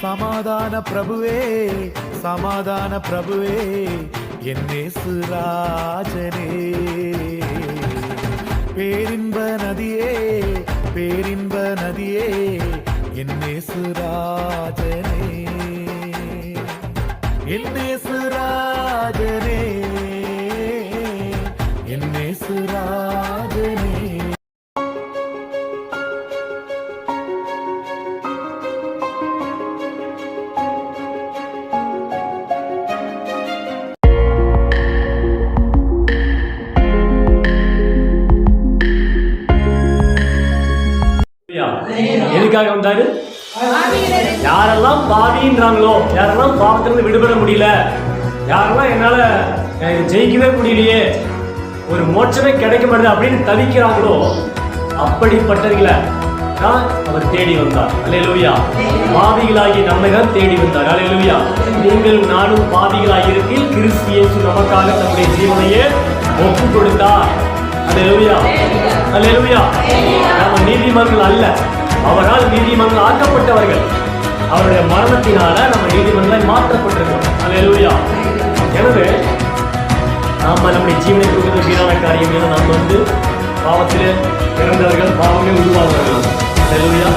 சமாதான பிரபுவே, சமாதான பிரபுவே, என் இயேசு ராஜனே. பேரின்ப நதியே, பேரின்ப நதியே, என் இயேசு ராஜனே, என் இயேசு ராஜனே, என் இயேசு ராஜனே. எதுக்காக வந்தாரு? யாரெல்லாம் பாவின்றாங்களோ, யாரெல்லாம் பாவத்திலிருந்து விடுபட முடியல, யாரெல்லாம் என்னால ஜெயிக்கவே முடியலையே, ஒரு மோட்சமே கிடைக்க மாட்டேது அப்படின்னு தவிக்கிறாங்களோ, அப்படிப்பட்டவர்களை தான் அவர் தேடி வந்தார். அல்லேலூயா. பாவிகளாகி நம்மை தான் தேடி வந்தார். அல்லேலூயா. நீங்கள் நானும் பாவிகளாகி இருக்கையில் கிறிஸ்து இயேசு நமக்காக தம்முடைய ஜீவனையே ஒப்பு கொடுத்தார். அல்லேலூயா. அல்லேலூயா. நம்ம நீதிமன்றம் அல்ல, அவரால் நீதிமன்றம் ஆக்கப்பட்டவர்கள். அவருடைய மரணத்தினால நம்ம நீதிமன்றம் மாற்றப்பட்டிருக்கோம். அல்லேலூயா. எனவே நாம நம்முடைய ஜீவனை கொடுக்கிற வீணான காரியம் நம்ம பாவத்தில் பிறந்தவர்கள், பாவமே உருவாகுவார்கள். அல்லேலூயா.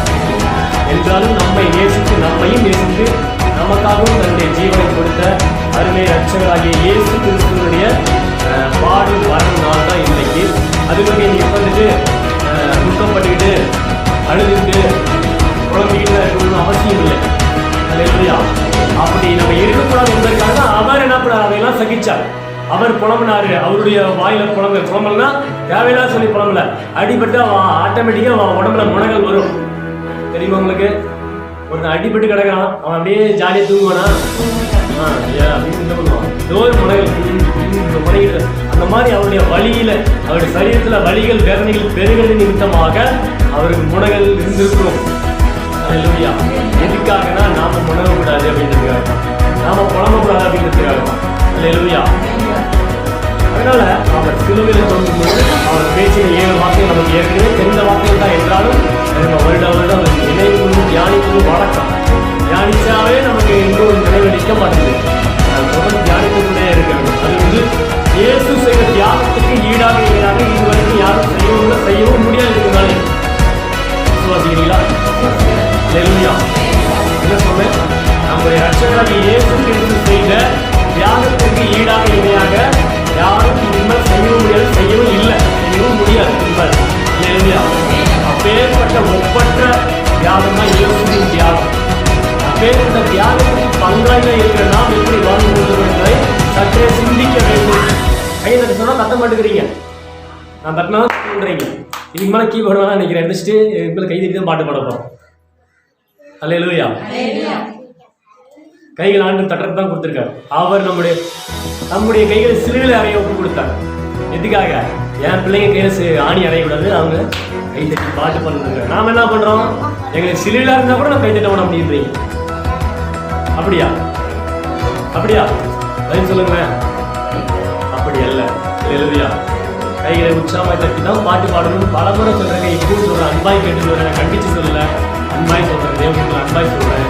என்றாலும் நம்மை நேசித்து, நம்மையும் நேசித்து நமக்காகவும் தன்னுடைய ஜீவனை கொடுத்த அருமை ரட்சகராகிய இயேசு கிறிஸ்துவனுடைய பாடு வரும் நாள் தான் இன்னைக்கு. அதுக்கு நீ வந்துட்டு துக்கப்பட்டுக்கிட்டு அழுதுட்டு குழந்தைகிட்ட இருக்கணும்னு அவசியம் இல்லை. அல்லேலூயா. அப்படி நம்ம இருக்கக்கூடாது என்பதற்காக அவர் என்ன பண்ணார்? அதையெல்லாம் சகிச்சார். அவர் புலம்புனாரு. அவருடைய வாயில புலம்பல்னா தேவையில்லாத சொல்லி புலம்பல. அடிபட்டு ஆட்டோமேட்டிக்கா உடம்புல முனைகள் வரும். தெரியுமா உங்களுக்கு? ஒரு அடிபட்டு கிடக்கிறான், அவன் அப்படியே ஜாலியாக தூங்குவானா? அப்படின்னு என்ன பண்ணுவான்? ஏதோ முனைகள் முனைகள். அந்த மாதிரி அவருடைய வழியில, அவருடைய சரீரத்துல வலிகள் வேதனைகள் பெருகிறது நிமித்தமாக அவருக்கு முனைகள் இருந்திருக்கிறோம். அல்லேலூயா. எதுக்காகனா நாம முனகக்கூடாது அப்படின்றதுக்காக, நாம புலம்பக்கூடாது அப்படின்றதுக்காக. அல்லேலூயா. அதனால அவர் சிலுவையில் தோன்றும்போது அவர் பேசிய 7 வார்த்தைகள் நமக்கு ஏற்கனவே தெரிந்த வார்த்தைகள் தான். என்றாலும் நம்ம வருடம் அவர் நினைவு தியானிப்பது வழக்கம். தியானிச்சாவே நமக்கு இன்னொரு நினைவு நிற்க மாட்டேங்குது. தொடர்ந்து தியானித்துக்கொண்டே இருக்கிறது. அது இயேசு செய்த தியாகத்துக்கு ஈடாக ஈடாக இதுவரைக்கும் யாரும் செய்யவும் முடியாது. விசுவாசிக்கிறீங்களா? அல்லேலூயா. என்ன சொன்னேன்? நம்முடைய ரட்சகராகிய இயேசு கிறிஸ்து செய்த தியாகத்திற்கு ஈடாக இணையாக யாரும் இனிமேல் செய்யவும் முடியாது, செய்யவும் இல்லை, செய்யவும் முடியாது. அல்லேலூயா. அப்பேற்பட்ட ஒப்பற்ற தியாகம் தான் இயேசுவின் தியாகம். அப்பேற்பட்ட தியாகத்துக்கு பங்காளியாக இருக்கிற நாம் எப்படி வாழ்ந்து கொள்வது என்பதை சற்றே சிந்திக்க வேண்டும். கையில் சொன்னா கத்த மாட்டேங்கிறீங்க, நான் தட்டினா சொல்றீங்க. இதுக்கு மேலே கீபோர்டு வேணா நினைக்கிறேன். எடுத்துட்டு இதுக்கு கை தட்டி தான் பாட்டு பாட போறோம். அல்லேலூயா. கைகள் ஆண்டு தட்டுறது தான் கொடுத்துருக்காரு. அவர் நம்முடைய கைகளை சிலுவையில் அறைய ஒப்பு கொடுத்தார். எதுக்காக? என் பிள்ளைங்க கையில ஆணி அறையக்கூடாது, அவங்க கை தட்டி பாட்டு பண்ணுறாங்க. நாம என்ன பண்றோம்? எங்களுக்கு சிலுவையில் இருந்தா கூட நம்ம கை தட்ட விட முடியுறீங்க. அப்படியா? அப்படியா? பதில் சொல்லுங்களேன். அப்படி அல்ல. அல்லேலூயா. கைகளை உற்சாகமாக தட்டி தான் பாட்டு பாடணும்னு பல முறை சொல்றேன். இப்பவும் சொல்றேன், அன்பாய் கேட்டு சொல்றேன், கண்டிச்சு சொல்லல, அன்பாய் சொல்றேன், தேவனுக்கு அன்பாய் சொல்றேன்.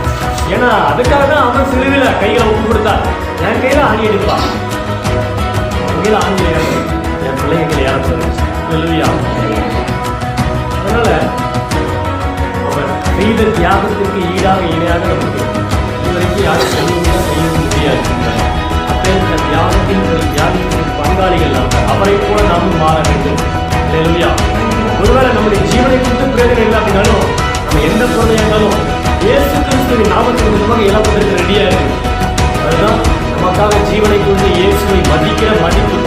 ஏன்னா அதுக்காக தான் அவன் சிலுவையில கைகளை ஒப்பு கொடுத்தார். என் கையில ஆணி எடுப்பா, என் கையில ஆணி என் பிள்ளைங்களை யாரும் சொல்றேன். அல்லேலூயா. அதனால அவர் செய்த தியாகத்திற்கு ஈடாக இணையாக நமக்கு இதுவரைக்கும் யாரும் செய்ய முடியாது. அப்பேற்பட்ட தியாகத்தின் பங்காளிகள் அவரை போல நாமும் மாற வேண்டும். அல்லேலூயா. ஒருவேளை நம்முடைய ஜீவனை குறித்து பிரயோஜனம் இல்லை அப்படின்னாலும், நம்ம எந்த பொருளையாக இருந்தாலும் இயேசு கிறிஸ்துவின் நாமத்தின் மூலமாக இழப்பதற்கு ரெடியா இருக்கு. அதுதான் நமக்காக ஜீவனை கொண்டு இயேசுவை மதிக்கிற மதிப்பு.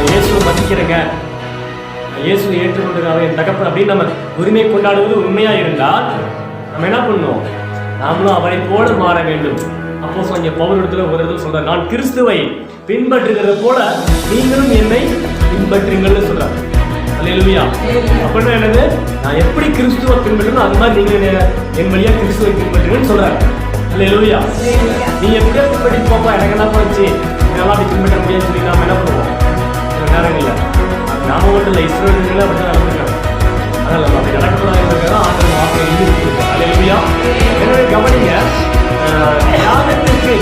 இயேசுவை மதிக்கிறேங்க, இயேசுவை ஏற்றுக்கொண்டிருக்காங்க என் தகப்பன் அப்படின்னு நம்ம உரிமை கொண்டாடுவது உண்மையா இருந்தால் நம்ம என்ன பண்ணுவோம்? நாமளும் அவரை போல மாற வேண்டும். அப்போ இங்க பவுல் இடத்துல ஒரு இடத்துல சொல்றாரு, நான் கிறிஸ்துவை பின்பற்றுகிறது போல நீங்களும் என்னை பின்பற்றுங்கள்னு சொல்றாரு. அல்லேலூயா. அப்படின்னா என்னது? நான் எப்படி கிறிஸ்துவை பின்பற்றணும் அது மாதிரி நீங்க என் வழியா கிறிஸ்துவை பின்பற்றுங்கன்னு சொல்றாரு. அல்லேலூயா. நீ எப்படியா பின்பற்றி போப்பா, எனக்கு என்ன போச்சு, நல்லா அப்படி பின்பற்ற முடியாது சொல்லி நாம என்ன பண்ணுவோம்? சில நேரங்கள்ல நாம மட்டும் இல்லை, இஸ்ரவேலர்களே அப்படிதான் நடந்துருக்காங்க. அதனால நம்ம அப்படி நடக்கக்கூடாது என்பதுதான் ஆண்டவர் வார்த்தை எழுதி இருக்கு. அல்லேலூயா. எனவே கவனிங்க, தியாகத்திற்கு,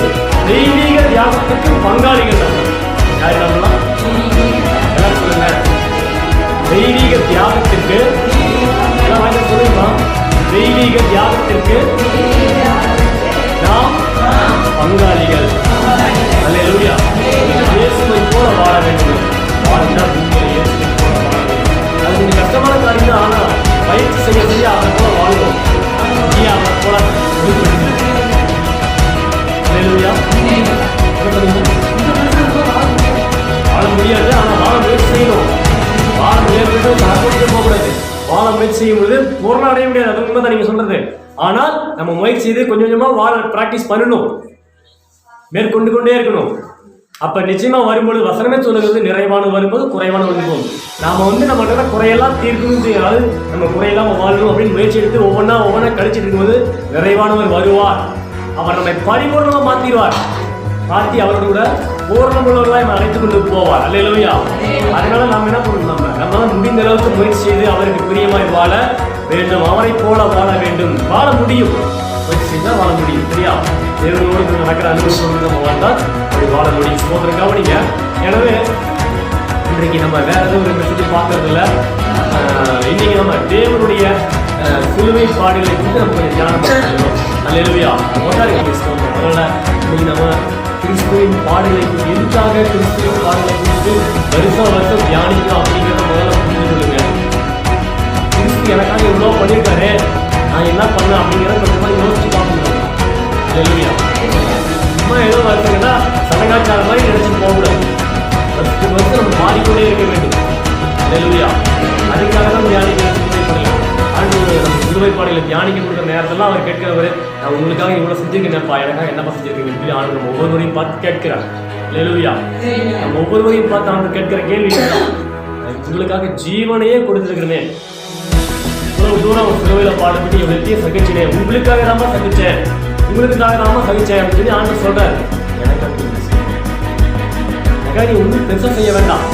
தெய்வீக தியாகத்துக்கு பங்காளிகள் நம்ம. யார் நம்மளாம்? எல்லாம் சொல்லுங்க. தெய்வீக தியாகத்திற்கு, சொல்லுங்களா? தெய்வீக தியாகத்திற்கு நாம் பங்காளிகள். அல்லேலூயா. இயேசுவை போல வாழ வேண்டும். வாழ்ந்தால் உண்மையிலே இயேசுவை போல வாழ வேண்டும். அது கொஞ்சம் கஷ்டமான காரியம் தான். ஆனா பயிற்சி செய்ய செய்ய அவரை போல வாழ்வோம். நீ அவரை போல வாழ முடியாது. ஆனா வாழ முயற்சி செய்யணும். வாழ முயற்சி போகக்கூடாது. வாழ முயற்சி செய்யும் பொழுது பூர்ணம் அடைய முடியாது. அது உண்மைதான் நீங்க சொல்றது. ஆனால் நம்ம முயற்சி செய்து கொஞ்சம் கொஞ்சமா வாழ பிராக்டிஸ் பண்ணணும், மேற்கொண்டு கொண்டே இருக்கணும். அப்ப நிச்சயமா வரும்போது வசனமே சொல்லுகிறது, நிறைவான வரும்போது குறைவான வரும்போது நாம நம்ம குறையெல்லாம் தீர்க்கணும், அதாவது நம்ம குறையெல்லாம் வாழணும் அப்படின்னு முயற்சி எடுத்து ஒவ்வொன்றா கழிச்சிட்டு இருக்கும்போது நிறைவானவர் வருவார். அவர் நம்மை பரிபூர்ணமா மாத்திடுவார். மாற்றி அவரோட கூட பூர்ணமுள்ளவர்களாய் அழைத்துக் கொண்டு போவார். அல்லேலூயா. அதனால நாம் என்ன பண்ணணும்? நம்ம முடிந்த அளவுக்கு முயற்சி செய்து அவருக்கு பிரியமாய் வாழ வேண்டும். அவரை போல வாழ வேண்டும். வாழ முடியும். முயற்சி செய்தால் வாழ முடியும். சரியா? தேவனோடு நடக்கிற அனுபவம் நம்ம வாழ்ந்தால் அப்படி வாழ முடியும். சோதனை கவனிங்க. எனவே இன்றைக்கு நம்ம வேற ஏதாவது ஒரு மெசேஜ் பார்க்கறது இல்லை. இன்னைக்கு நம்ம தேவனுடைய சிலுவை பாடுகளை குறித்து நம்ம கொஞ்சம் தியானம் பண்ணணும். அல்லேலூயா. அதனால இன்னைக்கு நம்ம கிறிஸ்துவின் பாடுகளை குறித்து, எதுக்காக கிறிஸ்துவின் பாடுகளை குறித்து வருஷம் தியானிக்கலாம் அப்படிங்கிறத முதல்ல புரிந்து கொள்ளுங்க. கிறிஸ்து எனக்காக எவ்வளோ பண்ணியிருக்காரு, நான் என்ன பண்ணேன் அப்படிங்கிறத கொஞ்சமா யோசிச்சு பார்க்கணும். அல்லேலூயா. சும்மா ஏதோ வருஷங்கன்னா சடங்காச்சார மாதிரி நினைச்சு போகக்கூடாது. வருஷம் நம்ம மாறிக்கொண்டே இருக்க வேண்டும். அல்லேலூயா. அதுக்காக தான் தியானிக்க பண்ணலாம். நம்ம சிலுவை பாடுகளை தியானிக்க கொடுக்குற நேரத்தில் அவர் கேட்கிறவர், நான் உங்களுக்காக இவ்வளோ செஞ்சிருக்கேன்ப்பா, எனக்காக என்னப்பா செஞ்சிருக்கீங்கன்னு சொல்லி ஆண்டு நம்ம ஒவ்வொருவரையும் பார்த்து கேட்கிறார். அல்லேலூயா. நம்ம ஒவ்வொருவரையும் பார்த்து ஆண்டு கேட்கிற கேள்வி, உங்களுக்காக ஜீவனையே கொடுத்துருக்கிறேனே, இவ்வளவு தூரம் சிலுவையில் பாடுபட்டு என் வெற்றியை சகிச்சினேன், உங்களுக்காக தாமா சகிச்சேன், உங்களுக்காக தாமா சகிச்சேன் அப்படின்னு சொல்லி ஆண்டு சொல்றாரு. எனக்காக நீ ஒன்றும் பெருசாக செய்ய வேண்டாம்,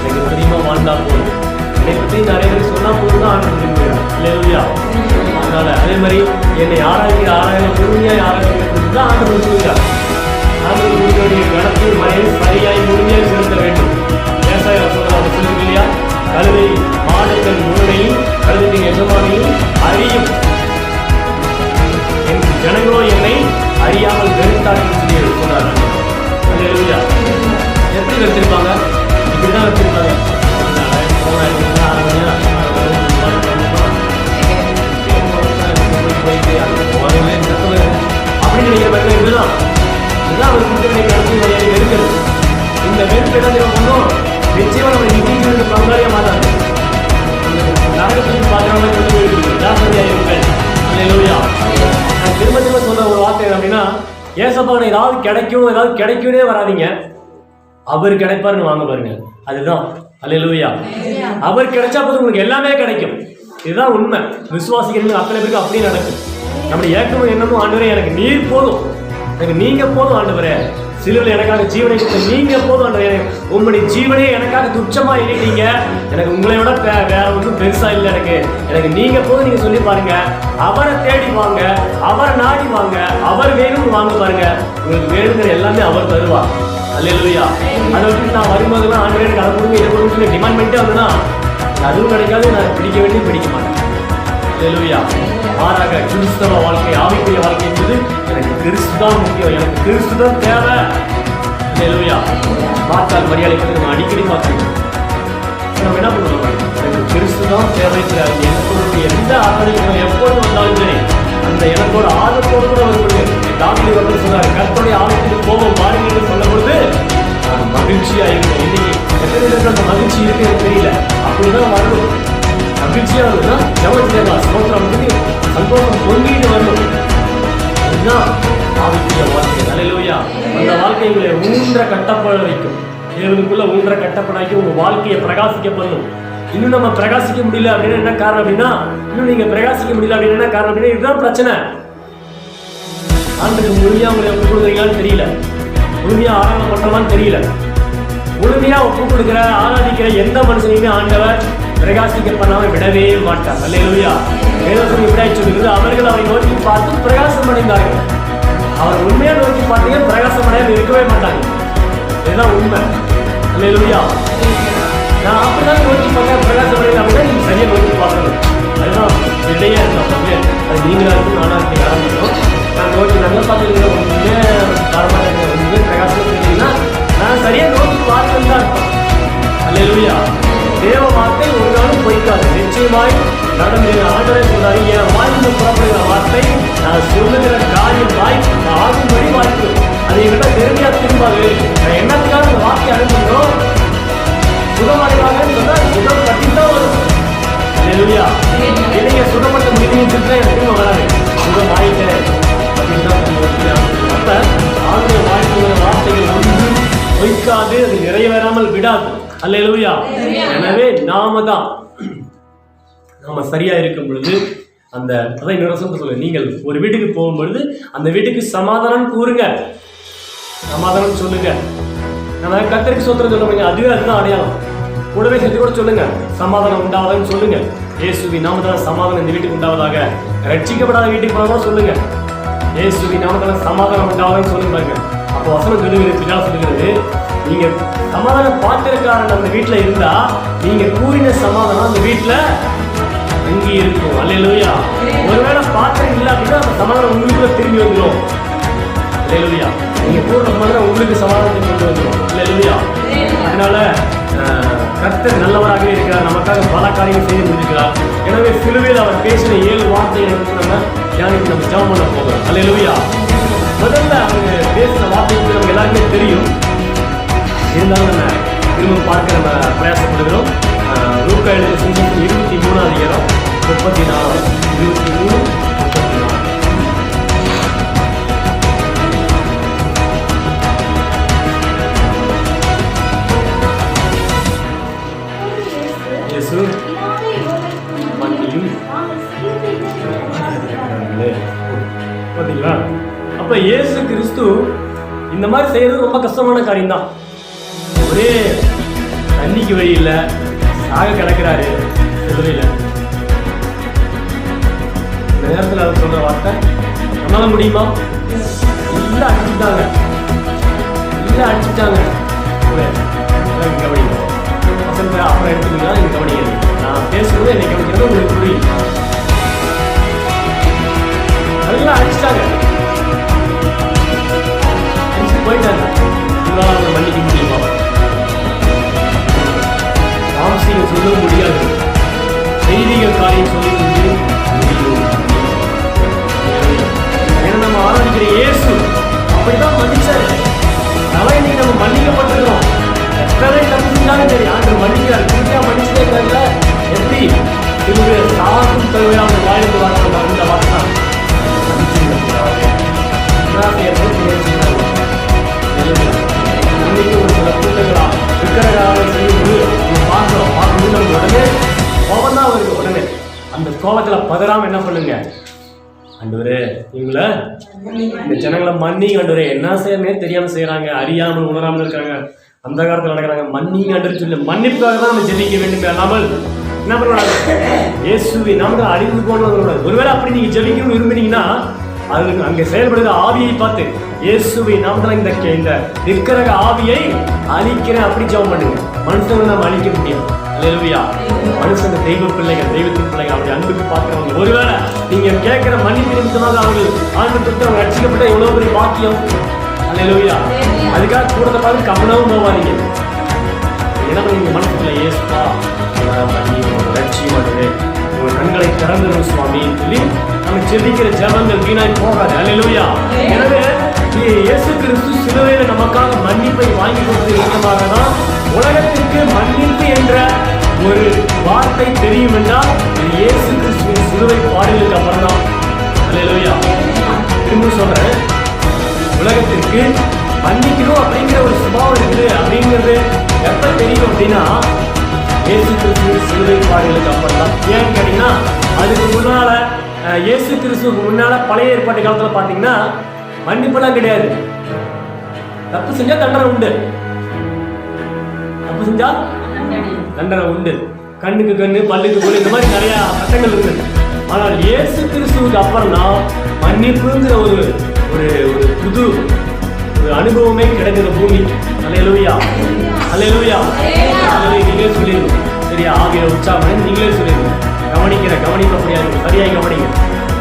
எனக்கு தெரியுமா வாழ்ந்தா போதும், என்னை பற்றி நிறைய பேர் சொன்னா போதும் தான் ஆண்டு சொல்லியிருக்கிறார். இல்லையா? அதனால அதே மாதிரி என்னை ஆராய்ச்சி முழுமையாக ஆராய்ச்சி தான் ஆண்டு சொல்லியிருக்கிறார். ஆண்டு கொடுக்கக்கூடிய கணத்தில் மறைவு சரியாய் முழுமையாக செலுத்த வேண்டும். விவசாயம் சொல்றாங்க சொல்லுங்க இல்லையா? கழுதை மாடுகள் முழுமையும் கழுதையின் எஜமானியும் அறியும், என் ஜனங்களோ என்னை அறியாமல் வெறுத்தார்கள் சொல்லி சொன்னார். அல்லேலூயா. எப்படி வச்சிருப்பாங்க? இப்படிதான் வச்சிருப்பாங்க. அப்படின்னு நினைக்கிற இதுதான் அவர் கொடுத்த வெறுக்கிறது. இந்த வெறுப்பு என்ன பண்ணும்? நிச்சயமா நம்ம நிச்சயம் பங்காளியா மாறாது. நரகத்துக்கு பார்க்கறவங்க திரும்ப திரும்ப சொல்ற ஒரு வார்த்தை அப்படின்னா, ஏசப்பா ஏதாவது கிடைக்கும்னே வராதிங்க, அவர் கிடைப்பாருன்னு வாங்க பாருங்க. அதுதான் அல்லேலூயா. அவர் கிடைச்சா போது உங்களுக்கு எல்லாமே கிடைக்கும். இதுதான் உண்மை. விசுவாசிக்கிறவங்க அத்தனை பேருக்கு அப்படியே நடக்கும். நம்முடைய ஏக்கமும் எண்ணமும், ஆண்டவரே எனக்கு நீர் போதும், எனக்கு நீங்க போதும் ஆண்டவரே, சிலுவையில் எனக்காக ஜீவனை கொடுத்த நீங்க போதும் ஆண்டவரே, உங்களுடைய ஜீவனே எனக்காக துச்சமா எண்ணிட்டீங்க, எனக்கு உங்களை விட வேற ஒன்றும் பெருசா இல்லை, எனக்கு நீங்க போதும் நீங்க சொல்லி பாருங்க. அவரை தேடி வாங்க, அவரை நாடி வாங்க, அவர் வேணும்னு வாங்க பாருங்க. உங்களுக்கு வேணுங்கிற எல்லாமே அவர் தருவார். அல்லேலூயா. அதை விட்டு நான் வரும்போதெல்லாம் ஆண்டவரே எனக்கு அதை கொடுங்க இதை கொடுங்க சொல்லி டிமாண்ட் பண்ணிட்டே வந்தேன்னா அதுவும் கிடைக்காது, நான் பிடிக்க வேண்டிய பிடிக்க மாட்டேன். அல்லேலூயா. மாறாக கிறிஸ்தவ வாழ்க்கை, ஆவிக்குரிய வாழ்க்கை என்பது எனக்கு கிறிஸ்து தான் முக்கியம், எனக்கு கிறிஸ்து தான் தேவை. அல்லேலூயா. பார்த்தால் மரியாதை நம்ம அடிக்கடி பார்க்கணும். நம்ம என்ன பண்ணுவோம்? எனக்கு கிறிஸ்து தான் தேவை. எனக்கு எந்த ஆராதனை எப்போது வந்தாலும் சரி, அந்த எனக்கோட ஆர்வத்தோடு கூட வருவது. தாவீது வந்து சொன்னார், கர்த்தருடைய ஆலயத்துக்கு போவோம் பாருங்க என்று சொல்லும் பொழுது நான் மகிழ்ச்சியா இருக்கேன். இன்னைக்கு எத்தனை பேருக்கு அந்த மகிழ்ச்சி இருக்கு எனக்கு தெரியல. அப்படிதான் வரணும். மகிழ்ச்சியா வருதுன்னா ஜெபத்திலேவா ஸ்தோத்திரம் வந்து சந்தோஷம் பொங்கிட்டு வரணும். அதுதான் ஆவிக்குரிய வாழ்க்கை. அல்லேலூயா. அந்த வாழ்க்கை உங்களை ஊன்ற கட்டப்பட வைக்கும். தேவனுக்குள்ள ஊன்ற கட்டப்படாக்கி உங்க வாழ்க்கையை பிரகாசிக்க பண்ணும். இன்னும் நம்ம பிரகாசிக்க முடியல அப்படின்னு என்ன காரணம் அப்படின்னா, இன்னும் நீங்க பிரகாசிக்க முடியல அப்படின்னு என்ன காரணம் அப்படின்னா, இதுதான் பிரச்சனை. ஆண்டுக்கு முழுமையா உங்களை ஒப்பு கொடுக்குறீங்களான்னு தெரியல, முழுமையா ஆராதனை பண்றமான்னு தெரியல. முழுமையா ஒப்பு கொடுக்குற ஆராதிக்கிற எந்த மனுஷனையுமே ஆண்டவர் பிரகாசிக்க பண்ணாம விடவே மாட்டார். அல்லேலூயா. வேதம் இப்படி சொல்லுகிறது, அவர்கள் அவரை நோக்கி பார்த்து பிரகாசம் அடைந்தார்கள். அவர் உண்மையா நோக்கி பார்த்தீங்க, பிரகாசம் அடையாம இருக்கவே மாட்டாங்க. இதுதான் உண்மை. அல்லேலூயா. நான் அப்படிதான் நோக்கி பார்த்தேன், பிரகாசம் அடையல அப்படின்னா நீங்க சரியா நோக்கி பார்க்கணும். அதுதான் இல்லையா இருக்கும். அது நீங்களா இருக்கும், நானா இருக்கு, யாரும் இருக்கும். நான் நோக்கி நல்லா பார்த்துருக்கேன், ஒன்றுமே தரமாட்டேங்க, ஒன்றுமே பிரகாசம் தெரியுதுன்னா நான் சரியா நோக்கி பார்க்கணும் தான் இருக்கும். அல்லேலூயா. தேவ வார்த்தை ஒரு நாளும் பொய்க்காது, நிச்சயமாய் நடந்து ஆண்டவரே சொல்றாரு, என் வாய்ப்பு புறப்படுகிற வார்த்தை நான் சொல்லுகிற காரியம் வாய்ப்பு ஆகும்படி வாய்ப்பு. அதை விட பெருமையா திரும்பாது. நான் என்னத்துக்காக அந்த வார்த்தை அனுப்பணும், சுகமடைவாங்கன்னு சொன்னா சுகம் கட்டிதான் வரும். அல்லேலூயா. இல்லைங்க, சுகப்பட்ட முடியும் திரும்ப வராது, சுகம் ஆயிட்டேன் அப்படின்னு தான். அப்ப ஆளுடைய வாழ்க்கையோட வார்த்தைகள் ஒன்று பொய்க்காது, அது நிறைவேறாமல் விடாது. அல்லேலூயா. எனவே நாம சரியா இருக்கும் பொழுது அந்த அதான் இன்னொரு சொல்ல, நீங்கள் ஒரு வீட்டுக்கு போகும்பொழுது அந்த வீட்டுக்கு சமாதானம் கூறுங்க, சமாதானம் சொல்லுங்க. நம்ம கர்த்தருக்கு சோத்திரம் சொல்லுங்க, அதுவே அதுதான் அடையாளம். கூடவே சேர்த்து கூட சொல்லுங்க, சமாதானம் உண்டாவதான்னு சொல்லுங்க. இயேசுவின் நாமத்தால சமாதானம் இந்த வீட்டுக்கு உண்டாவதாக. ரட்சிக்கப்படாத வீட்டுக்கு போனா சொல்லுங்க, இயேசுவின் நாமத்தால சமாதானம் உண்டாவதான்னு சொல்லுங்க. அப்போ வசனம் சொல்லுகிறது, பின்னால் சொல்லுகிறது, நீங்க சமாதான பாத்திரக்காரன் அந்த வீட்டுல இருந்தா நீங்க கூறின சமாதானம் அந்த வீட்டுல அங்கி இருக்கும். அல்லேலூயா. ஒருவேளை பாத்திரம் இல்லை அப்படின்னா அந்த சமாதானம் உங்களுக்கு திரும்பி வந்துடும். அல்லேலூயா. நீங்க கூறின சமாதானம் உங்களுக்கு சமாதானத்தை கொண்டு வந்துடும். அல்லேலூயா. அதனால கர்த்தர் நல்லவராகவே இருக்கிறார், நமக்காக பல காரியங்கள் செய்து முடிக்கிறார். எனவே சிலுவையில் அவர் பேசின 7 வார்த்தைகளை நம்ம தியானித்து நம்ம ஜெபம் பண்ண போகிறோம். அல்லேலூயா. முதல்ல அவங்க பேசின வார்த்தைகளுக்கு நமக்கு எல்லாருமே தெரியும், இருந்தாலும் நம்ம திரும்ப பார்க்க நம்ம பிரயாசப்படுகிறோம். லூக்கா எழுதின சுவிசேஷம் 23ஆம் அதிகாரம் 34, 23, 34. இயேசு மன்னியும். பார்த்தீங்களா? அப்ப இயேசு கிறிஸ்து இந்த மாதிரி செய்யறது ரொம்ப கஷ்டமான காரியம் தான். ஒரே தண்ணிக்கு வழி இல்லை, சாக கிடக்கிறாரு சிலுவையில. இந்த நேரத்தில் அவர் சொல்ற வார்த்தை, நம்மளால முடியுமா? இல்ல அடிச்சுட்டாங்க, இல்ல அடிச்சுட்டாங்க. கவனிங்க, வசந்த அப்புறம் எடுத்துக்கிட்டா நீங்க கவனிங்க. நான் பேசுறது என்னை கவனிக்கிறது உங்களுக்கு புரியும். அதெல்லாம் அடிச்சுட்டாங்க, போயிட்டாங்க. உங்களால் மன்னிக்க முடியுமா? ஆம்சியம் சொல்ல முடியாது, செய்திக காரியம் சொல்லி முடியும். ஏன்னா நம்ம ஆராதிக்கிற இயேசு அப்படிதான் மன்னிச்சாரு. அதனால இன்னைக்கு நம்ம மன்னிக்கப்பட்டிருக்கிறோம். எத்தனை தப்பு செஞ்சாலும் சரி, ஆண்டு மன்னிக்கிறார். குறிப்பா மன்னிச்சதே தெரியல. எப்படி இவங்க சாகும் தருவையான வாழ்க்கை வார்த்தை அந்த வார்த்தை இன்னைக்கு ஒரு சில கூட்டங்களா விக்கிரகாவை செய்யும்போது பார்க்கிறோம். பார்க்கும்போது நமக்கு உடனே கோபம் தான் வருது. உடனே அந்த கோபத்துல பதறாம என்ன பண்ணுங்க, ஆண்டவரே இவங்கள இந்த ஜனங்களை மன்னிங்க ஆண்டவரே, என்ன செய்யணுமே தெரியாம செய்யறாங்க, அறியாமல் உணராமல் இருக்காங்க, அந்த காலத்தில் நடக்கிறாங்க, மன்னிங்க ஆண்டவரே சொல்லி மன்னிப்புக்காக தான் நம்ம ஜெபிக்க வேண்டும். அல்லாமல் என்ன பண்ணுவாங்க, இயேசுவை நமக்கு அறிந்து போனது. ஒருவேளை அப்படி நீங்க ஜெபிக்கணும்னு விரும்பினீங்கன்னா அது அங்கே செயல்படுகிற ஆவியை பார்த்து இயேசுவை நாம இந்த விக்கிரக ஆவியை அழிக்கிறேன் அப்படி ஜெபம் பண்ணுங்க. மனுஷங்களை நம்ம அழிக்க முடியும். அல்லேலூயா. மனுஷங்க தெய்வ பிள்ளைகள், தெய்வத்தின் பிள்ளைகள், அப்படி அன்புக்கு பார்க்கிறவங்க. ஒருவேளை நீங்க கேட்கிற மன்னிப்பு நிமித்தமாக அவர்கள் ஆண்டு அவங்க ரட்சிக்கப்பட்ட எவ்வளவு பெரிய பாக்கியம். அல்லேலூயா. அதுக்காக கூடத்தை பார்த்து கவனமும் போவாதீங்க. என்ன நீங்க மனசுக்குள்ள இயேசுப்பா லட்சியம் உங்க கண்களை திறந்துடும் சுவாமின்னு சொல்லி நம்ம செபிக்கிற ஜெபங்கள் வீணாய் போகாது. அல்லேலூயா. எனவே இயேசு கிறிஸ்து சிலுவையில நமக்காக மன்னிப்பை வாங்கி கொடுத்த விதமாக தான் உலகத்திற்கு மன்னிப்பு என்ற ஒரு வார்த்தை தெரியும் என்றால் இயேசு கிறிஸ்துவின் சிலுவை பாடலுக்கு அப்புறம் தான். அல்லேலூயா. திரும்ப சொல்றேன், உலகத்திற்கு மன்னிக்கணும் அப்படிங்கிற ஒரு சுபாவம் இருக்குது அப்படிங்கிறது எப்ப தெரியும் அப்படின்னா இயேசு கிறிஸ்துவின் சிலுவை பாடலுக்கு அப்புறம் தான். ஏன்னு கேட்டீங்கன்னா அதுக்கு முன்னால இயேசு கிறிஸ்துவுக்கு முன்னால பழைய ஏற்பாட்டு காலத்துல பாத்தீங்கன்னா மன்னிப்புலாம் கிடையாது. தப்பு செஞ்சா தண்டனை உண்டு, தப்பு செஞ்சா தண்டனை உண்டு. கண்ணுக்கு கண்ணு, பல்லுக்கு பல்லு, இந்த மாதிரி நிறைய சட்டங்கள் இருக்குது. ஆனால் இயேசு கிறிஸ்துவுக்கு அப்புறம் தான் மன்னிப்புங்கிற ஒரு ஒரு ஒரு புது ஒரு அனுபவமே கிடைக்கிற பூமி. அல்லேலூயா, அல்லேலூயா. நீங்களே சொல்லிடுங்க. சரியா? ஆகிய உற்சாகம் நீங்களே சொல்லிடுங்க. கவனிக்க முடியாது, சரியாக கவனிங்க.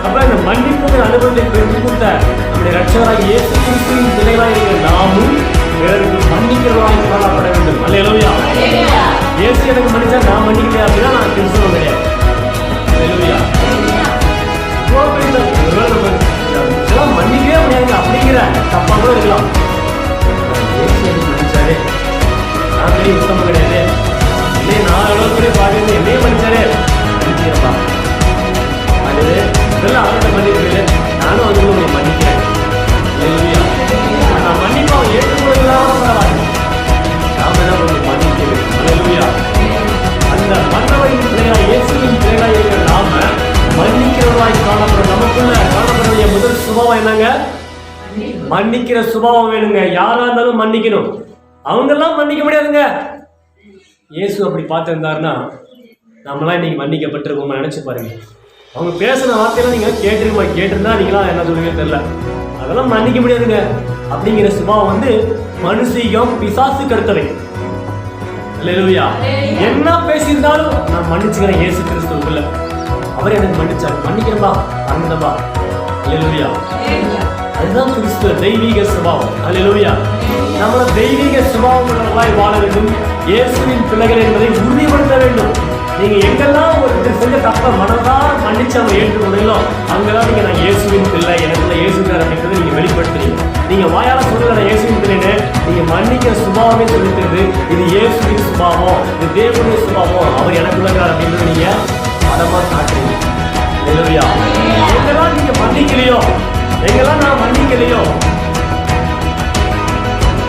அப்ப இந்த மன்னிப்புங்கிற அனுபவத்தை பெற்றுக் கொடுத்த நம்முடைய ரட்சகராகிய இயேசு கிறிஸ்துவின் பிள்ளைகளாக இருக்கிற நாமும் பிறருக்கு மன்னிக்கிறவராக காணப்பட வேண்டும். அல்லேலூயா. இயேசு எனக்கு மன்னிச்சா நான் மன்னிக்கிறேன் அப்படின்னா நான் கிறிஸ்துவ கிடையாது. அல்லேலூயா. இதெல்லாம் மன்னிக்கவே முடியாதுங்க அப்படிங்கிற தப்பா கூட இருக்கலாம். இயேசு எனக்கு மன்னிச்சாரே, நான் பெரிய உத்தமம் கிடையாது, இல்லையே நான் அளவுக்குரிய பாடுறது என்னையே மன்னிச்சாரே, மன்னிக்கிறப்பா. அது இதெல்லாம் அவர்கிட்ட மன்னிக்கிறது, நானும் வந்து உங்களை மன்னிக்கிறேன். நான் மன்னிப்பா ஏற்றுக்கொள்ளலாம் பரவாயில்ல, நாம என்ன கொஞ்சம் மன்னிக்க வேண்டும். அல்லேலூயா. அந்த மற்றவரின் பிள்ளைகளாய் இயேசுவின் பிள்ளைகளாய் இருக்கிற நாம மன்னிக்கிறவராய் காணப்படும். நமக்குள்ள காணப்படக்கூடிய முதல் சுபாவம் என்னங்க? மன்னிக்கிற சுபாவம் வேணுங்க. யாரா இருந்தாலும் மன்னிக்கணும். அவங்கெல்லாம் மன்னிக்க முடியாதுங்க. இயேசு அப்படி பார்த்திருந்தாருன்னா நம்மளாம் இன்னைக்கு மன்னிக்கப்பட்டிருக்கோம். நினைச்சு பாருங்க. அவங்க பேசின வார்த்தையெல்லாம் நீங்க கேட்டிருந்தா நீங்களாம் என்ன சொல்லுவீங்க தெரியல. அதெல்லாம் மன்னிக்க முடியாதுங்க. அப்படிங்கிற சுபாவம் வந்து மனுஷீகம், பிசாசு கருத்தவை. அல்லேலூயா. என்ன பேசியிருந்தாலும் நான் மன்னிச்சுக்கிறேன் இயேசு கிறிஸ்துவுக்குள்ள. அவர் எனக்கு மன்னிச்சார், மன்னிக்கிறப்பா, அந்தப்பா. அல்லேலூயா. அதுதான் கிறிஸ்துவ தெய்வீக சுபாவம். அல்லேலூயா. நம்ம தெய்வீக சுபாவம் உள்ளவர்களாய் வாழ வேண்டும். இயேசுவின் பிள்ளைகள் என்பதை உறுதிப்படுத்த வேண்டும். நீங்க எங்கெல்லாம் ஒருத்தர் செஞ்ச தப்ப மனதார மன்னிச்சு அவங்க ஏற்றுக்கொள்ளீங்களோ அங்கெல்லாம் நீங்க நான் இயேசுவின் பிள்ளை, எனக்குள்ள இயேசுக்கார் அப்படின்றத நீங்க வெளிப்படுத்துறீங்க. நீங்க வாயால சொல்லுங்க நான் இயேசுவின் பிள்ளைன்னு, நீங்க மன்னிக்கிற சுபாவமே சொல்லிட்டு இது இயேசுவின் சுபாவம், இது தேவனுடைய சுபாவம், அவர் எனக்குள்ளக்கார் அப்படின்றது நீங்க படமா காட்டுறீங்க. அல்லேலூயா. எங்கெல்லாம் நீங்க மன்னிக்கலையோ, எங்கெல்லாம் நான் மன்னிக்கலையோ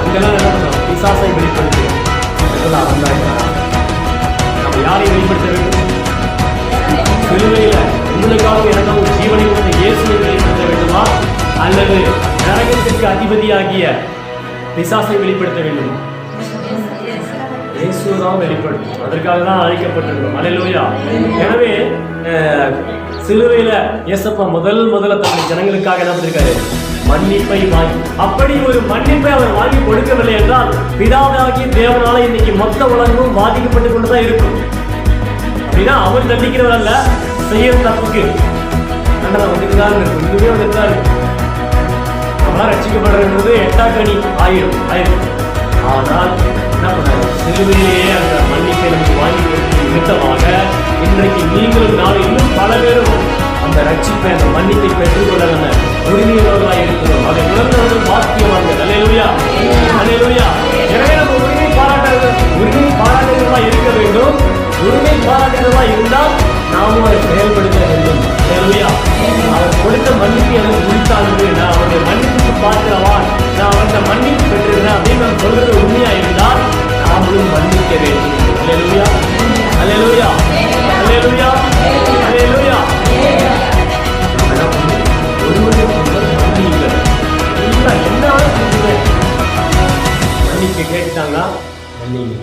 அங்கெல்லாம் என்ன பண்ணோம்? பிசாசை வெளிப்படுத்துறோம். நம்ம யாரையும் வெளிப்படுத்த வேண்டும்? சிலுவையில உங்களுக்காக எனக்காக ஒரு ஜீவனை கொடுத்த இயேசுவை வெளிப்படுத்த வேண்டுமா, அல்லது நரகத்திற்கு அதிபதியாகிய பிசாசை வெளிப்படுத்த வேண்டுமா? இயேசுதான் வெளிப்படும். அதற்காக தான் அழைக்கப்பட்டிருக்கிறோம். அல்லேலூயா. எனவே சிலுவையில இயேசப்பா முதல்ல தன்னுடைய ஜனங்களுக்காக என்ன பண்ணிருக்காரு? மன்னிப்பை வாங்கி, அப்படி ஒரு மன்னிப்பை அவர் வாங்கி கொடுக்கவில்லை என்றால் பிதாவாகிய தேவனால இன்னைக்கு மொத்த உலகமும் பாதிக்கப்பட்டு கொண்டுதான் இருக்கும். அப்படின்னா அவர் தண்டிக்கிறவர் அல்ல, செய்யற தப்புக்கு தண்டனை வந்துட்டுதான் இருக்கும். இதுவே வந்துட்டுதான் நம்மளாம் ரட்சிக்கப்படுறது எட்டாக்கணி ஆயிடும். ஆனால் என்ன பண்ணாரு? சிலுவையிலேயே அந்த மன்னிப்பை நமக்கு வாங்கி கொடுத்த நிமித்தமாக இன்றைக்கு நீங்களும் நான் இன்னும் பல பேரும் அந்த ரட்சிப்பை, அந்த மன்னிப்பை பெற்றுக்கொள்ள நம்ம உரிமையுள்ளவர்களாக இருக்கிறோம். அதை உணர்ந்தவர்கள் பாக்கியவான்கள். அல்லேலூயா, அல்லேலூயா. எனவே நம்ம உரிமை பாராட்டுகிறதா இருக்க வேண்டும். உரிமை பாராட்டுகிறதா இருந்தால் நாமும் அதை செயல்படுத்த வேண்டும். அல்லேலூயா. அவர் கொடுத்த மன்னிப்பு எனக்கு குறித்தானது, நான் அவருடைய மன்னிப்புக்கு பார்க்கிறவான், நான் அவருடைய மன்னிப்பு பெற்றிருக்கிறேன் அப்படின்னு நான் சொல்றது உண்மையா இருந்தால் நாமளும் மன்னிக்க வேண்டும். அல்லேலூயா, அல்லேலூயா, அல்லேலூயா, அல்லேலூயா. மன்னிக்க கேட்டாங்க, மன்னிங்க.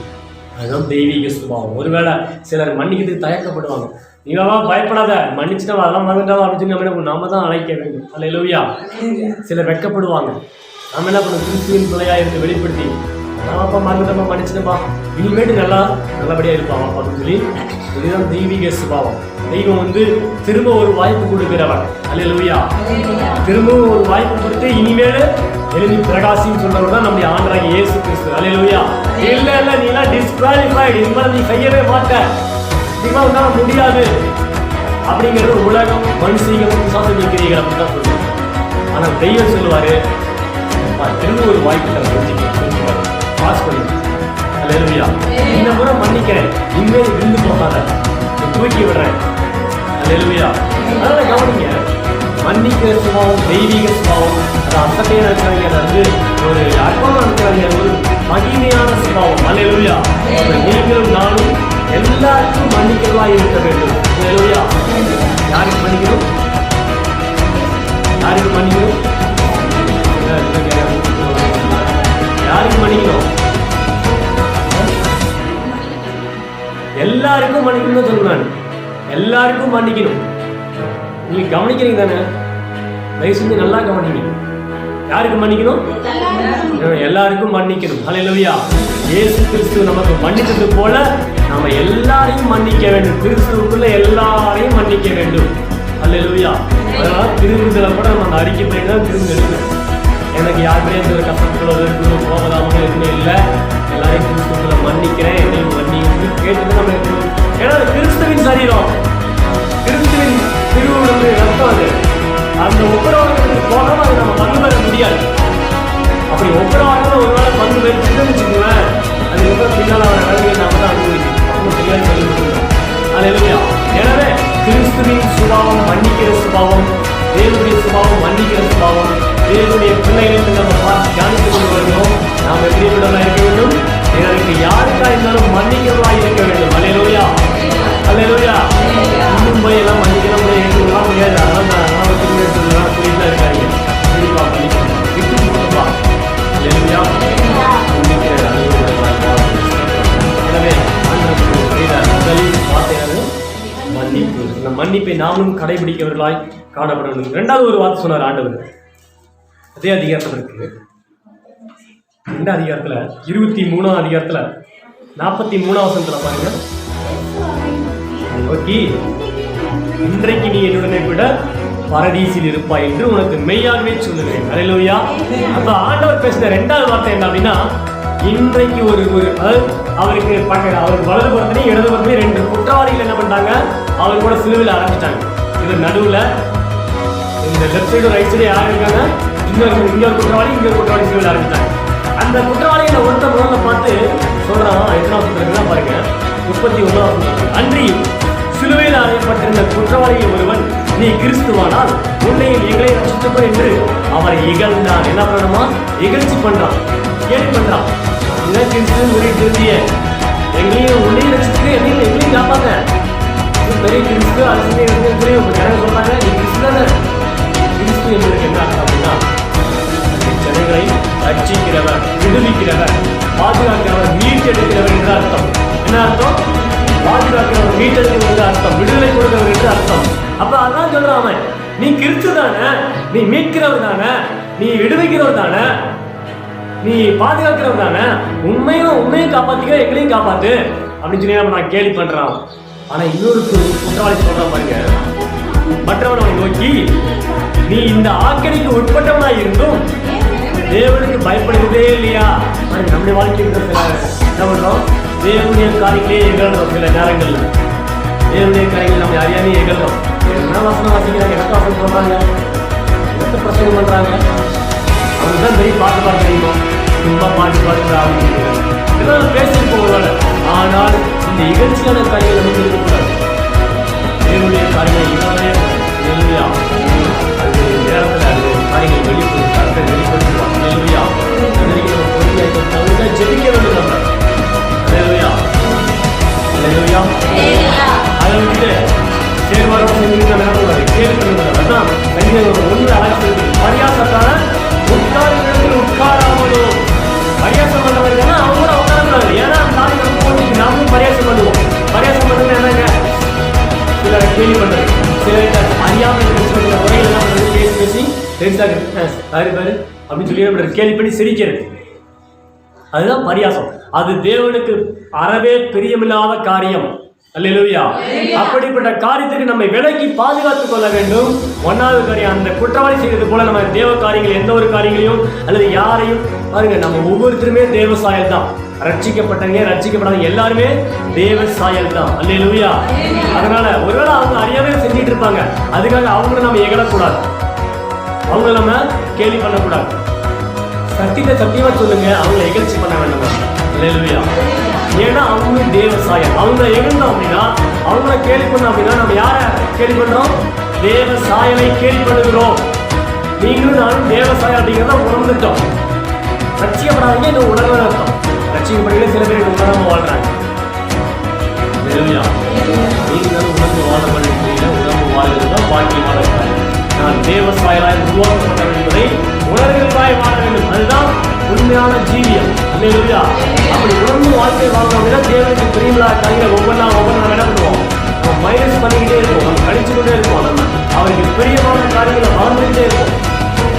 அதுதான் தெய்வீக சுபாவம். ஒருவேளை சிலர் மன்னிக்கிறதுக்கு தயக்கப்படுவாங்க. நீங்களா பயப்படாத, மன்னிச்சுட்டா அதெல்லாம் மறந்துட்டா அப்படின்னு நாம தான் அழைக்க வேண்டும். அல்லேலூயா. சிலர் வெட்கப்படுவாங்க. நாம என்ன பண்ண கிறிஸ்துவின் பிள்ளையா இருந்து வெளிப்படுத்தி நாமப்பா மறந்துட்டப்பா, மன்னிச்சுட்டப்பா, இனிமேட்டு நல்லபடியா இருப்பான் அப்படின்னு சொல்லி. இதுதான் தெய்வீக சுபாவம். தெய்வம் வந்து திரும்ப ஒரு வாய்ப்பு கொடுக்கிறவர். அல்லேலூயா. திரும்பவும் ஒரு வாய்ப்பு கொடுத்து இனிமேல் எழுதி பிரகாசின்னு சொல்றவர் தான் நம்முடைய ஆண்டவராகிய இயேசு கிறிஸ்து. அல்லேலூயா. இல்ல நீலாம் டிஸ்குவாலிஃபைடு, இனிமேல் நீ செய்யவே மாட்ட, இனிமேல் உன்னால முடியாது அப்படிங்கிறது உலகம், மனுஷீகம், சாசனை கிரியைகள் அப்படிதான் சொல்லுவாங்க. ஆனா தெய்வம் சொல்லுவாரு, திரும்ப ஒரு வாய்ப்பு தெரிஞ்சுக்க பாஸ் பண்ணி. அல்லேலூயா. இந்த முறை மன்னிக்கிறேன், இனிமேல் விருந்து போகாத, தூக்கி விடுறேன். அல்லேலூயா. அதனால கவனிங்க, மன்னிக்கிற சுபாவம் தெய்வீக சுபாவம். அது அசட்டையா இருக்கிறாங்க, அது வந்து ஒரு அற்பமா இருக்கிறாங்க, ஒரு மகிமையான சுபாவம். அல்லேலூயா. நீங்களும் நானும் எல்லாருக்கும் மன்னிக்கிறதா இருக்க வேண்டும். அல்லேலூயா. யாருக்கு மன்னிக்கணும்? யாருக்கு மன்னிக்கணும்? யாருக்கு மன்னிக்கணும்? எல்லா எல்லாருக்கும் மன்னிக்கணும்னு சொல்லுவேன். எல்லாருக்கும் மன்னிக்கணும். நீங்க கவனிக்கிறீங்க தானே? தயவு செஞ்சு நல்லா கவனிங்க. யாருக்கு மன்னிக்கணும்? எல்லாருக்கும் மன்னிக்கணும். ஹல்லேலூயா. இயேசு கிறிஸ்து நமக்கு மன்னித்தது போல நாம எல்லாரையும் மன்னிக்க வேண்டும். கிறிஸ்துவுக்குள்ள எல்லாரையும் மன்னிக்க வேண்டும். ஹல்லேலூயா. அதனால திருவிழா கூட நம்ம அந்த அறிக்கை பண்ணி தான் திரும்ப எடுக்கணும். எனக்கு யாருமே எந்த ஒரு கஷ்டங்களோ இருக்கணும் போகலாமோ எதுவுமே இல்லை, எல்லாரையும் கிறிஸ்துக்குள்ள மன்னிக்கிறேன், என்னையும் மன்னிக்கு கேட்டு நம்ம இருக்கணும். ஏன்னா கிறிஸ்துவின் சரீரம், கிறிஸ்துவின் திருவுடல் ரத்தம் அது. அந்த ஒப்புரவாதத்துக்கு போகாம அதை நம்ம பங்கு பெற முடியாது. அப்படி ஒப்புரவாதம் ஒரு வேளை பங்கு பெற்றுன்னு வச்சுக்குவேன், அதுக்கப்புறம் பின்னால் அவரை நடுவே நாம தான் அனுபவிக்கணும். அப்படின்னு தெரியாது சொல்லி கொடுக்கணும். அல்லேலூயா. எனவே கிறிஸ்துவின் சுபாவம் மன்னிக்கிற சுபாவம், தேவனுடைய சுபாவம் மன்னிக்கிற சுபாவம், தேவனுடைய பிள்ளைகளுக்கு நம்ம பார்த்து தியானித்துக் கொண்டு வரணும். நாம் எப்படி விடலாம் இருக்க வேண்டும்? எனக்கு யாருக்கா இருந்தாலும் மன்னிக்கிறவா இருக்க வேண்டும். அல்லேலூயா. அல்லேலூயா. இன்னும் போய் எல்லாம் மன்னிக்கலாம் எடுத்துக்கலாம் முடியாது. அதெல்லாம் நான் திரும்ப எடுத்துக்கலாம் புரியுதா இருக்காங்க. கண்டிப்பா மன்னிக்கணும். விட்டு கொடுப்பா. அல்லேலூயா. எனவே முதல் வார்த்தையானது மன்னிப்பு. இந்த மன்னிப்பை நாமும் கடைபிடிக்கவர்களாய் காணப்பட வேண்டும். இரண்டாவது ஒரு வார்த்தை சொன்னார் ஆண்டவர். அதே அதிகாரத்தில் இருக்கு. இந்த அதிகாரத்துல 23ஆம் அதிகாரத்துல 43ஆம் வசனத்துல பாருங்க. நோக்கி இன்றைக்கு நீ என்னுடனே விட பரதீசில் இருப்பாய் என்று உனக்கு மெய்யாகவே சொல்லுகிறேன். அல்லேலூயா. அப்ப ஆண்டவர் பேசின இரண்டாவது வார்த்தை என்ன அப்படின்னா, இன்றைக்கு ஒரு அதாவது அவருக்கு அவருக்கு வலது புறத்திலையும் இடது புறத்திலையும் 2 குற்றவாளிகள் என்ன பண்ணிட்டாங்க, அவர் கூட சிலுவையில் ஆரம்பிச்சிட்டாங்க. இது நடுவில் இந்த லெஃப்ட் சைடு ரைட் சைடு யார் இருக்காங்க, இங்க ஒரு குற்றவாளி சிலுவையில் ஆரம்பிச்சிட்டாங்க. அந்த குற்றவாளிகளை ஒருத்தர் முதல்ல பார்த்து சொல்றான். எத்தனாவது இருக்குன்னா பாருங்க, 31ஆம். அன்றியும் சிலுவையில் அறையப்பட்டிருந்த குற்றவாளிகள் ஒருவன், நீ கிறிஸ்துவானால் உன்னையும் எங்களை ரட்சித்துக்கோ என்று அவரை இகழ்ந்தான். என்ன பண்ணணுமா? இகழ்ச்சி பண்றான், கேள்வி பண்றான். திருந்திய எங்களையும் உன்னையும் ரட்சித்து எங்களையும் காப்பாங்க. பெரிய கிறிஸ்து அது சொன்னாங்க, நீ கிறிஸ்து தானே. கிறிஸ்து என்பதற்கு என்ன அர்த்தம் அப்படின்னா, ஜனங்களை ரட்சிக்கிறவர், விடுவிக்கிறவர், பாதுகாக்கிறவர், மீட்டெடுக்கிறவர் என்ற அர்த்தம். என்ன அர்த்தம்? பாதுகாக்கிறவர், மீட்டெடுக்கிறவர் என்ற அர்த்தம், விடுதலை கொடுக்கிறவர் என்று அர்த்தம். அப்ப அதான் சொல்றான் அவன், நீ கிறிஸ்து தானே, நீ மீட்கிறவர் தானே, நீ விடுவிக்கிறவர் தானே, நீ பாதுகாக்கிறவர் தானே, உண்மையும் காப்பாத்திக்க எங்களையும் காப்பாத்து அப்படின்னு சொல்லி நம்ம நான் கேள்வி பண்றான். ஆனா இன்னொரு குற்றவாளி சொல்றான் பாருங்க, மற்றவனை நோக்கி நீ இந்த ஆக்கடிக்கு உட்பட்டவனாய் இருந்தும் தேவனுக்கு பயப்படுறதே இல்லையா? நம்முடைய வாழ்க்கையில் என்ன பண்றோம்? தேவனுடைய காரியங்களே எகழ்றோம். சில நேரங்கள்ல தேவனுடைய காரியங்கள் நம்ம அறியாமே எகழ்றோம். என்ன வசனம் வாசிக்கிறாங்க, என்ன வசனம் சொல்றாங்க, என்ன பிரசங்கம் பண்றாங்க, அவங்கதான் பெரிய பாட்டு தெரியுமா, சும்மா பாட்டு இதெல்லாம் பேசியிருப்போம் ஒருவேளை. ஆனால் இந்த இகழ்ச்சியான காரியங்கள் நமக்கு இருக்கக்கூடாது. தேவனுடைய காரியங்கள் அது நேரத்தில் அது காரியங்கள் வெளிப்படுத்தும், கருத்தை வெளிப்படுத்துவாங்க. ஜெபிக்க வேண்டும் நம்ம. அதை விட்டு சேர்வாரம் செஞ்சு நடக்கூடாது, கேள்விப்படாது. ஒன்று அழைச்சி பரியாசத்தான உட்காராமலோ, பரியாசம் பண்ணவர்கள் அவங்க கூட உட்காரக்கூடாது. ஏன்னா நாமும் பரியாசம் பண்ணுவோம். பரியாசம் பண்ணுறது என்னங்க, சில கேள்வி பண்றது, சில அறியாமல் முறையில் என்ன பண்றது, பேசி பாரு அப்படின்னு சொல்லி கேள்வி பண்ணி சிரிக்கிறது, அதுதான் பரியாசம். அது தேவனுக்கு அறவே பிரியமில்லாத காரியம். அல்லேலூயா. அப்படிப்பட்ட காரியத்துக்கு நம்மை விலக்கி பாதுகாத்துக் கொள்ள வேண்டும். 1வது காரியம், அந்த குற்றவாளி செய்தது போல நம்ம தேவ காரியங்கள் எந்த ஒரு காரியங்களையும் அல்லது யாரையும் பாருங்க, நம்ம ஒவ்வொருத்தருமே தேவ சாயல் தான். ரட்சிக்கப்பட்டவங்க ரட்சிக்கப்படாதவங்க எல்லாருமே தேவ சாயல் தான். அல்லேலூயா. அதனால ஒருவேளை அவங்க அறியாம செஞ்சிட்டு இருப்பாங்க, அதுக்காக அவங்கள நம்ம எகழக்கூடாது, அவங்கள நம்ம கேலி பண்ணக்கூடாது. சத்தியத்தை சத்தியமா சொல்லுங்க, அவங்களை எகழ்ச்சி பண்ண வேண்டாம். அல்லேலூயா. ஏன்னா அவங்களும் தேவ சாயல். அவங்க எழுந்தோம் அப்படின்னா, அவங்கள கேள்வி பண்ணோம் அப்படின்னா, நம்ம யாரை கேள்வி பண்றோம்? தேவ சாயலை கேள்வி பண்ணுகிறோம். நீங்களும் நானும் தேவ சாயல் அப்படிங்கிறத உணர்ந்துட்டோம். ரட்சிக்கப்படாதீங்க இந்த உணர்வு அர்த்தம். ரட்சிக்கப்படுகிற சில பேர் உணராம வாழ்றாங்க. நீங்களும் உணர்ந்து வாழ முடியல, உணர்வு வாழ்கிறது தான் பாக்கியமாக இருக்காங்க. நான் தேவ சாயலாய் உருவாக்கப்பட்டவன் என்பதை உணர்வுகளாய் வாழ வேண்டும். அதுதான் உண்மை உண்மையான ஜீவியம். அல்லேலூயா. அப்படி உணர்ந்து வாழ்க்கை வாழ்றோம் அப்படின்னா தேவனுக்கு பிரியமில்லாத காரியங்களை ஒவ்வொன்றா என்ன பண்ணுவோம், நம்ம மைனஸ் பண்ணிக்கிட்டே இருப்போம், நம்ம கழிச்சு கொண்டே இருப்போம், நம்ம அவருக்கு பிரியமான காரியங்களை வாழ்ந்துகிட்டே இருப்போம்.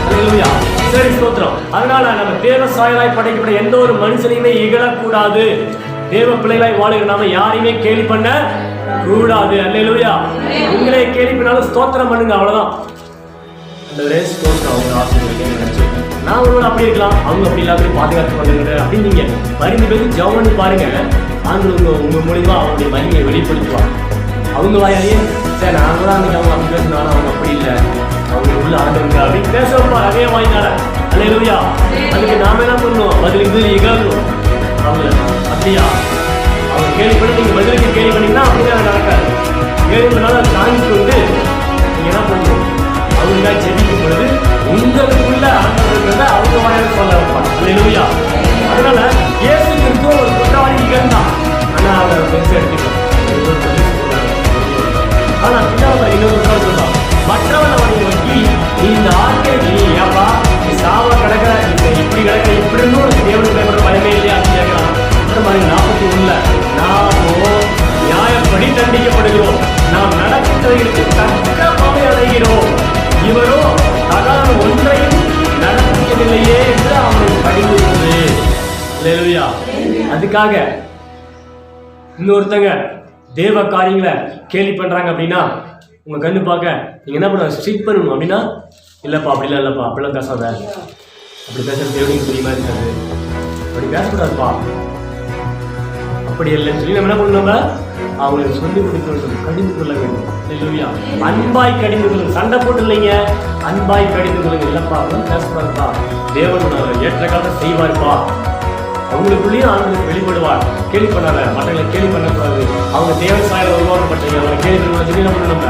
அல்லேலூயா. சரி, ஸ்தோத்திரம். அதனால நம்ம தேவ சாயலாய் படைக்கப்பட்ட எந்த ஒரு மனுஷனையுமே இகழக்கூடாது. தேவ பிள்ளைகளாய் வாழுகிற நாம யாரையுமே கேலி பண்ண கூடாது. அல்லேலூயா. உங்களே கேலி பண்ணாலும் ஸ்தோத்திரம் பண்ணுங்க, அவ்வளவுதான். அந்த ஸ்தோத்திரம் அவங்க ஆசீர்வதிக்க நினைச்சு நான் ஒருவன் அப்படி இருக்கலாம், அவங்க அப்படி இல்லாமல் பாதுகாத்து பண்ணுங்க அப்படின்னு நீங்க மருந்து பேசி ஜெபம் பண்ணி பாருங்க. ஆண்டு உங்க மூலியமா அவங்களுடைய மகிமையை வெளிப்படுத்துவாங்க. அவங்க வாயாலேயே சார் நாங்கள் தான் அன்னைக்கு அவங்க அப்படி பேசினாலும் அவங்க அப்படி இல்லை, அவங்க உள்ள ஆண்டவங்க அப்படின்னு பேச வைப்பார் அதே வாய்னால. அல்லேலூயா. அதுக்கு நாம என்ன பண்ணணும், பதிலுக்கு இகழணும் அவங்கள. அப்படியா அவங்க கேள்வி பண்ணி நீங்க பதிலுக்கு கேள்வி பண்ணீங்கன்னா அப்படிதான் நடக்காது. கேள்வி பண்ணாலும் தாங்கி கொண்டு நீங்க என்ன பண்ணணும், அவங்களுக்காக ஜெபிக்கும் பொழுது உங்களுக்குள்ள ஆண்டவர்கிறத அவங்க வாயால சொல்ல வைப்பாங்க. அல்லேலூயா. அதனால இயேசு கிறிஸ்து ஒரு குற்றவாளி இகழ்ந்தான், ஆனா அவர் பெருசா எடுத்துக்கலாம். ஆனா பின்னால இன்னொரு சொல்றான், மற்றவன் அவனை நோக்கி நீ இந்த ஆட்கள் நீ ஏப்பா நீ சாவ கிடக்க இப்படி கிடக்க இப்படி இருந்தும் தேவனுக்கு பயப்பட பயமே இல்லையா கேட்கலாம். அந்த மாதிரி 41 நாமோ நியாயப்படி தண்டிக்கப்படுகிறோம், நாம் நடக்கிறவர்களுக்கு தக்க பகை அடைகிறோம், இவரோ தகாத ஒன்றையும் நடக்கவில்லையே என்று அவனை படிக்கிறது. அல்லேலூயா. அதுக்காக இன்னொருத்தங்க தேவ காரியங்களை கேள்வி பண்றாங்க அப்படின்னா உங்க கண்ணு பார்க்க நீங்க என்ன பண்ண ஸ்ட்ரிக் பண்ணணும் அப்படின்னா, இல்லப்பா அப்படிலாம் இல்லப்பா அப்படிலாம் பேசாத, அப்படி பேசுறது தேவனுக்கு புரியுமா இருக்காது, அப்படி பேசக்கூடாதுப்பா, அப்படி இல்லைன்னு சொல்லி நம்ம என்ன பண்ணணும், அவங்களுக்கு சொல்லி கொடுக்க வேண்டும், கடிந்து கொள்ள வேண்டும். அல்லேலூயா. அன்பாய் கடிந்து கொள்ளுங்க, சண்டை போட்டு இல்லைங்க, அன்பாய் கடிந்து கொள்ளுங்க. இல்லப்பா அப்படின்னு பேசக்கூடாதுப்பா, தேவன் ஏற்ற காலத்தை செய்வார்ப்பா, அவங்களுக்குள்ளேயும் ஆண்களுக்கு வெளிப்படுவார். கேள்வி பண்ணாத, மற்றவங்களை கேள்வி பண்ணக்கூடாது, அவங்க தேவ சாயல் உருவாக்கப்பட்டீங்க, அவங்களை கேள்வி பண்ண சொல்லி நம்ம நம்ம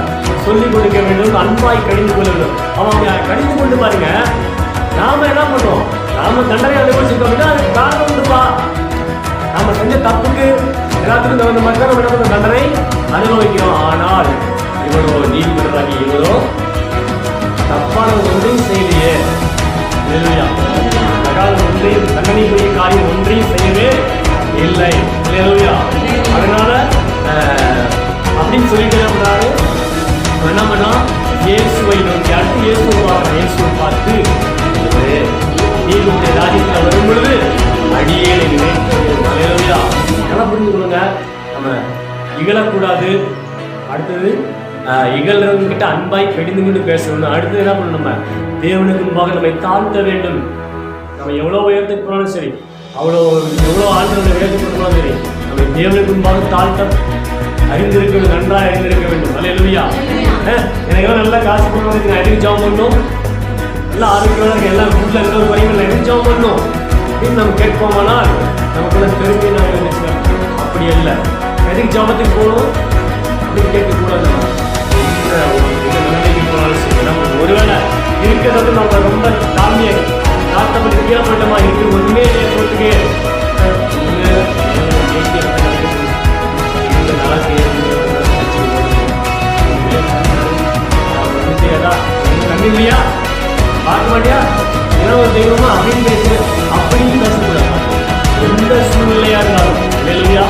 சொல்லிக் கொடுக்க வேண்டும், அன்பாய் கடிந்து கொள்ள வேண்டும். அவங்க கடிந்து கொண்டு பாருங்க, நாம என்ன பண்றோம், நாம தண்டனை அனுபவிச்சிருக்கோம் அப்படின்னா அதுக்கு காரணம் உண்டுப்பா. நாம செஞ்ச தப்புக்கு எல்லாத்துக்கும் தகுந்த மாதிரி தான் நம்ம என்ன பண்றோம், தண்டனை அனுபவிக்கிறோம். ஆனால் இவரோ நீதிபதியாகி இவரோ தப்பான ஒன்றையும் செய்யலையே. ஒன்றையும் தண்டனைக்குரிய காரியம் ஒன்றையும் செய்யவே இல்லை. அதனால அப்படின்னு சொல்லிட்டு என்ன பண்ணா, இயேசுவை நோக்கி அடுத்து இயேசுவை பார்த்து நீங்களுடைய ராஜ்யத்தில் வரும் பொழுது அடியேனை நினைத்து நல்லா புரிந்து கொள்ளுங்க, நம்ம இகழக்கூடாது. அடுத்தது இகழ்றவங்க கிட்ட அன்பாய் கடிந்து கொண்டு பேசணும். அடுத்தது என்ன பண்ணணும், நம்ம தேவனுக்கு முன்பாக நம்மை தாழ்த்த வேண்டும். நம்ம எவ்வளோ உயரத்துக்கு போனாலும் சரி, எவ்வளோ ஆண்டவரை உயரத்துக்கு போனாலும் சரி, நம்ம தேவனுக்கு முன்பாக தாழ்த்த அறிந்திருக்க வேண்டும், நன்றாக அறிந்திருக்க வேண்டும். அல்லேலூயா. எனக்கு எல்லாம் நல்லா காசு பண்ணுவாங்க, நான் எதுக்கு ஜாப் பண்ணணும், நல்லா ஆரோக்கியமாக எல்லாம் ஃபுட்டில் இருக்கிற ஒரு பையன் எதுக்கு ஜாப் பண்ணணும் அப்படின்னு நம்ம கேட்போமானால் நமக்குள்ள பெருமை நாங்கள் இருந்துச்சுங்க. அப்படி இல்லை, எதுக்கு ஜாபத்துக்கு போகணும் அப்படின்னு கேட்கக்கூடாது. நிலைமைக்கு போனாலும் சரி, நம்ம ஒருவேளை இருக்கிறது நம்ம ரொம்ப தாழ்த்தப்பட்டு கீழப்பட்டமா இருக்கு, ஒன்றுமே சொல்லிட்டு கண்ணில்லையா பார்க்க மாட்டியா ஏன்னா ஒரு தெய்வமா அப்படின்னு பேசு அப்படின்னு பேசக்கூடாது. எந்த சூழ்நிலையா இருந்தாலும் இல்லையா,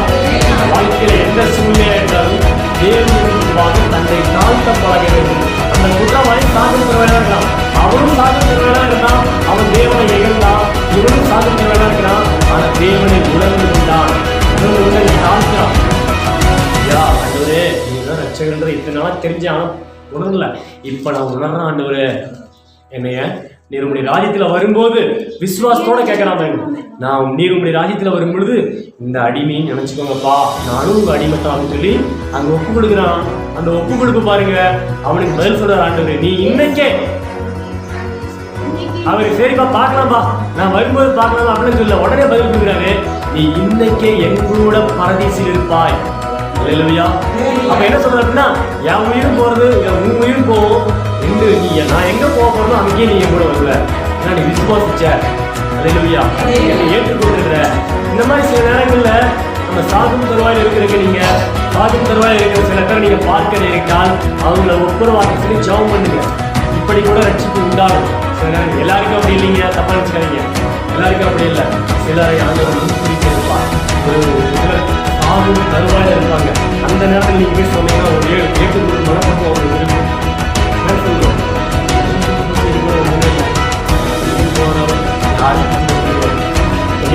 வாழ்க்கையில எந்த சூழ்நிலையா இருந்தாலும் தேவனுக்கு தன்னை தாழ்த்த பழக வேண்டும். அந்த குற்றவாளி சாதனை வேணா இருக்கான், அவனும் சாதனை வேணா இருக்கான், அவன் தேவனை இழந்தான், இவனும் சாதனை வேணா இருக்கிறான், ஆனா தேவனை உணர்ந்து கொண்டான், உணர்ந்து தாழ்த்தான். ஐயா ஆண்டவரே நீதான் ரட்சகன்ற இத்தனை நாளா தெரிஞ்ச ஆனா உணரல, இப்ப நான் உணர்றேன் ஆண்டவரே, என்னைய நீர் உம்முடைய ராஜ்யத்துல வரும்போது விசுவாசத்தோட கேட்கறான், நான் நீர் உம்முடைய ராஜ்யத்துல வரும் பொழுது இந்த அடிமைன்னு நினைச்சுக்கோங்கப்பா, நானும் உங்க அடிமைத்தான் சொல்லி அங்க ஒப்பு கொடுக்குறான். அந்த ஒப்பு கொடுக்க பாருங்க, அவனுக்கு பதில் சொல்றார் ஆண்டவரே, நீ இன்னைக்கே அவரு சரிப்பா பார்க்கலாம்பா, நான் வரும்போது பார்க்கலாம் அப்படின்னு சொல்ல உடனே பதில் கொடுக்குறாரு, நீ இன்னைக்கே எங்களோட பரதீசில் இருப்பாய். அல்லேலூயா. அப்ப என்ன சொல்ற அப்படின்னா, என் உயிரும் போறது உன் உயிரும் போகும், நான் எங்க போக போறோம் அங்கேயே நீ என் கூட வருவ, ஏன்னா நீ விசுவாசிச்ச. அல்லேலூயா. என்னை ஏற்றுக்கொண்டிருக்கிற. இந்த மாதிரி சில நேரங்கள்ல நம்ம சாகும் தருவாயில் இருக்கிற நீங்க சாகும் தருவாயில் இருக்கிற சில பேரை நீங்க பார்க்க நேரிட்டால் அவங்கள ஒப்புரவாக்கி சொல்லி ஜெபம் பண்ணுங்க, இப்படி கூட ரட்சிப்பு உண்டாகும். சில நேரம் எல்லாருக்கும் அப்படி இல்லைங்க, தப்பா நினைச்சுக்காதீங்க. எல்லாருக்கும் அப்படி இல்லை. சிலரை ஆண்டவர் முன்குறித்து இருப்பார். ஒரு சிலர் சாகும் தருவாயில இருப்பாங்க. அந்த நேரத்தில் நீங்க போய் சொன்னீங்கன்னா ஒரு ஏற்றுக்கொள்ள மனப்பக்கம் அவங்களுக்கு இருக்கும். என்ன சொல்றோம்?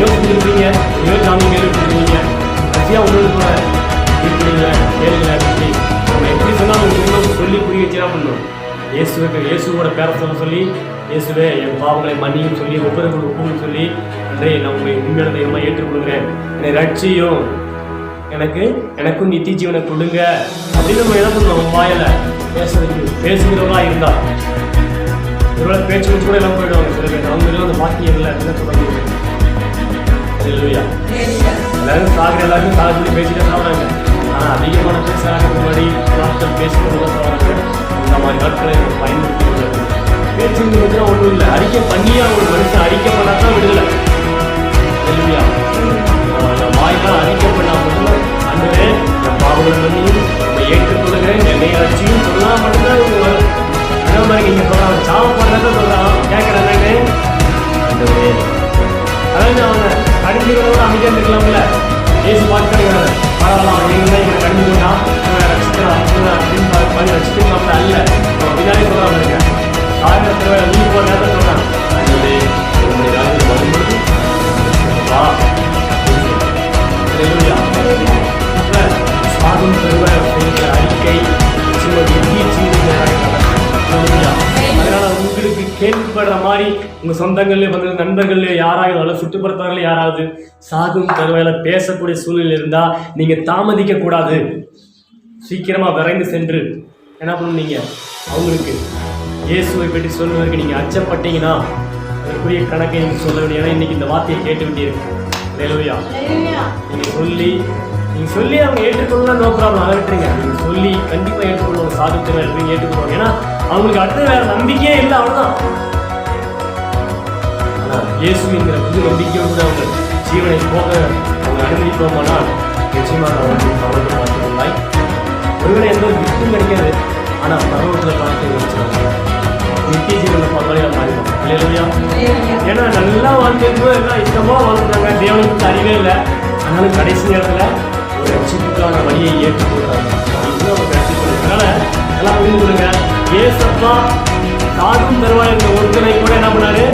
யோசிச்சிருப்பீங்க, சாமி கேள்விப்பட்டிருக்கீங்க. கட்சியா உங்களுக்கு கூட இருக்கிறீங்களா கேளுங்களா எப்படி நம்ம எப்படி சொன்னாலும் சொல்லி புரிய வச்சுனா பண்ணுவோம். இயேசுவோட பேரை சொல்லி இயேசுவே என் பாவங்களை மன்னியும் சொல்லி ஒவ்வொருவரும் ஒப்புன்னு சொல்லி அன்றே நான் உங்களை உண்மையான தெய்வமாக ஏற்றுக்கொள்கிறேன், என்னை ரட்சியும், எனக்கும் நித்திய ஜீவனை கொடுங்க அப்படின்னு நம்ம என்ன பண்ணுவோம்? வாயில பேசுகிறவங்களா இருந்தா இவரோட பேச்சு வச்சு கூட எல்லாம் போயிடுவாங்க. சில பேர் அவங்க அந்த பாக்கியம் இல்லை என்ன சொல்றாங்க. எல்லாரும் சாகுற எல்லாருமே சாக சொல்லி பேசிட்டே சாப்பிட்றாங்க. ஆனால் அதிகமான பேசுறாங்க முன்னாடி நாட்கள் பேசுகிறதெல்லாம் சாப்பிட்றாங்க. இந்த மாதிரி நாட்களை பயன்படுத்தி பேச்சுங்கிறது ஒன்றும் இல்லை. அறிக்கை பண்ணியா ஒரு மனுஷன் அறிக்கை பண்ணால் தான் விடுதலை. இல்லையா? வாய்தான் அறிக்கை பண்ணால் மட்டும் அன்றே நான் பாவங்கள் பண்ணி நம்ம ஏற்றுக்கொள்கிறேன், என்னை ரட்சியும் சொல்லலாம் மட்டும்தான் வரும். அதே மாதிரி நீங்கள் சொல்கிறாங்க சாவ பண்ணதான் சொல்கிறான். கேட்குறாங்க அன்றே அதாவது அவங்க கடிஞ்சுக்கிறதோட அமைதியாக இருக்கலாம்ல. ஏசு பார்க்கிறாங்க பரவாயில்ல நீங்கள் தான் இவங்க கடிஞ்சுக்கிட்டா ரசிக்கலாம் அப்படின்னு பண்ணி ரசிக்கலாம்ல. அல்ல பின்னாடி சொல்கிறாங்க இருக்க காரணத்தில் ஊருக்கு போகிற நேரத்தில் சொல்கிறாங்க அன்றே உங்களுடைய காலத்தில் வரும்போது வா சாகும் பெறுவார் அறிக்கை அதனால உங்களுக்கு கேள்விப்படுற மாதிரி உங்க சொந்தங்கள்ல வந்து நண்பர்கள்ல யாராவது சுற்றுப்புறத்தவர்கள் யாராவது சாகும் தருவாயில பேசக்கூடிய சூழ்நிலை இருந்தா நீங்க தாமதிக்க கூடாது. சீக்கிரமா விரைந்து சென்று என்ன பண்ணுவீங்க? அவங்களுக்கு இயேசுவை பற்றி சொல்வதற்கு நீங்க அச்சப்பட்டீங்கன்னா அதற்குரிய கணக்கை நீங்க சொல்ல வேண்டிய. ஏன்னா இன்னைக்கு இந்த வார்த்தையை கேட்டு வேண்டியிருக்கு. நீங்க சொல்லி அவங்க ஏற்றுக்கொள்ளலாம், நோ ப்ராப்ளம், அதை விட்டுருங்க. நீங்க சொல்லி கண்டிப்பா ஏற்றுக்கொள்ளுவாங்க. சாதித்திரம் எப்படி ஏற்றுக்கொள்வாங்க? ஏன்னா அவங்களுக்கு அடுத்த வேற நம்பிக்கையே இல்லை, அவ்வளவுதான். ஆனா இயேசு என்கிற புது நம்பிக்கையோடு கூட அவங்க ஜீவனை போக அவங்க அனுமதிப்போமானால் நிச்சயமாக அவர்கள் பார்த்துக்கொள்ளாய். ஒருவேளை எந்த ஒரு கிஃப்டும் கிடைக்காது, ஆனா பரவத்தில் பார்த்து வச்சுருவாங்க. நித்திய ஜீவனை பங்களில் மாறிடும். இல்லையா? ஏன்னா நல்லா வாழ்ந்துருக்கோம், எல்லாம் இஷ்டமா வாழ்ந்துட்டாங்க, தேவனுக்கு அறிவே இல்லை. ஆனாலும் கடைசி நேரத்தில் ஒரு ரட்சிப்புக்கான வழியை ஏற்றுக்கொள்றாங்க. அதனால எல்லாம் புரிந்து கொள்ளுங்க. ஏசப்பா சாகும் தருவாய் என்ற ஒருத்தனை கூட என்ன பண்ணாரு?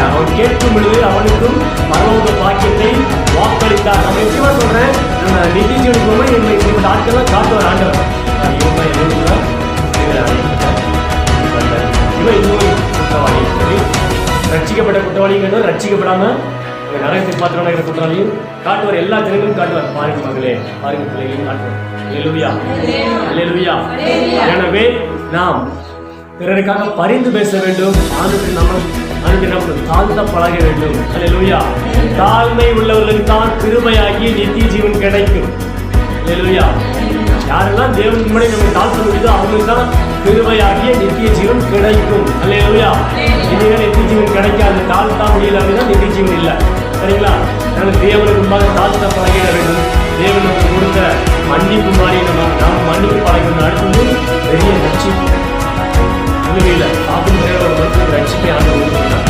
அவன் கேட்கும் பொழுது அவனுக்கும் பரலோக பாக்கியத்தை வாக்களித்தார். நம்ம எப்படிமா சொல்றேன்? நம்ம நித்திய ஜீவனுக்கு போகும்போது இப்படி ஆட்கள்லாம் காட்டுவார் ஆண்டவர். இவன் இன்னொரு குற்றவாளி சொல்லி ரட்சிக்கப்பட்ட குற்றவாளியும் ரட்சிக்கப்படாம நரகத்தை பார்த்து நடக்கிற குற்றவாளியும் காட்டுவார். எல்லா ஜனங்களும் காட்டுவார். பாருங்க மகளே, பாருங்க பிள்ளைகளையும் காட்டுவார். அல்லேலூயா, அல்லேலூயா. எனவே நாம் பிறருக்காக பரிந்து பேச வேண்டும். ஆண்டுக்கு நம்ம தாழ்த்த பழக வேண்டும். அல்லேலூயா. தாழ்மை உள்ளவர்களுக்கு தான் கிருபையாகி நித்திய ஜீவன் கிடைக்கும். அல்லேலூயா. யாரெல்லாம் தேவனுக்கு முன்னாடி நம்ம தாழ்த்த முடியுதோ அவங்களுக்கு தான் கிருபையாகிய நித்திய ஜீவன் கிடைக்கும். அல்லேலூயா. இனிமேல் நித்திய ஜீவன் கிடைக்காது. தாழ்த்தா முடியல அப்படின்னா நித்திய ஜீவன் இல்லை. சரிங்களா? அதனால தேவனுக்கு முன்பாக தாழ்த்த பழகிட வேண்டும். தேவன் நமக்கு கொடுத்த மன்னிப்பு மாதிரி நாம் மன்னிப்பு பழகணும். அடுத்தது பெரிய ரட்சிப்பு. உண்மையில சாப்பிடும் ஒரு மருத்துவ ரட்சிப்பை ஆண்டு கொடுக்கிறார்.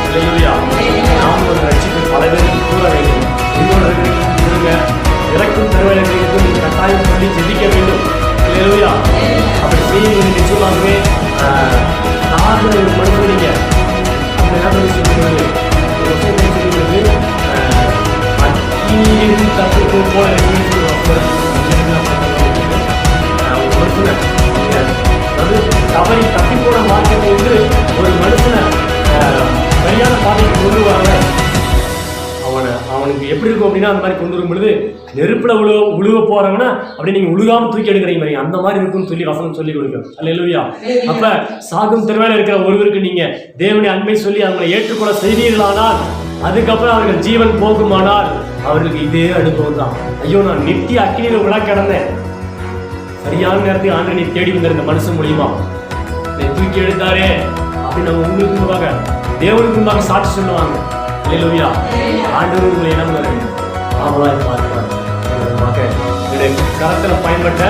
அல்லேலூயா. நாம் ஒரு ரட்சிப்பை பல பேருக்கு கூற வேண்டும். இன்னொரு கொடுங்க. இறக்கும் தருவாய்களுக்கு நீங்கள் கட்டாயம் சொல்லி ஜெபிக்க வேண்டும். அல்லேலூயா. அப்படி செய்யுங்கள். நிச்சயமாகவே சார்ந்த ஒரு மனுஷன் நீங்க அந்த நேரத்தில் சொல்லுகிறது தப்பு போல தவறி தப்பி போன மார்க்கத்தை வந்து ஒரு மனுஷனை சரியான பாதைக்கு கொண்டு வர அவனுக்கு எப்படி இருக்கும் அப்படின்னா அந்த மாதிரி கொண்டு வரும் பொழுது நெருப்புல உழுவ போறவனா அப்படி நீங்க உழுகாம தூக்கி எடுக்கிறீங்க மாதிரி அந்த மாதிரி இருக்கும்னு சொல்லி வசனம் சொல்லி கொடுக்கும். அல்லேலூயா. அப்ப சாகும் திருவேல இருக்கிற ஒருவருக்கு நீங்க தேவனுடைய அன்பை சொல்லி அவங்களை ஏற்றுக்கொள்ள செய்தீர்களானால் அதுக்கப்புறம் அவர்கள் ஜீவன் போகுமானால் அவர்களுக்கு இதே அனுபவம் தான். ஐயோ, நான் நித்திய அக்கினியில உலா கிடந்தேன், சரியான நேரத்துக்கு ஆண்டு நீ தேடி வந்த இந்த மனுஷன் மூலியமா தூக்கி எடுத்தாரே அப்படின்னு நம்ம உங்களுக்கு முன்பாக தேவனுக்கு முன்பாக சாட்சி சொல்லுவாங்க. அல்லேலூயா. ஆண்டவர் உங்களை என்ன பண்ண ஆவலாய் பார்ப்பார். கரத்தில் பயன்பட்ட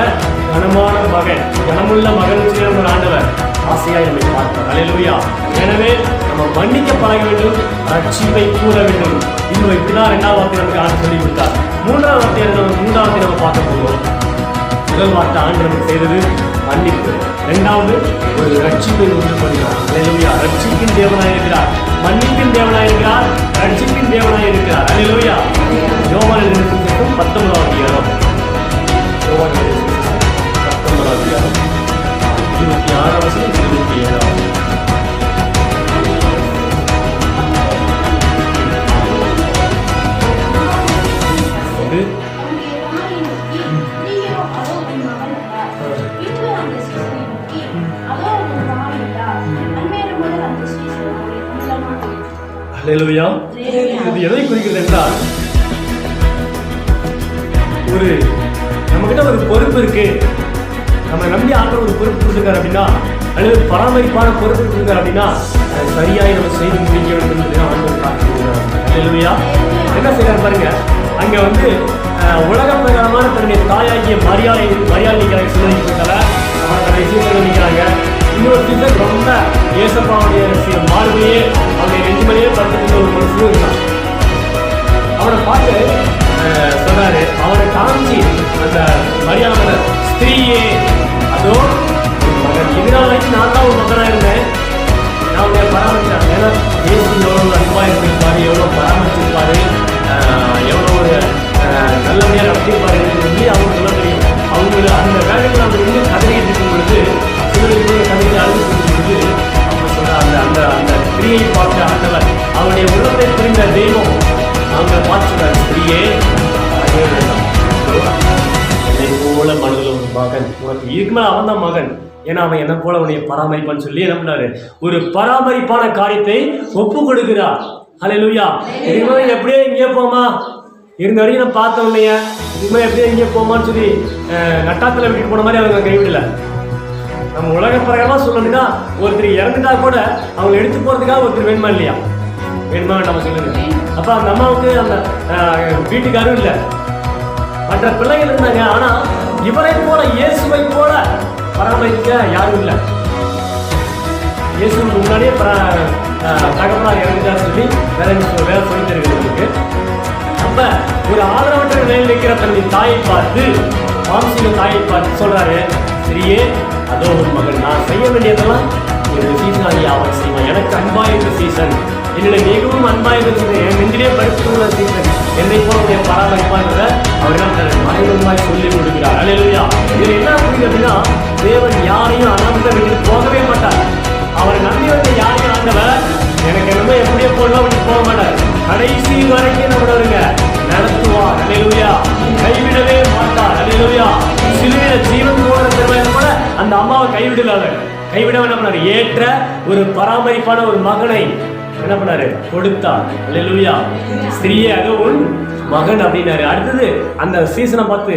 கனமான மகன், கனமுள்ள மகன் ஒரு ஆண்டவர் ஆசையாய் நம்மை பார்ப்பார். அல்லேலூயா. எனவே நம்ம மன்னிக்க பழக வேண்டும், ரட்சிப்பை கூற வேண்டும். இன்னும் இப்படிதான் 2வது வார்த்தை நமக்கு ஆண்டு சொல்லி கொடுத்தார். 3வது வார்த்தை நம்ம பார்க்க போகிறோம். முதல் வார்த்தை ஆண்டு நமக்கு செய்தது மன்னிப்பு. 2வது ஒரு ரட்சிப்பை உண்டு பண்ணுகிறார். அல்லேலூயா. ரட்சிப்பின் தேவனாய் இருக்கிறார், மன்னிப்பின் தேவனாய் இருக்கிறார், ரட்சிப்பின் தேவனாய் இருக்கிறார். அல்லேலூயா. யோவான் எழுதின சுவிசேஷம் 19வது அதிகாரம், யோவான் எழுதின சுவிசேஷம் 19வது அதிகாரம் 26 வசனம் 27. அல்லேலூயா. இது எதை குறிக்கிறது என்றால், ஒரு நம்மகிட்ட ஒரு பொறுப்பு இருக்கு, நம்ம நம்பி ஆண்டவர் ஒரு பொறுப்பு கொடுத்துருக்காரு அப்படின்னா, அல்லது பராமரிப்பான பொறுப்பு கொடுத்துருக்காரு அப்படின்னா, அதை சரியாய் நம்ம செய்து முடிக்க வேண்டும் என்று ஆண்டவர் காத்துக்கிறார். அல்லேலூயா. என்ன செய்யறாரு பாருங்க, அங்க உலக பிரகாரமான தன்னுடைய தாயாகிய மரியாதை சிந்தனைக்காக அவன் தன்னை சீசர்கள் நிற்கிறாங்க. இன்னொரு சீசன் ரொம்ப ஏசப்பாவுடைய மாடுமையே அவனுடைய நெஞ்சுமலையே படுத்துக்கிற ஒரு மனுஷனும் இருந்தான். அவனை பார்த்து சொன்னாரு, அவனை காமிச்சு அந்த மரியாதை ஸ்திரீயே, அதோ மகன், இதனால வரைக்கும் நான் தான் ஒரு மகனா இருந்தேன், நான் உன்னை பராமரிச்சேன். ஏன்னா இயேசு எவ்வளோ அன்பா இருந்திருப்பாரு, எவ்வளோ பராமரிச்சிருப்பாரு, எவ்வளோ ஒரு நல்லபடியாக நடத்திருப்பாருன்னு சொல்லி அவங்க சொல்ல தெரியும். அவங்க அந்த வேலைகள் அவங்க கதறிட்டு இருக்கும் பொழுது, சிலருக்கு கதையில் அழுது பொழுது அவங்க சொல்ற அந்த அந்த ஸ்திரீயை பார்த்த ஆண்டவர், அவருடைய உள்ளத்தை புரிந்த தெய்வம் அவங்க பார்த்துட்டார், ஸ்திரீயே என்னை போல மனதில் ஒரு மகன் உனக்கு இருக்குமே, அவன் தான் மகன், ஏன்னா அவன் என்ன போல உன்னை பராமரிப்பான்னு சொல்லி என்ன பண்ணாரு, ஒரு பராமரிப்பான காரியத்தை ஒப்பு கொடுக்கிறார். அல்லேலூயா. இதுமாதிரி எப்படியே இங்கே போமா, இருந்த வரையும் நான் பார்த்தோம் இல்லையா, இதுமாதிரி எப்படியே இங்கே போமான்னு சொல்லி நட்டாத்தில் விட்டுட்டு போன மாதிரி அவங்க கைவிடல. நம்ம உலக பிரகாரமா சொல்லணும்னா, ஒருத்தர் இறந்துட்டா கூட அவங்க எடுத்து போறதுக்காக ஒருத்தர் வேணுமா இல்லையா, வேணுமா நம்ம சொல்லுங்க. அப்ப அந்த அம்மாவுக்கு அந்த வீட்டுக்காரும் இல்லை, மற்ற பிள்ளைகள் இருந்தாங்க. ஆனா இவரை போல, இயேசுவை போல பராமரிக்க யாரும் இல்லை. இயேசுக்கு முன்னாடியே தகப்பனார் இறந்துட்டார் சொல்லி வேலை சொல்லி தருகிறவங்களுக்கு. அப்ப ஒரு ஆதரவற்ற நிலையில் இருக்கிற தன்னுடைய தாயை பார்த்து, மாம்சீக தாயை பார்த்து சொல்றாரு, சரியே அதோ ஒரு மகன், நான் செய்ய வேண்டியதெல்லாம் ஒரு சீசனாகி அவன் செய்வான். எனக்கு அன்பாயிருந்த சீசன், என்னுடைய மிகவும் அன்பாயிருந்த சீசன், என் நெஞ்சிலே படுத்துள்ள சீசன், என்னை போல பராமரிப்பான்றத அவர் என்ன மறைமுகமாய் சொல்லி கொடுக்கிறார். அல்லேலூயா. இதுல என்ன புரியுது அப்படின்னா, தேவன் யாரையும் அனாமத்தை விட்டு போகவே மாட்டார். அவரை நம்பி வந்த யாரையும் ஆண்டவர் எனக்கு என்னமோ எப்படியோ போடலாம் விட்டு போக மாட்டார். கடைசி வரைக்கும் நம்மளவருங்க நடத்துவார். அல்லேலூயா. கைவிடவே மாட்டார். அல்லேலூயா. சிலுவையில ஜீவன் போடுற திருமணம் கூட அந்த அம்மாவை கைவிடல. கைவிட என்ன பண்ணாரு, ஏற்ற ஒரு பராமரிப்பான ஒரு மகனை என்ன பண்ணாரு, கொடுத்தார். அல்லேலூயா. ஸ்திரீயே அது உன் மகன் அப்படின்னாரு. அடுத்தது அந்த சீசனை பார்த்து,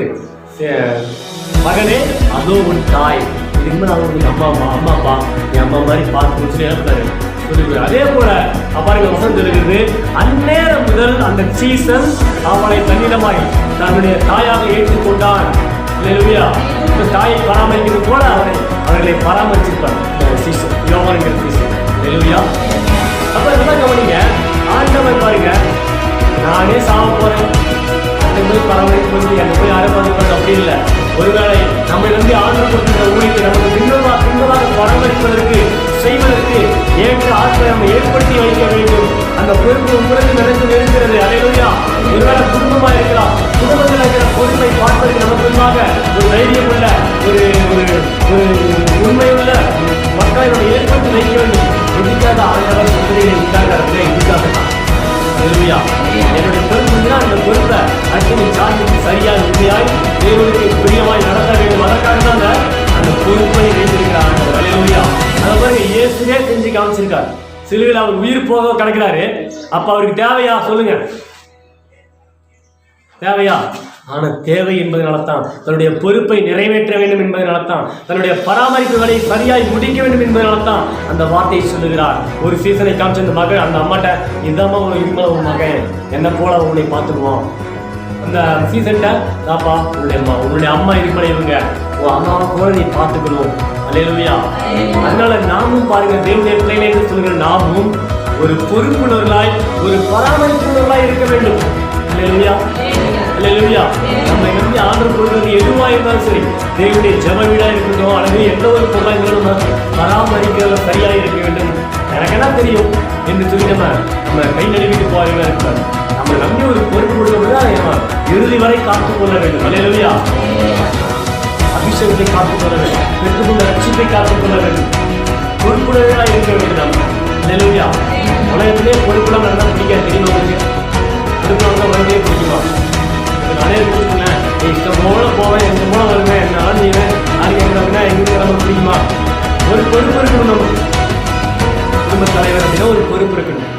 மகனே அதோ உன் தாய். இதுக்கு அவங்க அம்மா அப்பா என் அம்மா மாதிரி பார்த்து சொல்லி அதே போல அப்பாருங்க வசனம் சொல்லுகிறது, அந்நேரம் முதல் அந்த சீசன் அவளை தன்னிடமாய் தன்னுடைய தாயாக ஏற்றுக்கொண்டான். அல்லேலூயா. தாயை பராமரிக்கிறது போல அவர்களை பராமரிச்சிருப்பார் சீசன், யோவான்ங்கிற சீசன். அல்லேலூயா. அப்ப இதெல்லாம் கவனிங்க, ஆண்டவர் பாருங்க, நானே சாவ போறேன், போய் பராமரிப்பு எனக்கு போய் ஆரம்பிப்பது அப்படி இல்லை. ஒருவேளை நம்மை வந்து ஆண்டவர் கொடுக்கிற ஊழியத்தை நமக்கு பின்பதாக பராமரிப்பதற்கு செய்வதற்கு ஏற்ற ஆட்களை நம்ம ஏற்படுத்தி வைக்க வேண்டும். அந்த பொறுப்பு உங்களுக்கு நிறைந்திருக்கிறது. அல்லேலூயா. ஒருவேளை குடும்பமா இருக்கலாம், குடும்பத்தில் இருக்கிற பொறுப்பை பார்ப்பதற்கு நமக்கு முன்பாக ஒரு தைரியம் உள்ள ஒரு உண்மை உள்ள மக்களை நம்ம ஏற்படுத்தி வைக்க வேண்டும். எதுக்காக ஆண்டவர் சந்ததிகளை உண்டாகிறார்களே, எதுக்காக தான். அல்லேலூயா. என்னுடைய பொறுப்பு தான் அந்த பொறுப்பை அக்கினி சாட்சிக்கு சரியாக உண்மையாய் தேவனுக்கு பிரியமாய் நடத்த வேண்டும். அதற்காக தான் அந்த பொறுப்பை வைத்திருக்கிறார். அல்லேலூயா. அதை பாருங்க, இயேசுவே செஞ்சு காமிச்சிருக்காரு. சிலுவையில் அவர் உயிர் போக கிடக்கிறாரு. அப்ப அவருக்கு தேவையா சொல்லுங்க, தேவையா? ஆனா தேவை என்பதனால்தான், தன்னுடைய பொறுப்பை நிறைவேற்ற வேண்டும் என்பதனால்தான், தன்னுடைய பராமரிப்பு வேலையை சரியாய் முடிக்க வேண்டும் என்பதனால்தான் அந்த வார்த்தையை சொல்லுகிறார். ஒரு சீசனை காமிச்ச அந்த மகன் அந்த அம்மாட்ட, இதாம்மா உன் மகன், என்ன போல உன்னை பார்த்துக்குவோம். அந்த சீசன்ட்ட தாப்பா உன்னுடைய அம்மா இதுக்கு மேலே இவங்க உன் அம்மாவை போல நீ பார்த்துக்கணும். அல்லேலூயா. அதனால நாமும் பாருங்க, தேவனுடைய பிள்ளைகளே என்று சொல்கிற நாமும் ஒரு பொறுப்புள்ளவர்களாய், ஒரு பராமரிப்புள்ளவர்களாய் இருக்க வேண்டும். அல்லேலூயா. அல்லேலூயா. நம்ம நம்பி ஆண்டவர் கொடுக்கிறது எதுவா இருந்தாலும் சரி, தேவனுடைய ஜெப வீடா இருக்கட்டும் அல்லது எந்த ஒரு பொருளாக இருந்தாலும் நம்ம பராமரிக்கிறதுல சரியாக இருக்க வேண்டும். எனக்கு என்ன தெரியும் என்று சொல்லி நம்ம கை நழுவிட்டு போறீங்களா இருக்காது. நம்ம நம்பி ஒரு பொறுப்பு கொடுக்க இறுதி வரை காத்துக் கொள்ள வேண்டும். அல்லேலூயா. அபிஷேகத்தை காத்துக் கொள்ள வேண்டும், பெற்றுக்கொண்ட ரட்சிப்பை காத்துக் கொள்ள வேண்டும், பொறுப்புடையவர்களாக இருக்க வேண்டும். நம்ம அல்லேலூயா. உலகத்திலே பொறுப்புலாம் நடந்தா பிடிக்காது, தெரியுமா உங்களுக்கு? பொறுப்புலாம் உலகத்திலே பிடிக்குமா? நிறைய இருக்குங்களேன், இஷ்டம் போல போவேன், இஷ்டம் போல வருவேன், என்னாலும் செய்வேன், நாளைக்கு எங்கிறாங்கன்னா எங்களுக்கு நம்ம பிடிக்குமா? ஒரு பொறுப்பு இருக்கணும். நமக்கு குடும்ப தலைவர் அப்படின்னா ஒரு பொறுப்பு இருக்கணும்.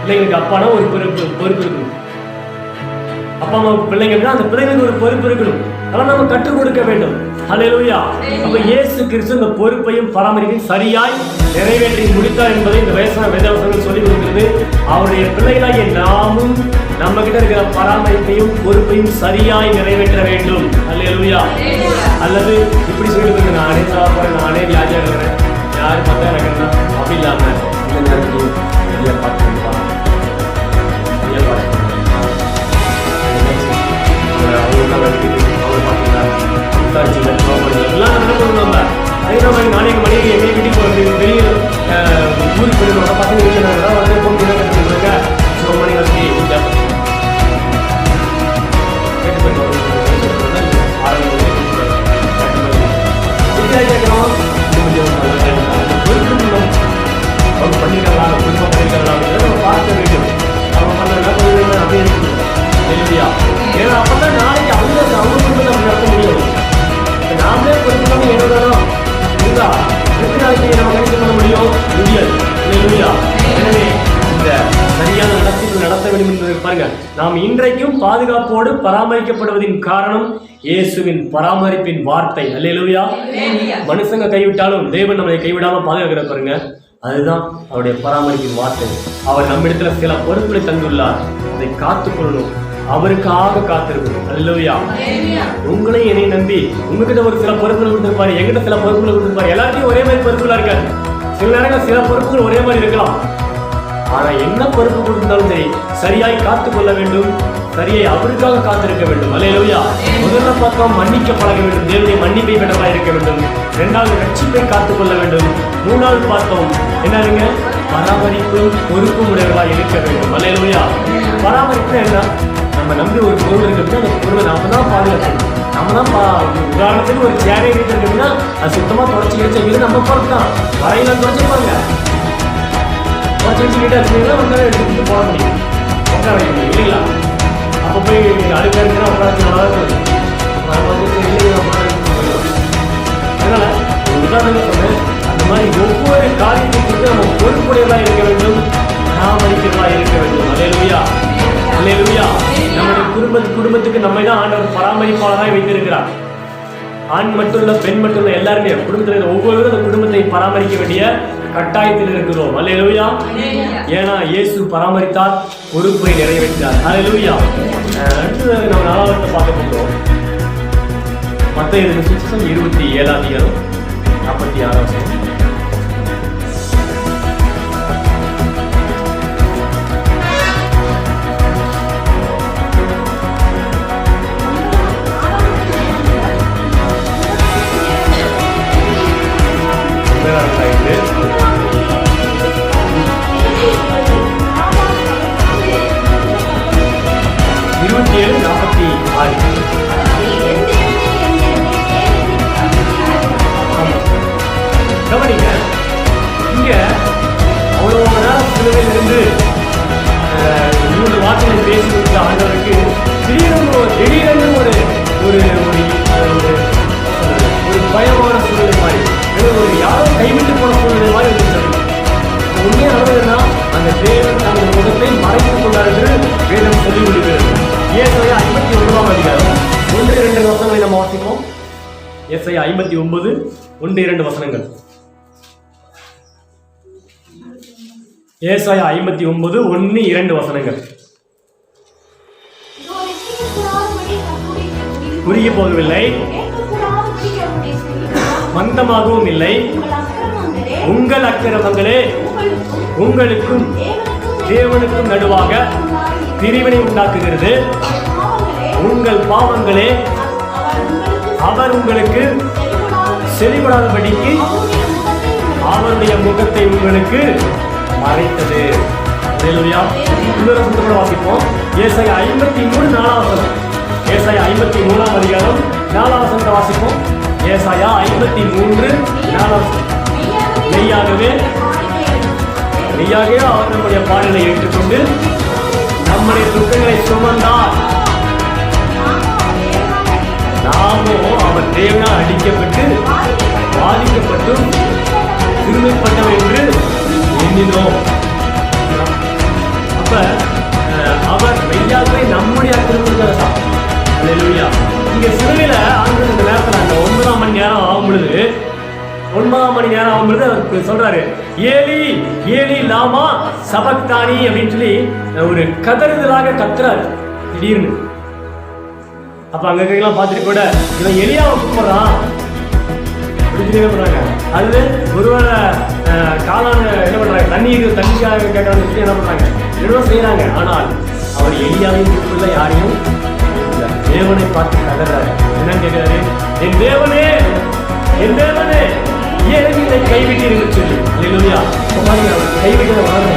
பிள்ளைங்களுக்கு அப்பானா ஒரு பொறுப்பு இருக்கணும். அப்பா அம்மா பிள்ளைங்க அப்படின்னா அந்த பிள்ளைங்களுக்கு ஒரு பொறுப்பு இருக்கணும். அதெல்லாம் நம்ம கற்றுக் கொடுக்க வேண்டும். அல்லேலூயா. அப்ப இயேசு கிறிஸ்து இந்த பொறுப்பையும் பராமரிப்பையும் சரியாய் நிறைவேற்றி முடித்தார் என்பதை இந்த வேதவசனங்கள் சொல்லிக் கொடுக்கிறது. அவருடைய பிள்ளைகளாகிய நாமும் நம்ம கிட்ட இருக்கிற பராமரிப்பையும் பொறுப்பையும் சரியாய் நிறைவேற்ற வேண்டும். அல்லேலூயா. அல்லது இப்படி சொல்லிட்டு நானே சாப்பிட்றேன், நானே வியாஜா இருக்கிறேன், யாரு பார்த்தா எனக்கு அப்படி இல்லாம இந்த நேரத்துக்கு நிறைய பார்த்துருப்பா நானே மணிக்கு எங்கே வீட்டுக்கு போகிறது, வெளியே ஊருக்கு போயிருந்தோட பசங்க வீட்டில் பொண்ணு கற்றுக்கிறாங்க. ஸோ மணி வந்து கேட்கணும் அவங்க பண்ணிக்கலாம், குடும்பம் பண்ணிக்கலாம் நம்ம பார்க்க வேண்டும். அவங்க பண்ணலாம் அப்படியே இருக்குது. ஏன்னா அப்பதான் நாளைக்கு அவங்க குடும்பத்தை நம்ம நடத்த முடியும். நாமளே பொறுப்பு என்னதான் இருந்தா எத்தனை நாளைக்கு நம்ம கணித்து பண்ண முடியாது. எனவே இந்த சரியான நடத்த வேண்டும் என்பதை பாருங்க. நாம் இன்றைக்கும் பாதுகாப்போடு பராமரிக்கப்படுவதின் காரணம் இயேசுவின் பராமரிப்பின் வார்த்தை. அல்லேலூயா. மனுஷங்க கைவிட்டாலும் தேவன் நம்மளை கைவிடாம பாதுகாக்கிற பாருங்க, அதுதான் அவருடைய பராமரிப்பின் வார்த்தை. அவர் நம்மிடத்துல சில பொறுப்புகளை தந்துள்ளார், அதை காத்துக்கொள்ளணும், அவருக்காக காத்திருக்கணும். அல்லேலூயா. உங்களையும் என்னை நம்பி உங்ககிட்ட ஒரு சில பொறுப்புகள் கொடுத்திருப்பாரு, எங்கிட்ட சில பொறுப்புகள் கொடுத்திருப்பாரு. எல்லாத்தையும் ஒரே மாதிரி பொறுப்புகளா இருக்காது. சில நேரங்கள் சில பொறுப்புகள் ஒரே மாதிரி இருக்கலாம். ஆனா என்ன பொறுப்பு கொடுத்திருந்தாலும் சரி, சரியாய் காத்துக்கொள்ள வேண்டும், சரியை அவருக்காக காத்திருக்க வேண்டும். அல்லேலூயா. முதல்ல பார்த்தோம் மன்னிக்க பழக வேண்டும், தேவனுடைய மன்னிப்பை பெற்றவராக இருக்க வேண்டும். இரண்டாவது ரட்சிப்பை காத்துக்கொள்ள வேண்டும். மூணாவது பார்த்தோம் என்னங்க, பராமரிப்பும் பொறுப்பும் உடையவர்களாக இருக்க வேண்டும். அல்லேலூயா. பராமரிப்பு என்ன? நம்ம நம்பி ஒரு பொருள் இருக்கிறது, அந்த பொருளை நாம தான் பாதுகாக்கணும். நம்ம தான் உதாரணத்துக்கு ஒரு சேரை இருக்குன்னா அது சுத்தமா தொடச்சி வச்சு நம்ம பொறுப்பு தான். வரையெல்லாம் தொடச்சிருப்பாங்க, தொடச்சி வச்சு வீட்டை வச்சுருந்தீங்கன்னா வந்து எடுத்துட்டு போக முடியும், உட்கார வைக்க முடியும் இல்லைங்களா? அப்போ போய் அடுத்த இருக்குன்னா உட்கார வச்சு நல்லா இருக்குது. அதனால ஒரு உதாரணம் சொன்னேன். அந்த மாதிரி ஒவ்வொரு காரியத்துக்கு நம்ம பொறுப்புடையவர்களாக இருக்க வேண்டும், பராமரிக்கிறவர்களாக இருக்க வேண்டும். அல்லேலூயா. அல்லேலூயா. நம்முடைய குடும்பத்துக்கு நம்மை தான் ஆண்டவர் பராமரிப்பாளராக வைத்திருக்கிறார். ஆண் மட்டும் இல்ல, பெண் மட்டும் இல்ல, எல்லாருமே குடும்பத்தில் ஒவ்வொருவரும் அந்த குடும்பத்தை பராமரிக்க வேண்டிய கட்டாயத்தில் இருக்கிறோம். அல்லேலூயா. ஏன்னா இயேசு பராமரித்தார், பொறுப்பை நிறைவேற்றார். அல்லேலூயா. அடுத்து நம்ம 4வது பார்க்க போகிறோம். மத்தேயு 27 46. கவனிங்க, இங்க அவ்வளவு நேரம் சிலுவையிலிருந்து 3 வார்த்தைகளை பேசி கொடுத்த ஆண்டவருக்கு திடீரென்று ஒரு பயமான சூழ்நிலை மாதிரி, ஒரு யாரோ கைவிட்டு போன சூழ்நிலை மாதிரி இருந்துச்சு. உண்மையா நடந்ததுன்னா அந்த தேவன் தனது முகத்தை மறைத்துக் கொண்டார் என்று வேதம் சொல்லி விடுகிறது. ஏசாயா 59ஆம் அதிகாரம் 1-2 வசனங்களை நம்ம வாசிப்போம். ஏசாயா 59 1-2 வசனங்கள். ஏசாயா 59 1-2 வசனங்கள். குறுகி போகவில்லை, மந்தமாகவும் இல்லை. உங்கள் அக்கிரமங்களே உங்களுக்கும் தேவனுக்கும் நடுவாக பிரிவினை உண்டாக்குகிறது. உங்கள் பாவங்களே அவர் உங்களுக்கு செறிபடாதபடிக்கு அவருடைய முகத்தை உங்களுக்கு மறைத்தது. வாசிப்போம். ஏசாயா 53 4ஆம் வசனம். ஏசாயா 53ஆம் அதிகாரம் 4ஆம் வசனத்தை வாசிப்போம். ஏசாயா 53 4ஆம் வசனம். மெய்யாகவே அவர் நம்முடைய பாடலை ஏற்றுக்கொண்டு நம்முடைய துக்கங்களை சுமந்தார். நாமோ அவர் தேவனால் அடிக்கப்பட்டு பாதிக்கப்பட்டும் சிறுமைப்பட்டவர் என்று எண்ணினோம். அப்ப அவர் மெய்யாகவே நம்முடைய அக்கிரமங்களுக்காக. அல்லேலூயா. இங்க சிலுவையில ஆண்கள் இந்த நேரத்தில் அந்த 9ஆம் மணி நேரம் ஆகும் பொழுது அவருக்கு சொல்றாரு, ஏலி ஏலி லாமா சபக்தானி அப்படின்னு சொல்லி ஒரு கதறுதலாக கத்துறாரு திடீர்னு. அப்ப அங்க எல்லாம் பார்த்துட்டு கூட இவன் எலியாவை கூப்பிடுறான் பண்றாங்க. அது ஒருவேளை காலான என்ன பண்றாங்க, தண்ணிக்காக கேட்கறாங்க, என்ன பண்றாங்க, என்ன செய்யறாங்க. ஆனால் அவர் எலியாவையும் கூப்பிடல, யாரையும் தேவனை பார்த்து கதறாரு. என்ன கேட்கிறாரு, என் தேவனே என் தேவனே ஏன் என்னை கைவிட்டீர்கள் சொல்லி. அல்லேலூயா. அவர் கைவிட்ட உணர்வு,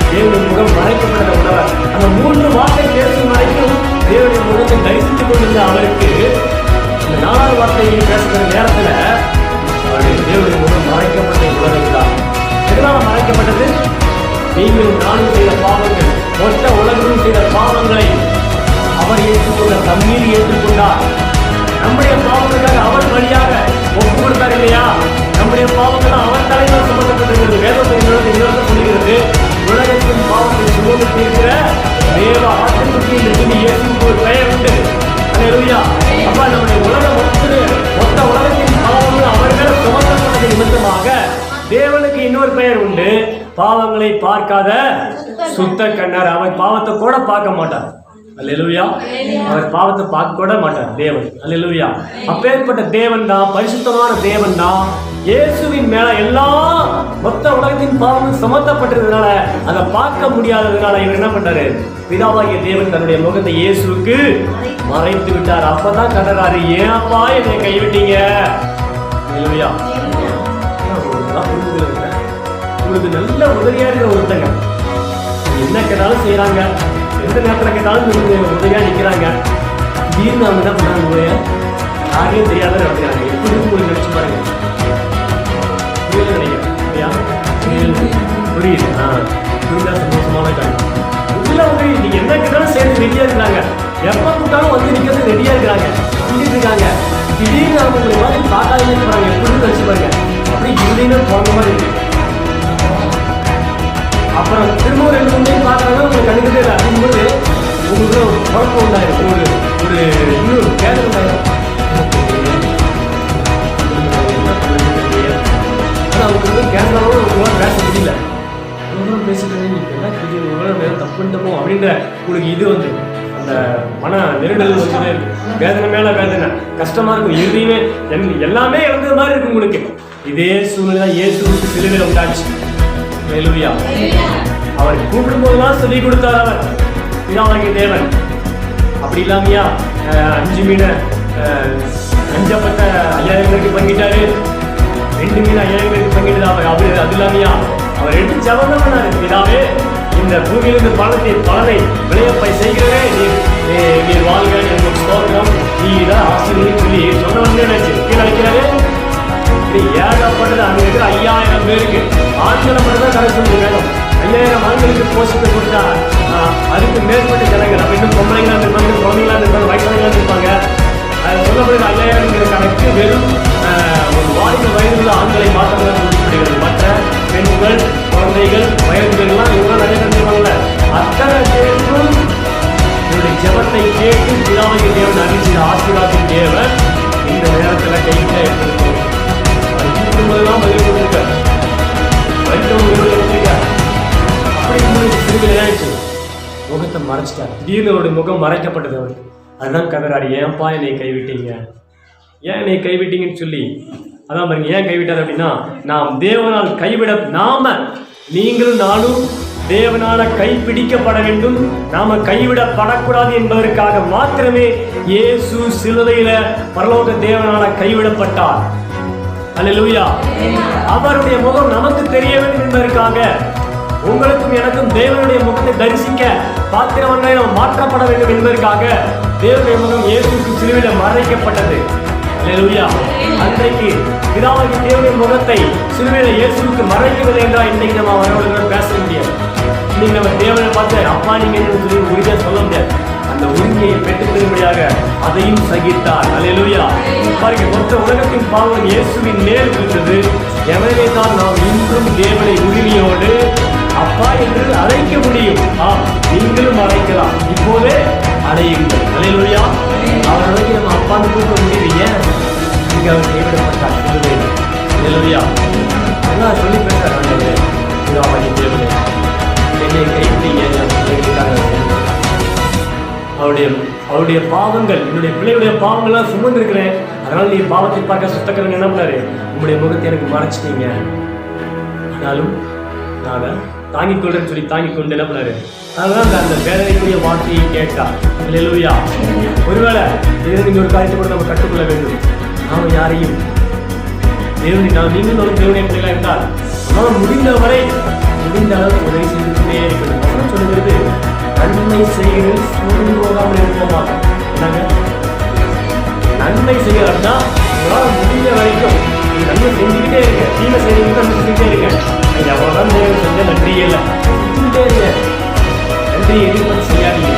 தேவனுடைய முகம் மறைக்கப்பட்ட உணர்வு. அந்த 3 வார்த்தை பேசும் வரைக்கும் தேவனுடைய முகத்தை தரிசித்துக் கொண்டிருந்த அவருக்கு இந்த 4ஆவது வார்த்தையை பேசுகிற நேரத்துல அவருடைய தேவனுடைய முகம் மறைக்கப்பட்ட உணர்வுதான். எதனால மறைக்கப்பட்டது? நீங்களும் நானும் செய்த பாவங்கள், மொத்த உலகமும் செய்த பாவங்களை அவர் ஏற்றுக்கொண்டார், தம்மீது ஏற்றுக்கொண்டார். நம்முடைய பாவங்களுக்காக அவர் வழியாக ஒப்பு கொடுத்தார் இல்லையா? நம்முடைய பாவங்கள் அவர் தலைவர் சுமத்தப்பட்டிருக்கிறது. வேதத்தை சொல்லுகிறது, உலகத்தின் பாவத்தை சுமந்து தீர்க்கிற தேவ ஆட்டுக்குட்டி என்று சொல்லி இயேசுவுக்கு ஒரு பெயர் உண்டு. அல்லேலூயா. அப்ப நம்முடைய மொத்த உலகத்தின் பாவங்கள் அவர் மேல சுமத்தப்பட்டது நிமித்தமாக தேவனுக்கு இன்னொரு பெயர் உண்டு, பாவங்களை பார்க்காத சுத்த கண்ணர். அவர் பாவத்தை கூட பார்க்க மாட்டார். அல்லேலூயா. அவர் பாவத்தை பார்க்க கூட மாட்டார் தேவன். அல்லேலூயா. அப்பேற்பட்ட தேவன் தான், பரிசுத்தமான தேவன் தான். இயேசுவின் மேல எல்லா மொத்த உலகத்தின் பாவம் சுமத்தப்பட்டதுனால அதை பார்க்க முடியாததுனால இவர் என்ன பண்றாரு, பிதாவாகிய தேவன் தன்னுடைய முகத்தை இயேசுவுக்கு மறைத்து விட்டார். அப்பதான் கதறாரு, ஏன்ப்பா என்னை கைவிட்டீங்க. அல்லேலூயா. உங்களுக்கு நல்ல உதவியா இருக்கிற ஒருத்தங்க என்ன கேட்டாலும் செய்யறாங்க, எந்த நேரத்தில் கேட்டாலும் உதவியா நிற்கிறாங்க. திடீர்னு அவங்க என்ன பண்றாங்க, யாரையும் தெரியாத நடத்துறாங்க. எப்படி உங்களுக்கு நினைச்சு பாருங்க. புரியுது? புரியுதா? சந்தோஷமான காரணம். உள்ள உதவி நீங்க என்ன கேட்டாலும் சேர்ந்து ரெடியா இருக்கிறாங்க. எப்ப கூட்டாலும் வந்து நிக்கிறது ரெடியா இருக்கிறாங்க, செஞ்சுட்டு இருக்காங்க. திடீர்னு அவங்க ஒரு மாதிரி பார்க்காத போறாங்க. எப்படி நினைச்சு பாருங்க. அப்படி இருந்தீங்கன்னா போன மாதிரி இருக்கு. அப்புறம் திரும்ப 2 3 பார்க்கறாங்க, உங்களுக்கு கண்டுக்கிட்டே இல்லை. அப்படிங்கும்போது உங்களுக்கு ஒரு குழப்பம் உண்டாயிரும், ஒரு இன்னொரு கேள்வி உண்டாயிரும். ஆனால் அவங்களுக்கு கேரளாவோட உங்களால் பேச முடியல. பேசிட்டு தப்புட்டமோ அப்படின்ற உங்களுக்கு இது வந்து அந்த மன நெருடல் வந்து வேதனை மேல வேதனை, கஷ்டமா இருக்கும். இறுதியுமே எல்லாமே இழந்தது மாதிரி இருக்கும் உங்களுக்கு. இதே சூழ்நிலை இயேசுவுக்கு சிலுவையில் உண்டாச்சு. அல்லேலூயா. அவர் கூப்பிடும் போதுதான் சொல்லி கொடுத்தார் அவர், பிதாவாகிய தேவன். அப்படி இல்லாமையா 5 மீனை 5 அப்பத்தை 5000 பேருக்கு பங்கிட்டாரு, 2 மீன் 5000 பேருக்கு பங்கிட்டு அவரு. அது இல்லாமையா அவர் எடுத்து ஜெபம் பண்ணாரு, பிதாவே இந்த பூமியிலிருந்து பலனை விளையப்பை செய்கிறவே நீர் வாழ்க, எனக்கு ஸ்தோத்திரம், நீதான் ஆசீர்வதின்னு சொல்லி சொன்னவங்க நினைச்சு கீழே அழைக்கிறாரு. ஏகப்பட்டது அங்க இருக்கிற 5000 பேருக்கு ஆண்களை மட்டும் தான் கரை சொல்லி வேணும். 5000 ஆண்களுக்கு போஷித்து கொடுத்தா அதுக்கு மேற்பட்ட ஜனங்கள். அப்ப இன்னும் பொம்பளைங்களா இருப்பாங்க, குழந்தைங்களா இருப்பாங்க, வயசானங்களா இருப்பாங்க. அது சொல்லப்படுகிற 5000 கணக்கு வெறும் ஒரு வாலிப வயதுள்ள ஆண்களை மாற்றங்கள் கொடுக்கப்படுகிறது. மற்ற பெண்கள், குழந்தைகள், வயதுகள்லாம் இவங்களாம் நிறைய கண்டிப்பாங்கல்ல. அத்தனை பேருக்கும் என்னுடைய ஜெபத்தை கேட்டு பிதாவாகிய தேவன் அறிவிச்ச ஆசீர்வாதத்தின் தேவன் இந்த நேரத்துல கையில எடுத்துருக்கோம். போதெல்லாம் பதில் கொடுத்துருக்காரு, அப்படி சிறுவிலையாயிடுச்சு. முகத்தை மறைச்சிட்டார். திடீர்னு அவருடைய முகம் மறைக்கப்பட்டது அவருக்கு. அதுதான் கதறாரு, ஏன்ப்பா என்னை கைவிட்டீங்க, ஏன் என்னை கைவிட்டீங்கன்னு சொல்லி அதான் பாருங்க, ஏன் கைவிட்டார் அப்படின்னா, நாம் தேவனால் நீங்களும் நானும் தேவனால கைப்பிடிக்கப்பட வேண்டும், நாம கைவிடப்படக்கூடாது என்பதற்காக மாத்திரமே இயேசு சிலுவையில பரலோக தேவனால கைவிடப்பட்டார். அல்லேலூயா. அவருடைய முகம் நமக்கு தெரிய வேண்டும் என்பதற்காக, உங்களுக்கும் எனக்கும் தேவனுடைய முகத்தை தரிசிக்க பாத்திரவங்களை நாம் மாற்றப்பட வேண்டும் என்பதற்காக தேவனுடைய முகம் இயேசுக்கு சிலுவையில மறைக்கப்பட்டது. அல்லேலூயா. அன்றைக்கு பிதாவாகிய தேவனுடைய முகத்தை சிலுவையில இயேசுவுக்கு மறைக்கவில்லை என்றால் இன்னைக்கு நம்ம அவரோட பேச முடியாது. இன்னைக்கு நம்ம தேவனை பார்த்து அப்பா நீங்க சொல்லி உறுதியா சொல்ல முடியாது. அந்த உரிமையை பெற்றுக்கொள்ளும்படியாக அதையும் சகித்தார். அல்லேலூயா. பாருங்க, மொத்த உலகத்தின் பாவம் இயேசுவின் மேல் விழுந்தது. எனவே தான் நாம் இன்றும் தேவனை உரிமையோடு அப்பா என்று அழைக்க முடியும். நீங்களும் அழைக்கலாம், இப்போதே அழையுங்கள். அல்லேலூயா. அவர் அழைக்க நம்ம அப்பான்னு கூப்பிட முடியலையே, நீங்க அவர் கைவிடப்பட்டார் சிலுவையில். அல்லேலூயா. எல்லாம் சொல்லி பேசுறாங்க, தேவனே என்னை கைவிட்டீங்க, அவருடைய பாவங்கள், என்னுடைய பிள்ளைகளுடைய பாவங்கள்லாம் சுமந்து இருக்கிறேன், அதனால நீ பாவத்தை பார்க்க சுத்தக்கிறவங்க என்ன பண்ணாரு, உங்களுடைய முகத்தை எனக்கு மறைச்சிட்டீங்க, ஆனாலும் நாங்க தாங்கிக் கொள்றேன்னு சொல்லி தாங்கிக் கொண்டு என்ன பண்ணாரு. அதனால அந்த வேதனைக்குரிய வார்த்தையை கேட்டார். அல்லேலூயா. ஒருவேளை நீங்க ஒரு காரியத்தை கூட நம்ம கற்றுக்கொள்ள வேண்டும். நாம யாரையும் நீங்களும் தேவனுடைய பிள்ளைகளா இருந்தால் நாம் முடிந்த அளவு உதவி செய்து கொண்டே இருக்கணும். சொல்லுகிறது, நன்மை செய்கிறது சோர்ந்து போகாமல் இருப்போமாக. நன்மை செய்யறதுனா உங்களால் முடிஞ்ச வரைக்கும் நீங்க நன்மை செஞ்சுக்கிட்டே இருங்க. தீமை செய்யறதுக்கு நன்மை செஞ்சுக்கிட்டே இருங்க. நீங்க அவ்வளவுதான் தேவன் செஞ்ச நன்றியே இல்லை, செஞ்சுக்கிட்டே இருங்க. நன்றியை எதிர்ப்பு செய்யாதீங்க.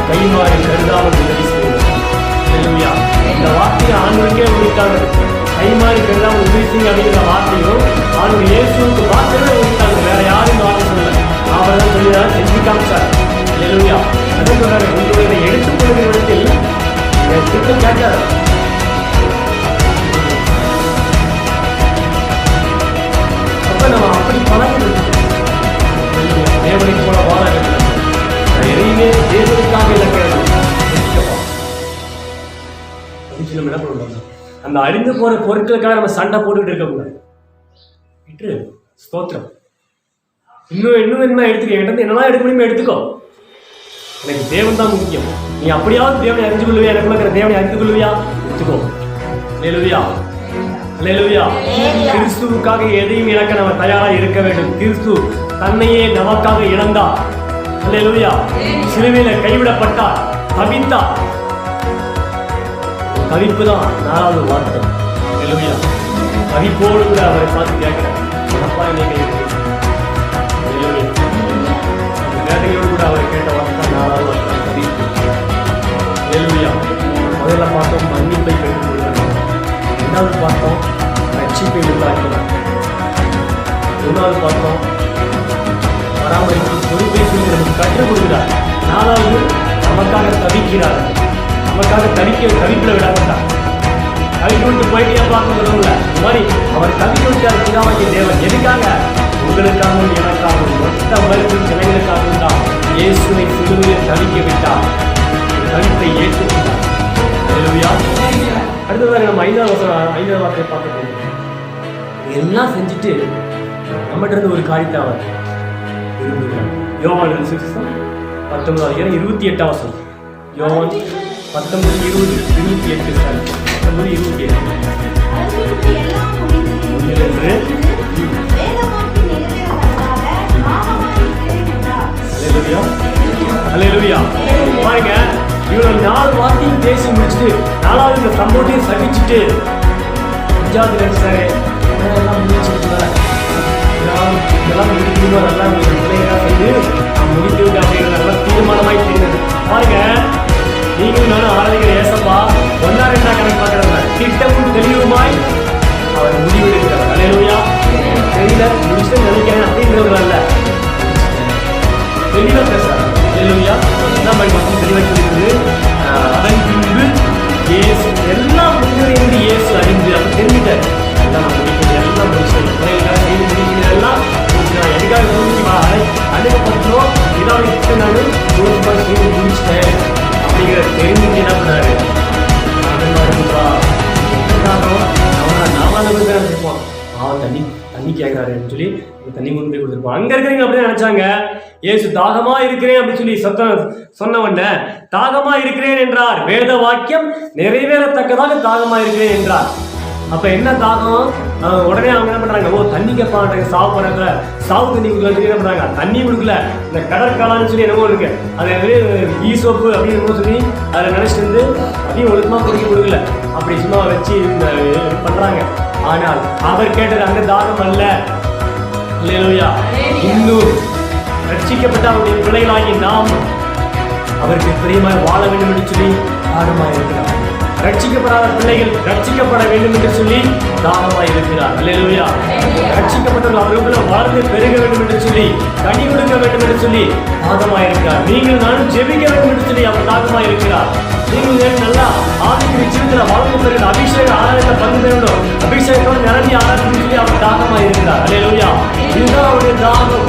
கைமாறி கருதாமல் உதவி செய்யுங்க. இந்த வார்த்தையை ஆண்டவருக்கே உரித்தாங்க. கைமாறி கருதாமல் உதவி செய்யுங்க அப்படிங்கிற வார்த்தையும் ஆண்டவர் இயேசுவுக்கு மாத்திரமே உரித்தாங்க, வேற யாரும் வார்த்தை சொல்லல. அவர் தான் சொல்லிதான் செஞ்சு காமிச்சார். அல்லேலூயா. அது சொல்றாரு, உங்களுடைய எடுத்துக்கொள்கிற இடத்தில் திட்டம் கேட்டார். அப்ப நம்ம அப்படி பழகிறது தேவனை போல வாழ வேண்டும். எதையுமே தேவனுக்காக இலக்கணும். என்ன பண்ணுவாங்க, அந்த அழிந்து போற பொருட்களுக்காக நம்ம சண்டை போட்டுக்கிட்டு இருக்கக்கூடாது. ஸ்தோத்திரம். இன்னும் என்ன எடுத்துக்க, என்கிட்ட என்னெல்லாம் எடுக்க முடியுமோ எடுத்துக்கோ. எனக்கு தேவன் தான் முக்கியம். நீ அப்படியாவது தேவனை அறிந்து கொள்ளுவியா, எனக்கு தேவனை அறிந்து கொள்ளுவியா, எடுத்துக்கோ. அல்லேலூயா. அல்லேலூயா. கிறிஸ்துவுக்காக எதையும் இழக்க நம்ம தயாரா இருக்க வேண்டும். கிறிஸ்து தன்னையே நமக்காக இழந்தார். அல்லேலூயா. சிலுவையில கைவிடப்பட்டார், தவித்தார். தவிப்பு தான் 4வது வார்த்தை. அல்லேலூயா. தவிப்போடு கூட அவரை பார்த்து கேட்கிறேன், அப்பா என்னை கைவிட்டீங்க. வேதனையோடு கூட அவரை கேட்ட வார்த்தை 4வது வார்த்தை, தவிப்பு. அல்லேலூயா. முதல்ல பார்த்தோம் மன்னிப்பை பெற்றுக் கொள்கிறார். 2வது பார்த்தோம் ரட்சிப்பை உண்டாக்கிறார். 3வது பார்த்தோம் பராமரிப்பு பொறுப்பை நமக்கு கற்றுக் கொடுக்கிறார். 4வது நமக்காக தவிக்கிறார். நமக்காக தவிப்பில் விடப்பட்டார். தவிக்க விட்டு போயிட்டே பார்க்கணும். இந்த மாதிரி அவர் தவிக்க விட்டார் பிதாவாகிய தேவன். எதுக்காக? உங்களுக்காகவும் எனக்காகவும் மொத்த மருத்துவ ஜனங்களுக்காகவும் தான் இயேசுவை சிலுவையில் தவிக்க விட்டார். தவிப்பை ஏற்றுக்கொண்டார். அடுத்ததாக நம்ம 5வது வார்த்தையை பார்க்க போகிறோம். எல்லாம் செஞ்சுட்டு நம்மகிட்ட இருந்து ஒரு காரியத்தை அவர் விரும்புகிறார். யோவான் 19:28. யோவான் 19:28. பாருங்க, இவ்வளவு 4 வார்த்தையும் பேசி முடிச்சுட்டு 4வது இந்த சம்பவத்தையும் சகிச்சுட்டு 5வது நினைச்சாரு, இதெல்லாம் முடிக்கணும், அதெல்லாம் முடித்து விட்டு அப்படிங்கிறதெல்லாம் தீர்மானமாய் தெரிந்தது. பாருங்க, நீங்களும் நானும் ஆராதிக்கிற ஏசப்பா 1 2 கணக்கு பார்க்கறதில்ல, திட்டமும் தெளிவுமாய் அவர் முடிவெடுக்கிறார். அல்லேலூயா. தெரியல முடிச்சுட்டு நினைக்கிறேன் அப்படிங்கிறதுல தெளிவாக பேசுறாரு. அல்லேலூயா. நம்ம தெளிவாக தெரியுது. அதன் பின்பு இயேசு எல்லாம் முன்னிருந்து இயேசு அறிந்து அது தெரிஞ்சிட்டார். எல்லாம் முடிக்கிறது, எல்லாம் முடிச்சு செய்து முடிக்கிறதெல்லாம் நான் எதுக்காக அனுப்பப்பட்டோம், இதாவது நான் செய்து முடிச்சிட்டேன் அப்படிங்கிற தெரிஞ்சு என்ன பண்ணாரு. தண்ணி கொண்டு போய் கொடுத்துருப்போம். அங்க இருக்கிறவங்க அப்படியே நினைச்சாங்க, இயேசு தாகமா இருக்கிறேன் அப்படின்னு சொல்லி சொன்னவன தாகமா இருக்கிறேன் என்றார். வேத வாக்கியம் நிறைவேறத்தக்கதாக தாகமா இருக்கிறேன் என்றார். அப்ப என்ன தாகம்? உடனே அவங்க என்ன பண்றாங்க, ஓ தண்ணி கேட்பாங்க, சாவு போறாங்க, சாவு தண்ணி கொடுக்கல என்ன பண்றாங்க, தண்ணி கொடுக்கல, இந்த கடற்காலான்னு சொல்லி என்னமோ இருக்கு, அது ஈசோப்பு அப்படின்னு சொல்லி அதை நினைச்சிட்டு இருந்து அதையும் ஒழுக்கமா குடிக்க கொடுக்கல, அப்படி சும்மா வச்சு பண்றாங்க. ஆனால் அவர் கேட்டது அந்த தாகம் அல்ல. அல்லேலூயா. இன்னும் ரட்சிக்கப்பட்ட அவருடைய பிள்ளைகளாகி நாம் அவருக்கு பிரியமாய் வாழ வேண்டும் என்று சொல்லி தாகமாய் இருக்கிறார். ரட்சிக்கப்படாத பிள்ளைகள் ரட்சிக்கப்பட வேண்டும் என்று சொல்லி தாகமாய் இருக்கிறார். அல்லேலூயா. ரட்சிக்கப்பட்டவர்கள் அவர்களுக்குள்ள வாழ்ந்து பெருக வேண்டும் என்று சொல்லி, கனி கொடுக்க வேண்டும் என்று சொல்லி தாகமாய் இருக்கிறார். நீங்கள் நானும் ஜெபிக்க வேண்டும் என்று சொல்லி அவர் தாகமாய் இருக்கிறார். நீங்கள் நல்லா ஆவிக்குரிய ஜீவிதத்தில் வாழ்ந்து பெறுகிற அபிஷேக ஆராதனை பங்கு வேண்டும், அபிஷேகத்தோடு நிரம்பி ஆராதனை சொல்லி அவர் தாகமாய் இருக்கிறார். அல்லேலூயா. இதுதான் அவருடைய தாகம்,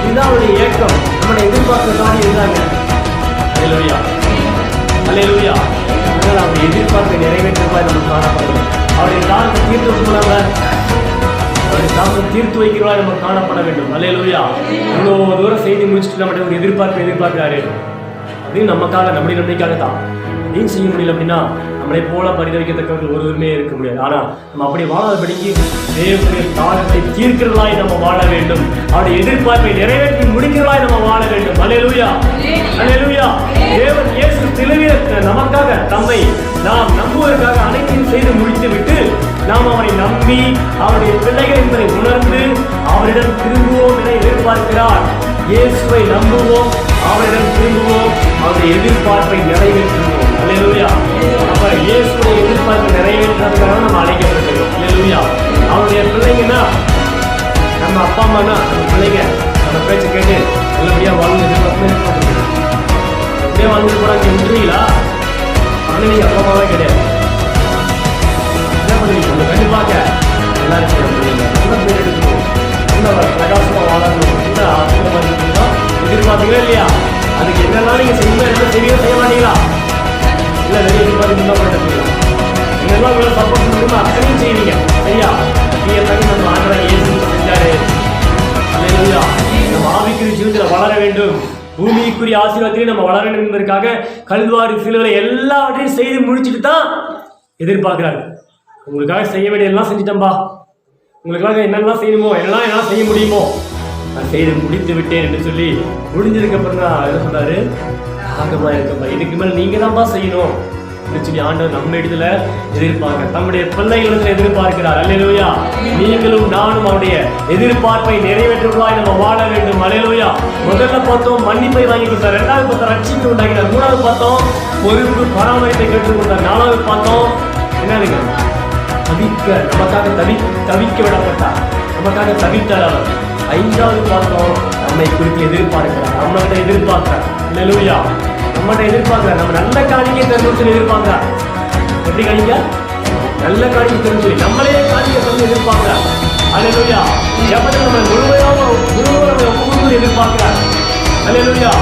இதுதான் அவருடைய ஏக்கம். நம்மளை எதிர்பார்க்கிறதாடி இருந்தாங்க. அல்லேலூயா. அல்லேலூயா. அவருடைய எதிர்பார்ப்பை நிறைவேற்றுவாய் நம்ம காணப்படணும். அவருடைய தாகத்தை தீர்த்து வைக்கிறவங்க, அவருடைய தாகத்தை தீர்த்து வைக்கிறவாய் நம்ம காணப்பட வேண்டும். அல்லேலூயா. இவ்வளோ தூரம் செய்தி முடிச்சுட்டு நம்மகிட்ட ஒரு எதிர்பார்க்கிறாரு. அப்படின்னு நமக்காக, நம்முடைய நன்மைக்காக தான். அதையும் செய்ய முடியல அப்படின்னா நம்மளை போல பரிதவிக்கத்தக்கவர்கள் ஒருவருமே இருக்க முடியாது. ஆனா நம்ம அப்படி வாழாதபடிக்கு தேவனுடைய தாகத்தை தீர்க்கிறதாய் நம்ம வாழ வேண்டும். அவருடைய எதிர்பார்ப்பை நிறைவேற்றி முடிக்கிறதாய் நம்ம வாழ வேண்டும். அல்லேலூயா. அல்லேலூயா. தேவன் இயேசு சிலுவையில் நமக்காக தம்மை நாம் நம்புவதற்காக அனைத்தையும் செய்து முடித்து விட்டு நாம் அவரை நம்பி அவருடைய பிள்ளைகள் என்பதை உணர்ந்து அவரிடம் திரும்புவோம் என எதிர்பார்க்கிறார். இயேசுவை நம்புவோம், அவரிடம் திரும்புவோம், அவருடைய எதிர்பார்ப்பை நிறைவேற்றுவோம். அல்லேலூயா. அப்ப இயேசுவை எதிர்பார்ப்பை நிறைவேற்றுறதுக்காக நம்ம அழைக்கப்பட்டிருக்கோம். அல்லேலூயா. அவருடைய பிள்ளைங்கன்னா நம்ம அப்பா அம்மானா நம்ம பிள்ளைங்க நம்ம பேச்சு கேட்டு நல்லபடியா வாழ்ந்து எதிர்பார்ப்பு அப்படியே வாழ்ந்துட்டு போறாங்க என்றீங்களா? அப்படின்னு நீங்க அப்பா அம்மாவே கிடையாது. என்ன பண்ணுவீங்க? உங்க கண்டிப்பாக எல்லாரும் நல்ல பேர் எடுக்கணும், நல்ல பிரகாசமா வாழணும், நல்ல ஆசீர்வாதமா இருக்கணும் எதிர்பார்த்தீங்களா இல்லையா? அதுக்கு என்னெல்லாம் நீங்க செய்யணும், என்ன செய்ய மாட்டீங்களா? இல்ல வெளியே எதிர்பார்த்து தான் பண்ணிட்டு என்னெல்லாம் உங்களை சப்போர்ட் பண்ணணுமோ அத்தனையும் செய்வீங்க. சரியா? நீங்க தனி நம்ம ஆண்டவரை இயேசு செஞ்சாரு. அல்லேலூயா. நம்ம ஆவிக்குரிய ஜீவிதத்தில் வளர வேண்டும், பூமிக்குரிய ஆசீர்வாதத்திலே நம்ம வளர வேண்டும் என்பதற்காக கல்வாரி சிலுவை எல்லாவற்றையும் செய்து முடிச்சுட்டு தான் எதிர்பார்க்கிறாரு. உங்களுக்காக செய்ய வேண்டிய எல்லாம் செஞ்சுட்டம்பா, உங்களுக்காக என்னெல்லாம் செய்யணுமோ என்னெல்லாம் செய்ய முடியுமோ நான் செய்து முடித்து விட்டேன் என்று சொல்லி முடிஞ்சதுக்கு அப்புறம் தான் என்ன சொல்றாரு, ஆகமா இருக்கப்பா, இதுக்கு மேல நீங்க தான்ப்பா செய்யணும் அப்படின்னு சொல்லி ஆண்டவர் நம்ம இடத்துல எதிர்பார்க்க, தம்முடைய பிள்ளைகளிடத்துல எதிர்பார்க்கிறார். அல்லேலூயா. நீங்களும் நானும் அவருடைய எதிர்பார்ப்பை நிறைவேற்றுவதாய் நம்ம வாழ வேண்டும். அல்லேலூயா. முதல்ல பார்த்தோம் மன்னிப்பை வாங்கி கொடுத்தார், இரண்டாவது பார்த்தோம் ரட்சிப்பை உண்டாக்கினார், மூணாவது பார்த்தோம் பொறுப்பு பராமரிப்பை கற்றுக் கொடுத்தார், நாலாவது பார்த்தோம் என்னதுங்க தவிக்க, நமக்காக தவிக்க விடப்பட்டார், நமக்காக தவித்தார் அவர். ஐந்தாவது பார்த்தோம் நம்மை குறித்து எதிர்பார்க்கிறார், நம்மகிட்ட எதிர்பார்க்கிறார். அல்லேலூயா. நம்மகிட்ட எதிர்பார்க்கிறார், நம்ம நல்ல காணிக்கை தரணும்னு சொல்லி எதிர்பார்க்கிறார். எப்படி காணிக்க? நல்ல காணிக்கை தரணும்னு சொல்லி நம்மளே காணிக்கை தரணும் எதிர்பார்க்கிறார். அல்லேலூயா. எப்படி நம்ம முழுவதும் ஒப்புக்கொண்டு எதிர்பார்க்கிறார். அல்லேலூயா.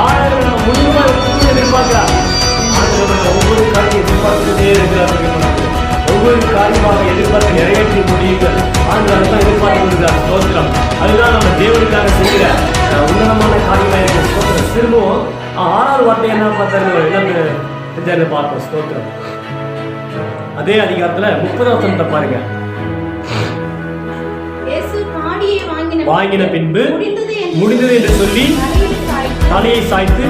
ஆயிரம் நம்ம முழுவதும் ஒப்புக்கொண்டு எதிர்பார்க்கிறார். ஒவ்வொரு காணிக்கை எதிர்பார்த்துட்டே இருக்கிறார். ஒவ்வொரு காரியமாக எதிர்பார்த்து நிறைவேற்றி முடியுங்கள். ஆண்டவர் தான் எதிர்பார்த்து இருக்கிறார். ஸ்தோத்திரம். அதுதான் நம்ம தேவனுக்காக செய்கிற உன்னதமான காரியமாக இருக்கிற ஸ்தோத்திரம். திரும்பவும் 6வது வார்த்தை என்ன பார்த்தாரு பார்ப்போம். ஸ்தோத்திரம். அதே அதிகாரத்துல 30வது வசனத்தை பாருங்க. வாங்கின பின்பு முடிந்தது என்று சொல்லி தலையை சாய்த்து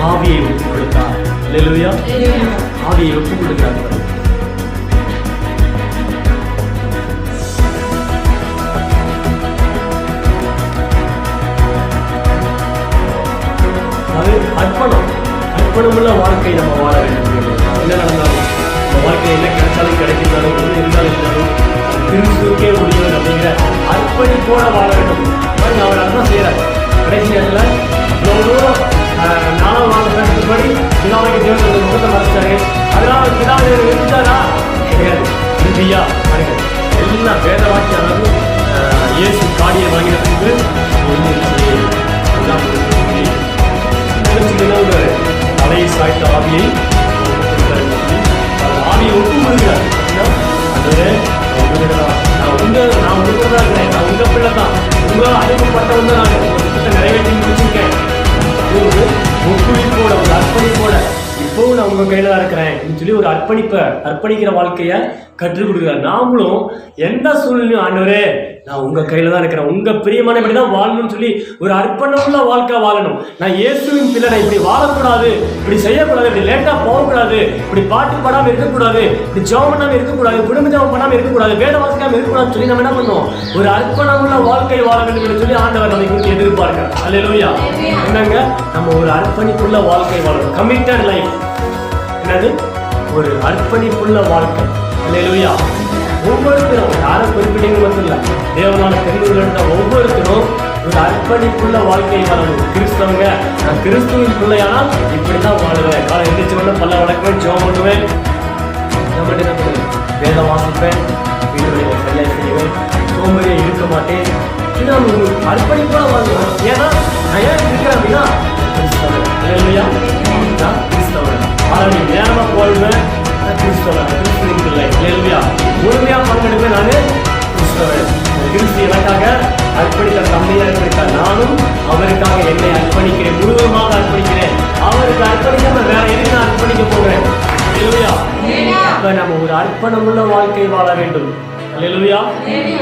ஆவியை ஒப்புக் கொடுத்தார். அல்லேலூயா. ஆவியை ஒப்புக் கொடுக்கிறார். அது அர்ப்பணமுள்ள வாழ்க்கை நம்ம வாழ வேண்டும். என்ன நடந்தாலும் நம்ம வாழ்க்கையில் என்ன கிடைச்சாலும் கிடைக்கிறாலும் என்ன இருந்தாலும் கிறிஸ்துவுக்கே முடியும் அப்படிங்கிற அர்ப்பணிப்போட வாழ வேண்டும். அவர் அதான் செய்யறாரு. கடைசி நேரத்தில் இவ்வளவு தூரம் 4ஆம் ஆண்டு கருத்துப்படி பிதாவுக்கு தேவனுடைய முகத்தை மறைச்சாரு. அதனால பிதாவை இருந்தாரா கிடையாது. இந்தியா எல்லாம் வேத வாக்கியம், அதாவது இயேசு காடியை வாங்கின பின்பு தலையை சாய்த்த ஆவியை ஒப்பு கொடுக்கிறார். நான் உங்க பிள்ளை தான், உங்களால் அனுப்பப்பட்டவங்க நான் உங்க திட்டத்தை நிறைவேற்றி முடிச்சிருக்கேன். அது ஒரு ஒப்புவிப்போட ஒரு அர்ப்பணிப்போட இப்போவும் நான் உங்க கையில தான் இருக்கிறேன் சொல்லி ஒரு அர்ப்பணிக்கிற வாழ்க்கைய கற்றுக் கொடுக்குறாரு. நாமளும் எந்த சூழ்நிலையும் ஆண்டவரே நான் உங்க கையில தான் இருக்கிறேன், உங்க பிரியமான இப்படிதான் வாழணும்னு சொல்லி ஒரு அர்ப்பணமுள்ள வாழ்க்கை வாழணும். நான் இயேசுவின் பிள்ளை, நான் இப்படி வாழக்கூடாது, இப்படி செய்யக்கூடாது, இப்படி லேட்டா போகக்கூடாது, இப்படி பாட்டு பாடாம இருக்கக்கூடாது, இப்படி ஜெபம் பண்ணாம இருக்கக்கூடாது, குடும்ப ஜெபம் பண்ணாம இருக்கக்கூடாது, வேத வாசிக்காம இருக்கக்கூடாதுன்னு சொல்லி நம்ம என்ன பண்ணுவோம், ஒரு அர்ப்பணமுள்ள வாழ்க்கை வாழ வேண்டும் என்று சொல்லி ஆண்டவர் நம்மை குறித்து எதிர்பார்க்கிறார். அல்லேலூயா. என்னங்க, நம்ம ஒரு அர்ப்பணிப்புள்ள வாழ்க்கை வாழணும். Committed life. என்னது? ஒரு அர்ப்பணிப்புள்ள வாழ்க்கை. அல்லேலூயா. ஒவ்வொருத்தரும் யாரும் குறிப்பிட்டீங்க மட்டும் இல்ல, தேவனால தெரிந்து ஒவ்வொருத்தரும் ஒரு அர்ப்பணிப்புள்ள வாழ்க்கை வாழணும். கிறிஸ்தவங்க, நான் கிறிஸ்துவின் பிள்ளையானால் இப்படிதான் வாழுவேன். காலை எந்திரிச்சு பல்ல வளர்க்குவேன், ஜெபம் பண்ணுவேன், வேதம் வாசிப்பேன், வீடுகளை சரியாக செய்வேன், சோம்பேறியா இருக்க மாட்டேன். இது நம்ம அர்ப்பணிப்பா வாழ்வேன். ஏன்னா நான் ஏன் இருக்கிறேன் அப்படின்னா கிறிஸ்தவன். இல்லையா? கிறிஸ்தவன். ஆனால் நேரமா போடுவேன், கிறிஸ்தவன், கிறிஸ்துவின் பிள்ளை. இல்லையா? முழுமையா பங்கெடுப்பேன், நானு கிறிஸ்தவன். கிறிஸ்து எனக்காக அர்ப்பணித்த தம்மையை அர்ப்பணித்தார், நானும் அவருக்காக என்னை அர்ப்பணிக்கிறேன், முழுவதுமாக அர்ப்பணிக்கிறேன். அவருக்கு அர்ப்பணிக்காம வேற எதுக்கு நான் அர்ப்பணிக்க போகிறேன்? இல்லையா? அப்ப நம்ம ஒரு அர்ப்பணமுள்ள வாழ்க்கை வாழ வேண்டும். அல்லேலூயா.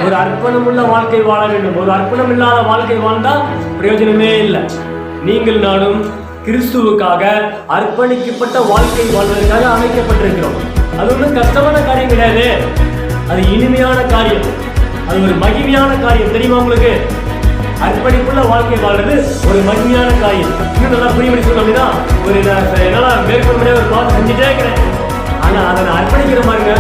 ஒரு அர்ப்பணமுள்ள வாழ்க்கை வாழ வேண்டும். ஒரு அர்ப்பணம் இல்லாத வாழ்க்கை வாழ்ந்தா பிரயோஜனமே இல்லை. நீங்கள் நானும் கிறிஸ்துவுக்காக அர்ப்பணிக்கப்பட்ட வாழ்க்கை வாழ்வதற்காக அமைக்கப்பட்டிருக்கிறோம். அது ஒன்றும் கஷ்டமான காரியம் கிடையாது, அது இனிமையான காரியம், அது ஒரு மகிமையான காரியம். தெரியுமா உங்களுக்கு? அர்ப்பணிப்புள்ள வாழ்க்கை வாழ்றது ஒரு மகிமையான காரியம். இன்னும் நல்லா புரியும்படி சொல்லணும் அப்படின்னா, ஒரு என்னால மேற்கொள்ள முடியாத ஒரு பாவம் செஞ்சுட்டே இருக்கிறேன், ஆனா அதை நான் அர்ப்பணிக்கிற மாதிரிங்க,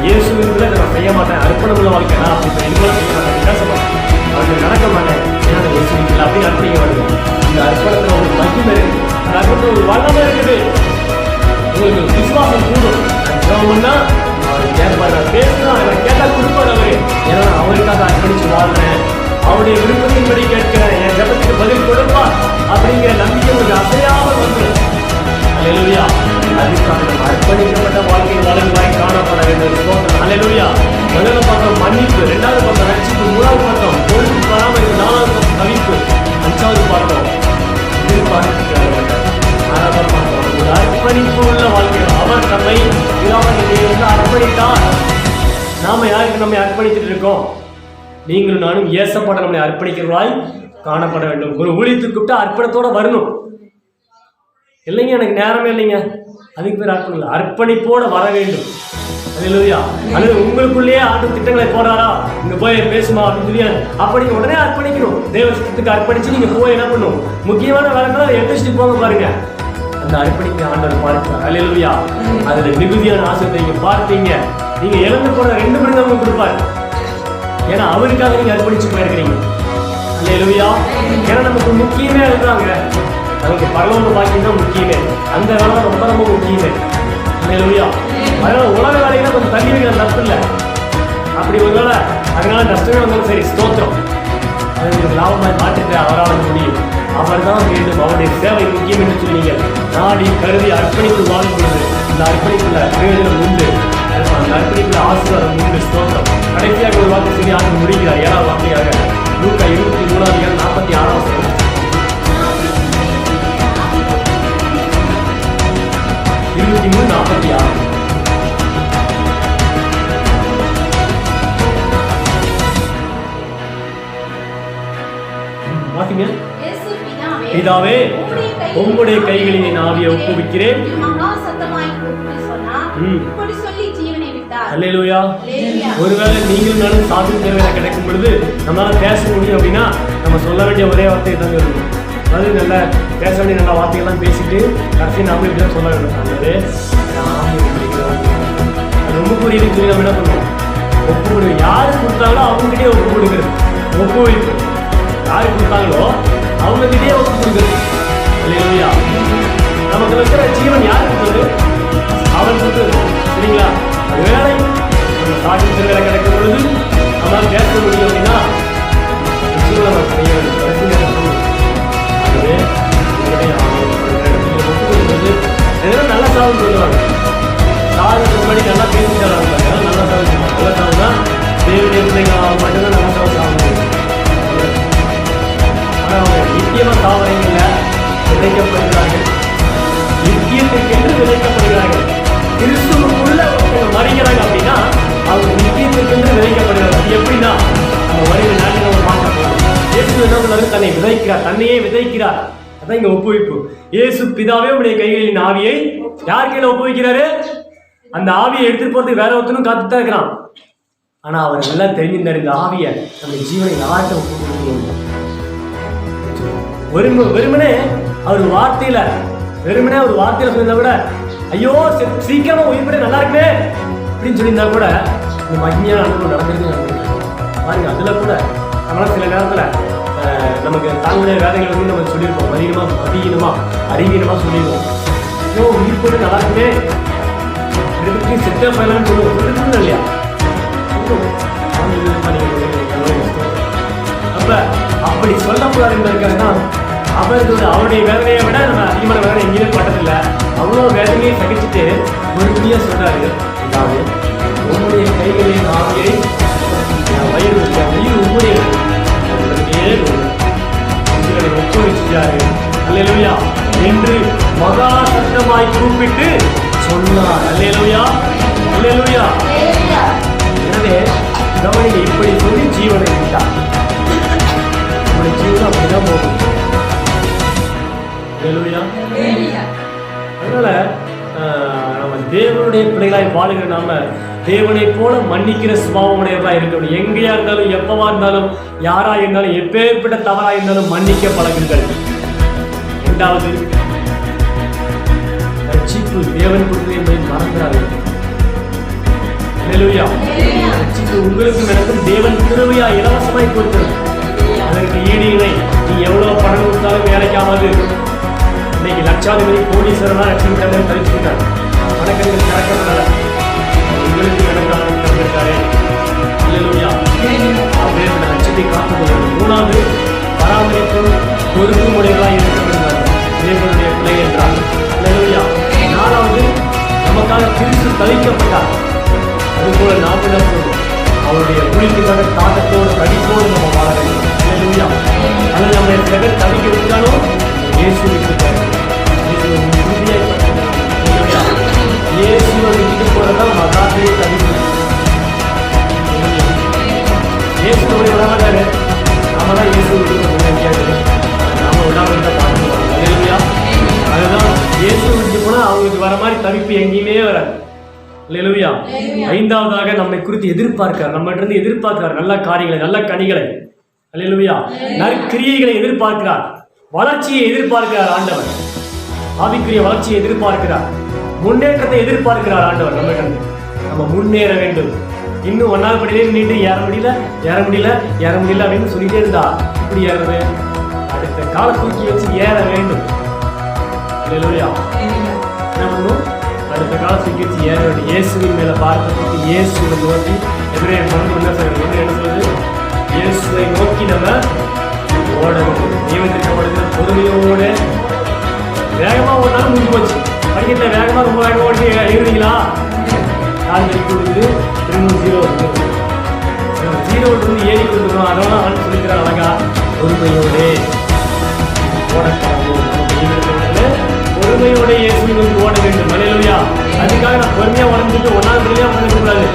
இயேசுவின் நான் செய்ய மாட்டேன், அர்ப்பணமுள்ள வாழ்க்கை நான் அப்படி செய்ய மாட்டேன், பேச மாட்டேன், அவருக்கு நடக்க மாட்டேன், ஏன்னா இயேசுவின் அப்படின்னு அர்ப்பணிக்க மாட்டேன். இந்த அர்ப்பணத்துல ஒரு மகிமை இருக்கு, அந்த அர்ப்பணத்துல ஒரு வல்லமை இருக்குது. உங்களுக்கு விசுவாசம் கூடும். ஜெபம்னா அவர் கேட்பார், நான் பேசுனா அவர் கேட்டா கொடுப்பார் அவரு. ஏன்னா நான் அவருக்காக அர்ப்பணிச்சு வாழ்றேன், அவருடைய விருப்பத்தின்படி கேட்கிறேன், என் ஜெபத்துக்கு பதில் கொடுப்பார் அப்படிங்கிற நம்பிக்கை உங்களுக்கு அசையாமல் வந்துடும். அல்லேலூயா. அதுக்காக நம்ம அர்ப்பணிக்கப்பட்ட வாழ்க்கை வாழ்வாய் காணப்பட வேண்டும். அல்லேலூயா. முதல்ல பார்த்தோம் மன்னிப்பு, இரண்டாவது பார்த்தோம் ரட்சிப்பு, மூணாவது பார்த்தோம் பொருள் பராமரிப்பு, நாலாவது பார்த்தோம் தவிப்பு, அஞ்சாவது பார்த்தோம் எதிர்பார்ப்பு, ஆறாவது பார்த்தோம் ஒரு அர்ப்பணிப்பு உள்ள வாழ்க்கை. அவர் நம்மை அர்ப்பணித்தார். நாம யாருக்கு நம்மை அர்ப்பணித்துட்டு இருக்கோம்? நீங்களும் நானும் ஏசப்பட நம்மை அர்ப்பணிக்கிறவராய் காணப்பட வேண்டும். ஒரு ஊழியத்துக்கு கூப்பிட்டா அர்ப்பணத்தோட வரணும். இல்லைங்க எனக்கு நேரமே இல்லைங்க, அதுக்கு பேர் அர்ப்பணம் இல்லை, அர்ப்பணிப்போட வர வேண்டும். அல்லேலூயா. அல்லது உங்களுக்குள்ளேயே ஆண்டு திட்டங்களை போடுறாரா, இங்க போய் பேசுமா அப்படின்னு சொல்லி அப்படி உடனே அர்ப்பணிக்கணும். தேவ சித்தத்துக்கு அர்ப்பணிச்சு நீங்க போய் என்ன பண்ணணும், முக்கியமான வேலைகளை எடுத்துட்டு போங்க பாருங்க. அந்த அர்ப்பணிக்க ஆண்டவர் பார்க்கிறார். அல்லேலூயா. அதுல மிகுதியான ஆசையை நீங்க பார்ப்பீங்க. நீங்க இழந்து போற 2 மணி தான் உங்களுக்கு கொடுப்பாரு. ஏன்னா அவருக்காக நீங்க அர்ப்பணிச்சு போயிருக்கிறீங்க. அல்லேலூயா. ஏன்னா நமக்கு முக்கியமே இருக்கிறாங்க, நமக்கு பரலோக பாக்கியம் தான் முக்கியமே, அந்த வேலை தான் ரொம்ப ரொம்ப முக்கியமே. அல்லேலூயா. அதனால உலக வேலைகளை கொஞ்சம் தள்ளி வைக்கிற தப்பு இல்லை. அப்படி ஒரு வேலை அதனால நஷ்டமே வந்தாலும் சரி, ஸ்தோத்திரம், அதை உங்களுக்கு லாபமாய் மாற்றிட்டு அவரால் முடியும். அவர் தான் வேண்டும், அவருடைய சேவை முக்கியம் என்று சொல்லி நீங்கள் நாடி கருதி அர்ப்பணிப்பு வாழும் பொழுது இந்த அர்ப்பணிப்புல பிரயோஜனம் உண்டு, அந்த அர்ப்பணிப்புல ஆசீர்வாதம் உண்டு. ஸ்தோத்திரம். கடைசியாக ஒரு வார்த்தை சொல்லி ஆண்டு முடிக்கிறார். 7வது வார்த்தையாக லூக்கா 23 46 23:46. வாசிங்க. பிதாவே, உம்முடைய கைகளில் என் ஆவியை ஒப்புவிக்கிறேன். அல்லேலூயா. ஒருவேளை நீங்களும் நானும் சாது தேவையில கிடைக்கும் பொழுது நம்மளால பேச முடியும் அப்படின்னா நம்ம சொல்ல வேண்டிய ஒரே வார்த்தை தான் இருக்கும். அதாவது நல்ல பேச வேண்டிய நல்ல வார்த்தைகள்லாம் பேசிட்டு கடைசி நாம இப்படிதான் சொல்ல வேண்டும். நல்லது அது ரொம்ப புரியுதுன்னு சொல்லி நம்ம என்ன பண்ணுவோம், ஒப்பு கொடுங்க. யாரு கொடுத்தாங்களோ அவங்ககிட்டயே ஒப்பு கொடுக்குறது, ஒப்புவிப்பு. யாரு கொடுத்தாங்களோ அவங்ககிட்டயே ஒப்பு கொடுக்குறது. இல்லையா? நமக்கு இருக்கிற ஜீவன் யாரு கொடுத்தது? அவன் கொடுத்தது. சரிங்களா? வேலை நம்ம சாட்சி வேலை கிடைக்கும் பொழுது நம்மளால் பேச முடியும் அப்படின்னா நிச்சயம் செய்ய வேண்டும். ஆகவே நல்ல சாதம் சொல்லுவாங்க. சாதத்துக்கு முன்னாடி நல்லா பேசி தராங்க, நல்ல சாதம். நல்ல சாதம்னா தேவையான மட்டும்தான் நல்ல சாதம் சாப்பிட முடியும். விதைக்கப்படுகிறார்கள். நித்தியத்திற்கென்று விதைக்கப்படுகிறார்கள். கிறிஸ்துவுக்குள்ள ஒருத்தர் மறிக்கிறாங்க அப்படின்னா அவங்க நித்தியத்திற்கென்று விதைக்கப்படுகிறார்கள். அது எப்படின்னா நம்ம வருகிற நாட்டில் நம்ம பார்க்க போகிறோம். இயேசு என்ன பண்ணாரு? தன்னை விதைக்கிறார், தன்னையே விதைக்கிறார். அதான் இங்க ஒப்புவிப்பு. இயேசு பிதாவே உடைய கைகளின் ஆவியை யார் கையில ஒப்புவிக்கிறாரு? அந்த ஆவியை எடுத்துட்டு போறதுக்கு வேற ஒருத்தனும் காத்துதான் இருக்கிறான். ஆனா அவர் எல்லாம் தெரிஞ்சிருந்தார், இந்த ஆவியை நம்ம ஜீவனை யார்கிட்ட ஒப்புக்கொடுக்கணும். வெறுமனே அவர் வார்த்தையில சொல்லியிருந்தா கூட, ஐயோ சீக்கிரமா உயிர்பட நல்லா இருக்குமே அப்படின்னு சொல்லியிருந்தா கூட இந்த மகிமையான அனுபவம் நடந்திருக்கு பாருங்க. அதுல கூட நம்மளால சில நேரத்துல நமக்கு தாங்களுடைய வேலைகள் வந்து நம்ம சொல்லியிருப்போம், அறிவீனமா சொல்லிடுவோம். ஐயோ உயிர்பட நல்லா இருக்குமே செட்ட பயிலான்னு சொல்லுவோம் இல்லையா? அப்ப அப்படி சொல்லக்கூடாது என்பதற்காக தான் அவருடைய வேதனையை விட நம்ம அதிகமான வேதனை எங்கேயுமே பட்டதில்லை. அவ்வளோ வேதனையை சகிச்சுட்டு பொறுமையா சொல்றாரு, உங்களுடைய கைகளின் ஆவியை உயிர் உங்களுடைய ஒப்புவிச்சாரு அல்லேலூயா என்று மகா சத்தமாய் கூப்பிட்டு சொன்னார். அல்லேலூயா அல்லேலூயா. எனவே கவனிங்க, இப்படி சொல்லி ஜீவனை விட்டார். நம்முடைய ஜீவனம் அப்படிதான் போகும். அதனால நம்ம தேவனுடைய பிள்ளைகளாய் வாழுகிற நாம தேவனை போல மன்னிக்கிற சுபாவமுடையவர்களா இருக்கணும். எங்கேயா இருந்தாலும், எப்பவா இருந்தாலும், யாரா இருந்தாலும், எப்பேற்பட்ட தவறா இருந்தாலும் மன்னிக்க பழகுங்கள். இரண்டாவது, ரட்சிப்பு தேவன் கொடுத்தது என்பதை மறந்துடாதீர்கள். அல்லேலூயா. ரட்சிப்பு உங்களுக்கும் எனக்கும் தேவன் கிருபையா இலவசமாய் கொடுத்தது. அதற்கு ஈடு இணை நீ எவ்வளவு பணம் கொடுத்தாலும் வேலைக்காவது. இன்னைக்கு லட்சாதிபதி கோடீஸ்வரனா ரட்சிக்கப்பட்டவர்கள் தரிசிக்கிறார். வணக்கங்கள் திறக்கப்படல, உங்களுக்கு எனக்கான திறந்திருக்காரு. அல்லேலூயா. அப்படியே ரட்சிப்பை காத்துக்கொள்வது. மூணாவது, பராமரிப்பு பொறுப்பு முறைகளாக இருக்கிறார் தேவனுடைய பிள்ளை என்றார். அல்லேலூயா. நாலாவது, நமக்காக கிறிஸ்து தவிக்கப்பட்டார். அதுபோல நாம் என்ன சொல்றோம்? அவருடைய ஊழியத்துக்காக தாக்கத்தோடு கடிப்போடு நம்ம வாழ வேண்டும். அல்லேலூயா. அது நம்ம சில பேர் தவிக்க விட்டாலும் இயேசுவை விட்டு போறதான் மகாபெரிய தவிப்பு. இயேசு விடாமட்டாரு, நாம தான் இயேசு விட்டு நாம விடாம இருந்தா பார்க்கணும். அல்லேலூயா. அதுதான் இயேசு விட்டு போனா அவங்களுக்கு வர மாதிரி தவிப்பு எங்கேயுமே வராது. அல்லேலூயா. ஐந்தாவதாக நம்மை குறித்து எதிர்பார்க்கிறார், நம்ம இருந்து எதிர்பார்க்கிறார் நல்ல காரியங்களை, நல்ல கனிகளை. அல்லேலூயா. நற்கிரியைகளை எதிர்பார்க்கிறார், வளர்ச்சியை எதிர்பார்க்கிறார் ஆண்டவர். ஆவிக்குரிய வளர்ச்சியை எதிர்பார்க்கிறார், முன்னேற்றத்தை எதிர்பார்க்கிறார் ஆண்டவர். நம்ம முன்னேற வேண்டும். இன்னும் ஒன்னாவது படியிலே நின்று ஏற முடியல அப்படின்னு சொல்லிட்டே இருந்தா இப்படி ஏறது? அடுத்த கால தூக்கி வச்சு ஏற வேண்டும். அல்லேலூயா. என்ன பண்ணும்? அடுத்த கால தூக்கி வச்சு ஏற வேண்டும். இயேசுவின் மேல பார்த்து இயேசுவை நோக்கி எதிரே என்ன சொல்றது? இயேசுவை நோக்கி நம்ம ஓட வேண்டும். தெய்வத்திற்கு ஓடுகிற பொறுமையோட வேகமா ஓடினாலும் முடிஞ்சு போச்சு. படிக்கட்டுல வேகமா ரொம்ப வேகமா ஓடி எழுதுறீங்களா? கால் ஜெயிக்க கொடுக்குது, திரும்ப ஜீரோ இருந்து ஏறி கொடுத்துருக்கோம். அதெல்லாம் சொல்லிக்கிற அழகா பொறுமையோடு ஓடக்காரோ பொறுமையோட இயேசுவை நோக்கி ஓட வேண்டும். அல்லேலூயா. அதுக்காக நான் பொறுமையா உடஞ்சிட்டு ஒன்னாவது படியா உட்காந்துக்கூடாது.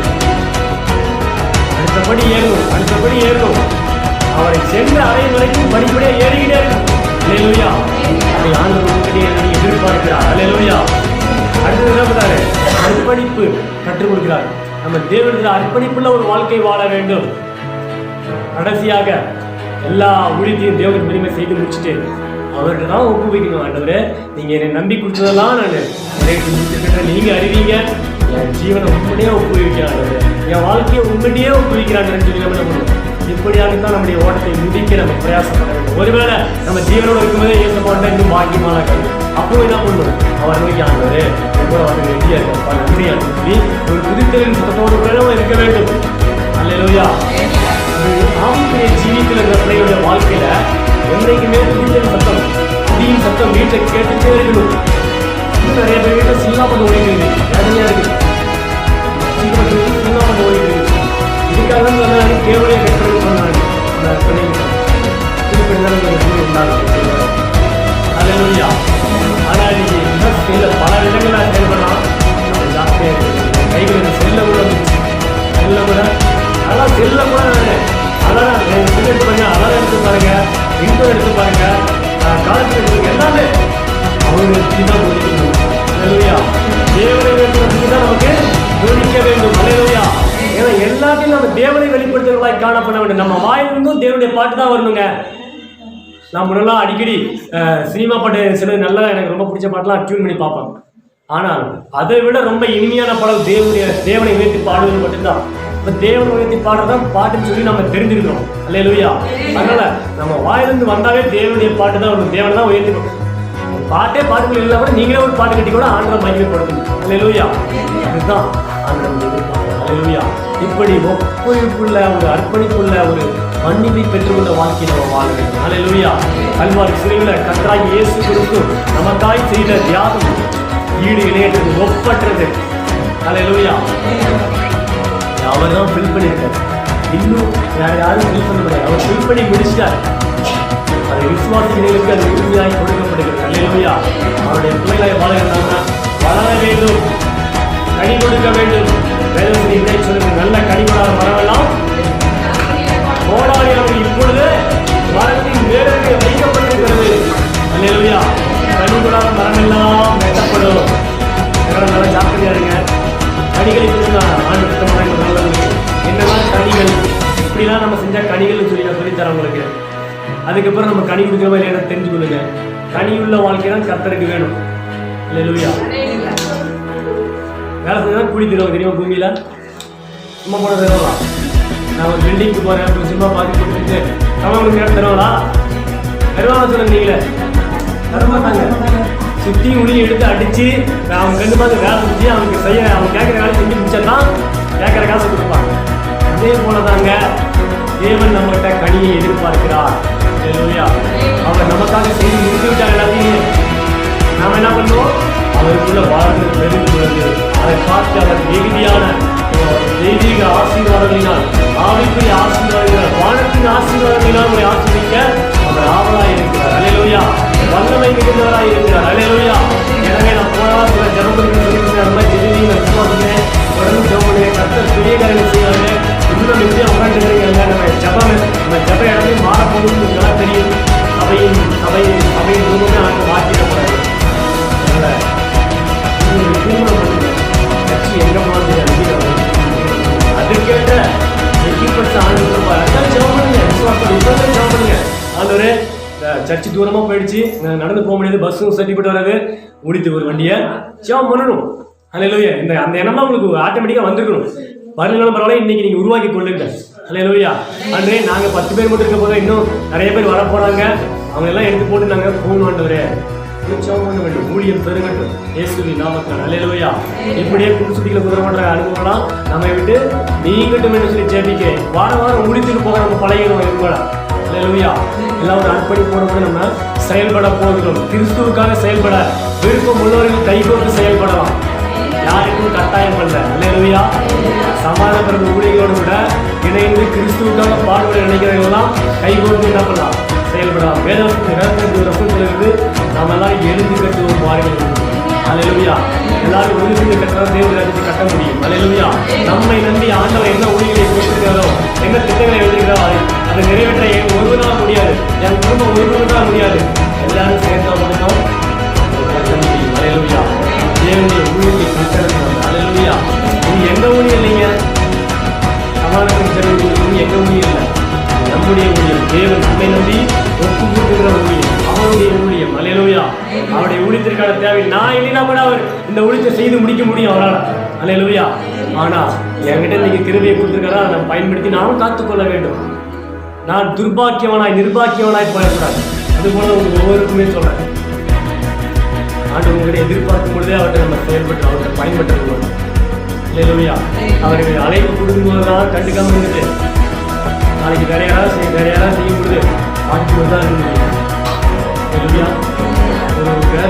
அடுத்தபடி ஏறணும். அவரை சென்று அறையும் வரைக்கும் படிப்படியா ஏறிக்கிட்டே இருக்கும். அல்லேலூயா. அதை ஆண்டவருடைய எதிர்பார்க்கிறார். அல்லேலூயா. அடுத்தது என்ன பண்றாரு? அர்ப்பணிப்பு கற்றுக் கொடுக்கிறார். நம்ம தேவனுடைய அர்ப்பணிப்புள்ள ஒரு வாழ்க்கை வாழ வேண்டும். கடைசியாக எல்லா ஊழியத்தையும் தேவனுக்கு பெருமை செய்து முடிச்சுட்டு அவர்கிட்ட தான் ஒப்புவிக்கணும். ஆண்டவரே, நீங்க என்னை நம்பி கொடுத்ததெல்லாம் நான் நீங்க அறிவீங்க. என் ஜீவனை உண்மையே ஒப்புவிக்கிறாங்க, என் வாழ்க்கையை உண்மையே ஒப்புவிக்கிறாங்கன்னு சொல்லி நம்ம பண்ணுவோம். இப்படியாகத்தான் நம்முடைய ஓட்டத்தை முடிக்க நம்ம பிரயாசப்பட வேண்டும். ஒருவேளை நம்ம ஜீவனோடு இருக்கும்போதே ஏசப்பாட்டா இன்னும் பாக்கியமான கல்வி அப்போ என்ன பண்ணணும்? அவர் நோக்கி ஆண்டவரே ரொம்ப ரெடியா இருக்கப்பா, நன்றியா சொல்லி ஒரு புதுத்தலின் சத்தத்தோடு கூட இருக்க வேண்டும். அல்லேலூயா. ஆவிக்குரிய ஜீவிக்கிற பிள்ளைகளுடைய வாழ்க்கையில என்றைக்குமே புதித்தலின் சத்தம், புதியின் சத்தம் வீட்டை கேட்டுட்டே இருக்கணும். இன்னும் நிறைய பேர் வீட்டில் சினிமா பண்ண ஓடிக்கிறது வேதனையா இருக்குது. சினிமா பண்ண ஓடிக்கிறது. இதுக்காக தான் கேவலையை கட்டுறது சொன்னாங்க. அந்த பிள்ளைங்க திருப்பி இருந்தாலும் அல்லேலூயா. இன்கம் எடுத்து பாருங்க, காலத்தில் எடுத்து எல்லாமே அவங்களுக்கு தான் ஒழிக்கணும். அல்லேலூயா. தேவனை வெளிப்படுத்துறது தான் நமக்கு ஒழிக்க வேண்டும். அல்லேலூயா. ஏன்னா எல்லாத்தையும் நம்ம தேவனை வெளிப்படுத்துறவர்களாய் காணப்பட வேண்டும். நம்ம வாயிலிருந்தும் தேவனுடைய பாட்டு தான் வரணுங்க. நான் முன்னெல்லாம் அடிக்கடி சினிமா பாட்டு சில நல்லா எனக்கு ரொம்ப பிடிச்ச பாட்டெல்லாம் டியூன் பண்ணி பார்ப்பேன். ஆனால் அதை விட ரொம்ப இனிமையான பாடல் தேவனை உயர்த்தி பாடுவது மட்டும்தான். இப்போ தேவனை உயர்த்தி பாடுறதான் பாட்டுன்னு சொல்லி நம்ம தெரிஞ்சுக்கிறோம். அல்லேலூயா. அதனால நம்ம வாயிலிருந்து வந்தாவே தேவனுடைய பாட்டு தான் வரும். தேவனை தான் உயர்த்தி பாட்டே பாட்டுகள் இல்லை கூட நீங்களே ஒரு பாட்டு கட்டி கூட ஆண்டவரை மகிமைப்படுத்தணும். அல்லேலூயா. அதுதான் ஆண்டவருடைய பாட்டு. அல்லேலூயா. இப்படி ஒப்புள்ள ஒரு அர்ப்பணிப்புள்ள ஒரு மன்னிப்பை பெற்றுக்கொண்ட வாழ்க்கையை நம்ம வாழ வேண்டும். அல்லேலூயா. கல்வாரி சிலுவையில் கர்த்தராகிய இயேசு கிறிஸ்து நமக்காய் செய்த தியாகம் ஈடு இணையற்றது, ஒப்பற்றது. அல்லேலூயா. அவர் தான் ஃபில் பண்ணியிருக்கார். இன்னும் வேற யாரும் ஃபில் பண்ண முடியாது. அவர் ஃபில் பண்ணி முடிச்சிட்டார். அது விசுவாசிகளுக்கு அது உறுதியாய் கொடுக்கப்படுகிறது. அல்லேலூயா. அவருடைய பிள்ளைகளை வளர வேண்டும், கனி கொடுக்க வேண்டும். வேதத்தில் சொல்லுங்க, நல்ல கனிகளாக மரமெல்லாம் கோடாலி அவர்கள் இப்பொழுது மரத்தின் வேருக்கு வைக்கப்பட்டிருக்கிறது. அல்லேலூயா. கனிகளாக மரமெல்லாம் வெட்டப்படும். நல்ல ஜாக்கிரதையா இருங்க. கனிகளை கொடுங்க. ஆண்டு திட்டமாக நல்லது. என்னெல்லாம் கனிகள், இப்படிலாம் நம்ம செஞ்சா கனிகள் சொல்லி நான் சொல்லித்தரேன் உங்களுக்கு. அதுக்கப்புறம் நம்ம கனி கொடுக்குற மாதிரி என்ன தெரிஞ்சு கொள்ளுங்க. கனியுள்ள வாழ்க்கை தான் கர்த்தருக்கு வேணும். அல்லேலூயா. வேலை செஞ்சால் கூலி தருவாங்க தெரியுமா? பூமியில சும்மா போட தருவாங்களா? நான் ஒரு பில்டிங்க்கு போறேன், சும்மா பார்த்து கொடுத்துட்டு கவனம் நேரம் தருவாங்களா? தருவாங்க சொல்லுங்க. நீங்களே தரமாட்டாங்க. சுற்றி உளியை எடுத்து அடிச்சு அவங்க ரெண்டு பார்த்து வேலை செஞ்சு அவங்க அவங்க கேட்குற வேலை செஞ்சு முடிச்சதான் கேட்குற காசு கொடுப்பாங்க. அதே போலதாங்க தேவன் நம்மகிட்ட கனியை எதிர்பார்க்கிறார். அல்லேலூயா. அவர் நமக்காக செய்து முடித்து விட்டார் எல்லாத்தையும். நாம என்ன பண்ணுவோம்? அவருக்குள்ள வாழ்ந்து தெரிந்து கொள்வது, அதை பார்த்து அவர் மிகுதியான தெய்வீக ஆசீர்வாதங்களினால், ஆவிக்குரிய ஆசீர்வாதங்கள், வானத்தின் ஆசீர்வாதங்களினால் அவரை ஆசீர்வதிக்க அவர் ஆவலாக இருக்கிறார். அல்லேலூயா. வல்லமை மிகுந்தவராக இருக்கிறார். அல்லேலூயா. எனவே நான் போனா சில ஜனங்களுக்கு சொல்லியிருந்தேன், விசுவாசிக்கிறேன், உடனே ஜெபம் கர்த்தர் பெரிய காரியங்கள் செய்வாங்க. இன்னும் எப்படி உட்காந்துருக்கீங்க? நம்ம ஜப இடமே மாறப்போகுதுன்னு உங்களுக்கு தெரியும். சபையின் ரூபமே அங்கே மாற்றிடக்கூடாது. திருமணம் பண்ணுங்க. கட்சி எங்க மாதிரி அதுக்கேற்ற ஆண்டவரே, சர்ச்சு தூரமா போயிடுச்சு, நடந்து போக முடியாது, பஸ்ஸும் சர்டிஃபிகேட் வராது, முடித்து ஒரு வண்டியை ஜெபம் பண்ணணும். அல்லேலூயா. அந்த எண்ணமா உங்களுக்கு ஆட்டோமேட்டிக்கா வந்துருக்கணும். வரலாம் பரவாயில்ல, இன்னைக்கு நீங்க உருவாக்கி கொள்ளுங்க. அல்லேலூயா. அன்றே நாங்க 10 பேர் மட்டும் இருக்க போதும், இன்னும் நிறைய பேர் வர போறாங்க. அவங்க எல்லாம் எடுத்து போட்டு நாங்க போகணும். ஆண்டவரே பண்ண வேண்டும், ஊழியம் பெருகட்டும் இயேசுவின் நாமத்தில். அல்லேலூயா. இப்படியே குடிசுட்டிகளை குதிரை பண்ற அனுபவம்லாம் நம்ம விட்டு நீங்கட்டும் என்று சொல்லி ஜெபிக்கிறேன். வாரம் முடித்துட்டு போக நம்ம பழகிடும். இவங்களா அல்லேலூயா. எல்லாம் ஒரு அர்ப்பணிப்போடு கூட நம்ம செயல்பட போகிறோம். கிறிஸ்துவுக்காக செயல்பட விருப்பம் உள்ளவர்கள் கைகோர்த்து செயல்படலாம். யாருக்கும் கட்டாயம் பண்ணல. அல்லேலூயா. சமாதான ஊழியர்களோடு கூட இணைந்து கிறிஸ்துவுக்காக பாடுபட நினைக்கிறவங்களாம் கைகோர்த்து என்ன பண்ணலாம்? செயல்படலாம். வேதத்திலிருந்து நாம் எல்லாரும் எழுந்து கட்டுவோம். பாருங்கள். அல்லேலூயா. எல்லாரும் உறுதி செஞ்சு கட்டுறதா தேவ ராஜ்யத்தை கட்ட முடியும். அல்லேலூயா. நம்மை நம்பி ஆண்டவர் என்ன ஊழியர்களை கொடுத்திருக்காரோ, என்ன திட்டங்களை எழுதியிருக்காரோ அதை நிறைவேற்ற ஒருவரால் முடியாது, என் குடும்பம் ஒருவரால் முடியாது. எல்லாரும் சேர்ந்தா மட்டும் கட்ட முடியும். அல்லேலூயா. தேவனுடைய ஊழியத்தை கட்டணும். அல்லேலூயா. இது எங்க ஊழியம் இல்லைங்க, சமாதானத்தின் செலவு எங்க ஊழியம் இல்லை, நம்முடைய ஊழியம். தேவன் நம்மை நம்பி ஒப்பு கொடுக்கிற ஊழியம், அவருடைய ஊழியம். அல்லேலூயா. அவருடைய ஊழியத்திற்கான தேவை நான் இல்லைன்னா கூட அவர் இந்த ஊழியத்தை செய்து முடிக்க முடியும் அவரால். அல்லேலூயா. ஆனா என்கிட்ட நீங்க கிருபையை கொடுத்துருக்காரா, அதை பயன்படுத்தி நானும் காத்துக்கொள்ள வேண்டும். நான் துர்பாக்கியவனாய் நிர்பாக்கியவனாய் போயிடக்கூடாது. அது போல உங்களுக்கு ஒவ்வொருக்குமே சொல்றேன். ஆண்டு உங்களை எதிர்பார்க்கும் பொழுதே அவர்கிட்ட நம்ம செயல்பட்டு அவர்கிட்ட பயன்படுத்தணும். அல்லேலூயா. அவர்கள் அழைப்பு கொடுக்கும்போதுதான் கண்டுக்காம இருந்துட்டு நாளைக்கு வேற யாராவது செய்யும் பொழுது ஆட்சி தான் இருந்தது. ஒரு வேலை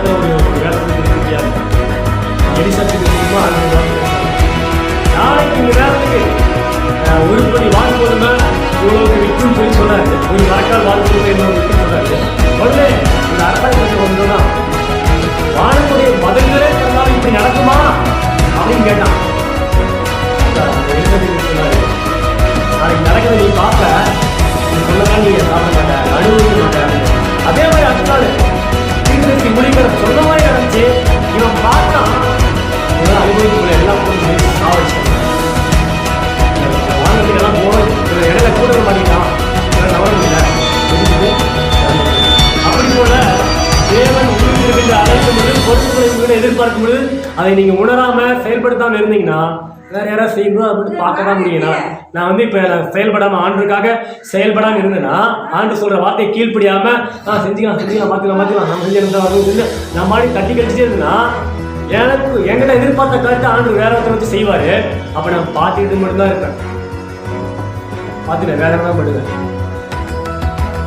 இருக்க முடியாது. எரிசத்துக்கு சும்மா நாளைக்கு இந்த வேலைக்கு உருப்படி வாங்குவதுன்னா இவ்வளவுக்கு விற்கும் சொல்லி சொன்னாரு. ஒரு மரக்கால் வாழ்க்கை விற்கும் சொன்னாரு. உடனே இந்த அரசாங்கம் ஒன்றுதான் வாழக்கூடிய மதங்களே சொன்னாலும் இப்படி நடக்குமா அப்படின்னு கேட்டான். நாளைக்கு நடக்குது நீ பார்க்க, நீ சொல்லதான் நீங்க சாப்பிட மாட்டேன், அனுபவிக்க மாட்டேன். பொறுப்புகளை எதிர்பார்க்கும் பொழுது அதை நீங்க உணராம செயல்படுத்தாம இருந்தீங்கன்னா வேற யாராவது செய்யணும் அப்படின்னு பார்க்க தான் முடியுங்களா? நான் வந்து இப்ப செயல்படாம ஆண்டுக்காக செயல்படாம இருந்தேன்னா ஆண்டு சொல்ற வார்த்தையை கீழ்ப்படியாம செஞ்சுக்கலாம் மாத்திக்கலாம் நம்ம செஞ்சு நம்ம மாதிரி தட்டி கழிச்சுட்டே இருந்தேன்னா எனக்கு எங்கிட்ட எதிர்பார்த்த கருத்தை ஆண்டு வேற ஒருத்தர் வச்சு செய்வாரு. அப்ப நான் பார்த்துக்கிட்டு மட்டும்தான் இருப்பேன், பார்த்துட்டு வேற தான் பண்ணுவேன்.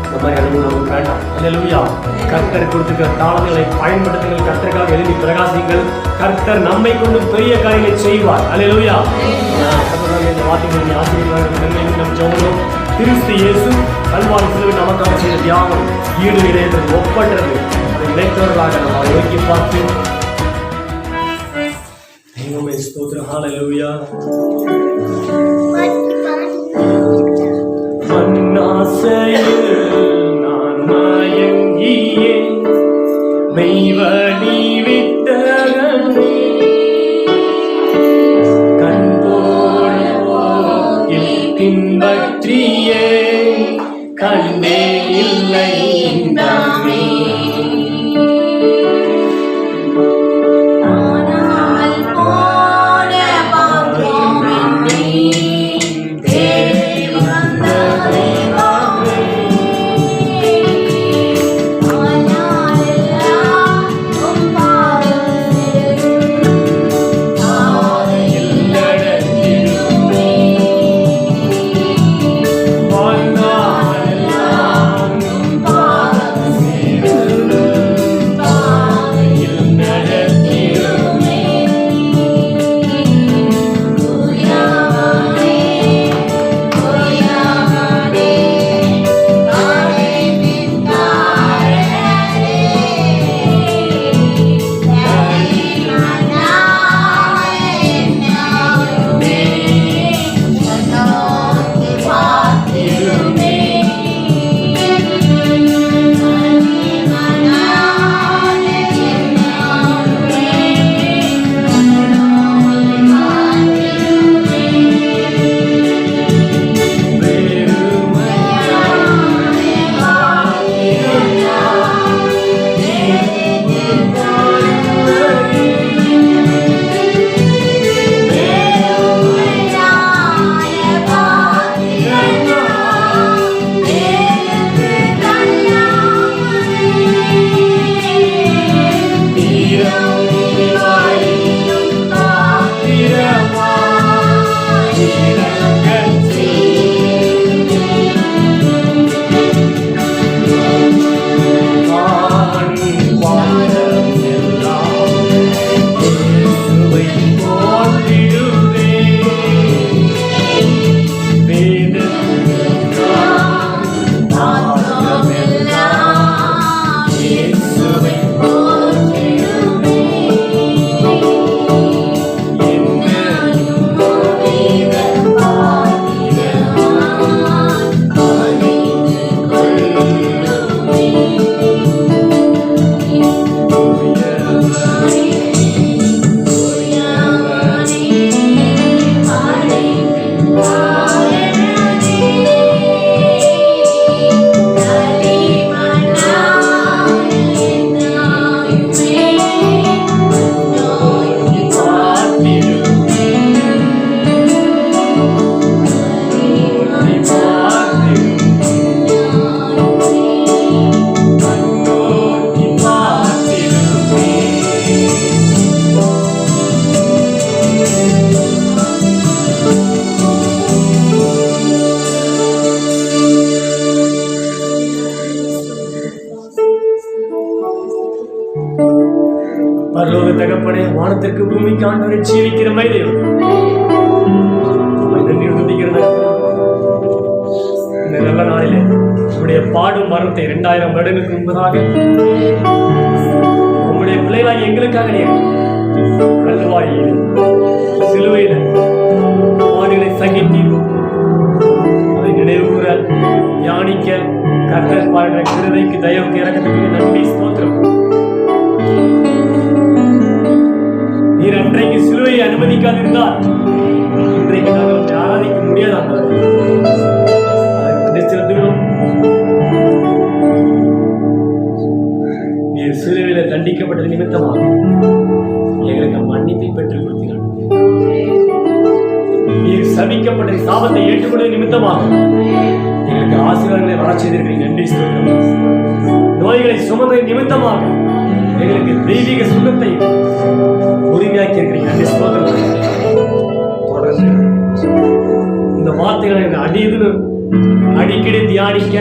இந்த மாதிரி அனுபவம் நமக்கு வேண்டாம். அல்லேலூயா. கர்த்தர் கொடுத்துக்கிற தாளங்களை பயன்படுத்துங்கள், கர்த்தருக்காக எழுதி பிரகாசிங்கள். கர்த்தர் நம்மை கொண்டு பெரிய காரியங்களை செய்வார். அல்லேலூயா. இந்த வார்த்தைகளை ஆசிரியர்கள் நம் ஜெபம் கிறிஸ்து இயேசு கல்வாரி சிலுவையில் நமக்காக செய்த தியாகம் ஈடு இணையத்தில் ஒப்பற்றது. அதை இணைத்தவர்களாக நம்ம நோக்கி பார்த்து ஸ்தோத்திரம். ஹல்லேலூயா. மன்னாசையில் நான் மயங்கியே மெய்வழி விட்டகமே கண்போல் போக்கில் பின்பற்றியே கண்டே இல்லை இன்பமே. பரலோக தகப்பனே, வானத்திற்கு பூமிக்கு ஆண்டவரை ஜீவிக்கிற மைதேவன் இந்த நல்ல நாளிலே உங்களுடைய பாடும் மரணத்தை 2000 வருடங்களுக்கு முன்பதாக உங்களுடைய பிள்ளைகளாக எங்களுக்காக நீர் கல்வாரியில் சிலுவையில பாடுகளை சகித்தீர். அதை நினைவுகூர தியானிக்க கர்த்தர் பாடுகிற கிருபைக்கு தயவுக்கு இறக்கத்துக்கு நன்றி ஸ்தோத்திரம். நீர் அன்றைக்கு சிலுவையை அனுமதிக்காதிருந்தால் இன்றைக்கு நாங்கள் ஆராதிக்க முடியாது. நீர் சிலுவையில தண்டிக்கப்பட்டது நிமித்தமாக எங்களுடைய சாபத்தை ஏற்றுக்கொள்வது நிமித்தமாக எங்களுக்கு ஆசீர்வாதங்களை வர செய்திருக்கிறீங்க. நன்றி ஸ்தோத்திரம். நோய்களை சுமந்த நிமித்தமாக எங்களுக்கு தெய்வீக சுகத்தை உரிமையாக்கி இருக்கிறீங்க. நன்றி ஸ்தோத்திரம். தொடர்ந்து இந்த வார்த்தைகளை அடிக்கடி தியானிக்க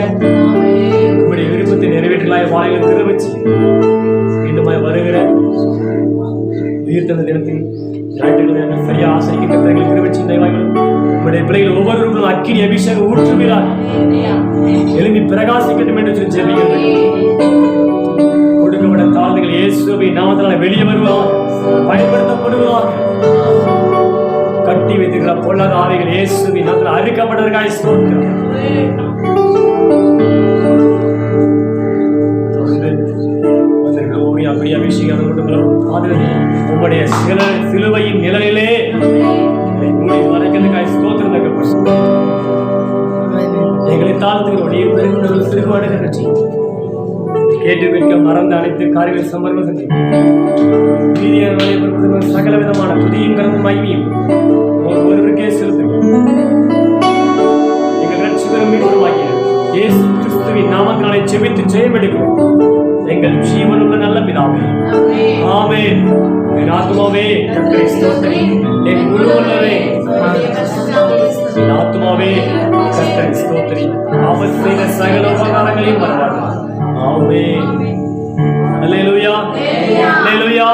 உங்களுடைய விருப்பத்தை நிறைவேற்றலாய் வாழைகளை திருவச்சு மீண்டுமாய் வருகிற உயிர்த்தந்த தினத்தின் ஞாயிற்றுக்கிழமை சரியா ஆசைக்கு கத்தங்களை திருவச்சு உங்களுடைய பிள்ளைகள் ஒவ்வொருவரும் அக்கினி அபிஷேகம் ஊற்றுகிறார். எழுப்பி பிரகாசிக்கட்டும் என்று சொல்லி ஜெபிக்கிறது. கொடுக்கப்பட்ட தாழ்ந்துகள் இயேசுவின் நாமத்தினால வெளியே வருவார், பயன்படுத்தப்படுவார். கட்டி வைத்திருக்கிற பொல்லாத ஆவிகள் இயேசுவின் நாமத்தினால அறுக்கப்பட்டதற்காக ஸ்தோத்திரம். அப்படியே அபிஷேகம் உங்களுடைய சிலுவையின் நிழலிலே வரைக்கிறதுக்காக ஸ்தோத்திரம். எங்களை தாழ்த்துகிறோம். சிறுபாடு கேட்டு வைக்க மறந்த அனைத்து காரியங்களை சமர்ப்பணம் சகல விதமான புதியும் கருத்தும் மகிமையும் ஒருவருக்கே செலுத்துகிறோம். எங்கள் ரட்சிகரும் மீட்பருமாகிய இயேசு கிறிஸ்துவின் நாமத்தினாலே ஜெபித்து ஜெயம் எடுக்கிறோம். எங்கள் ஜீவனுள்ள நல்ல பிதாவே, ஆமென். என் ஆத்துமாவே கர்த்தரை ஸ்தோத்திரி, என் முழு உள்ளவே என் ஆத்துமாவே கர்த்தரை ஸ்தோத்திரி, அவர் செய்த சகல உபகாரங்களையும் மறவாதே. ஆமென். அல்லேலூயா, அல்லேலூயா.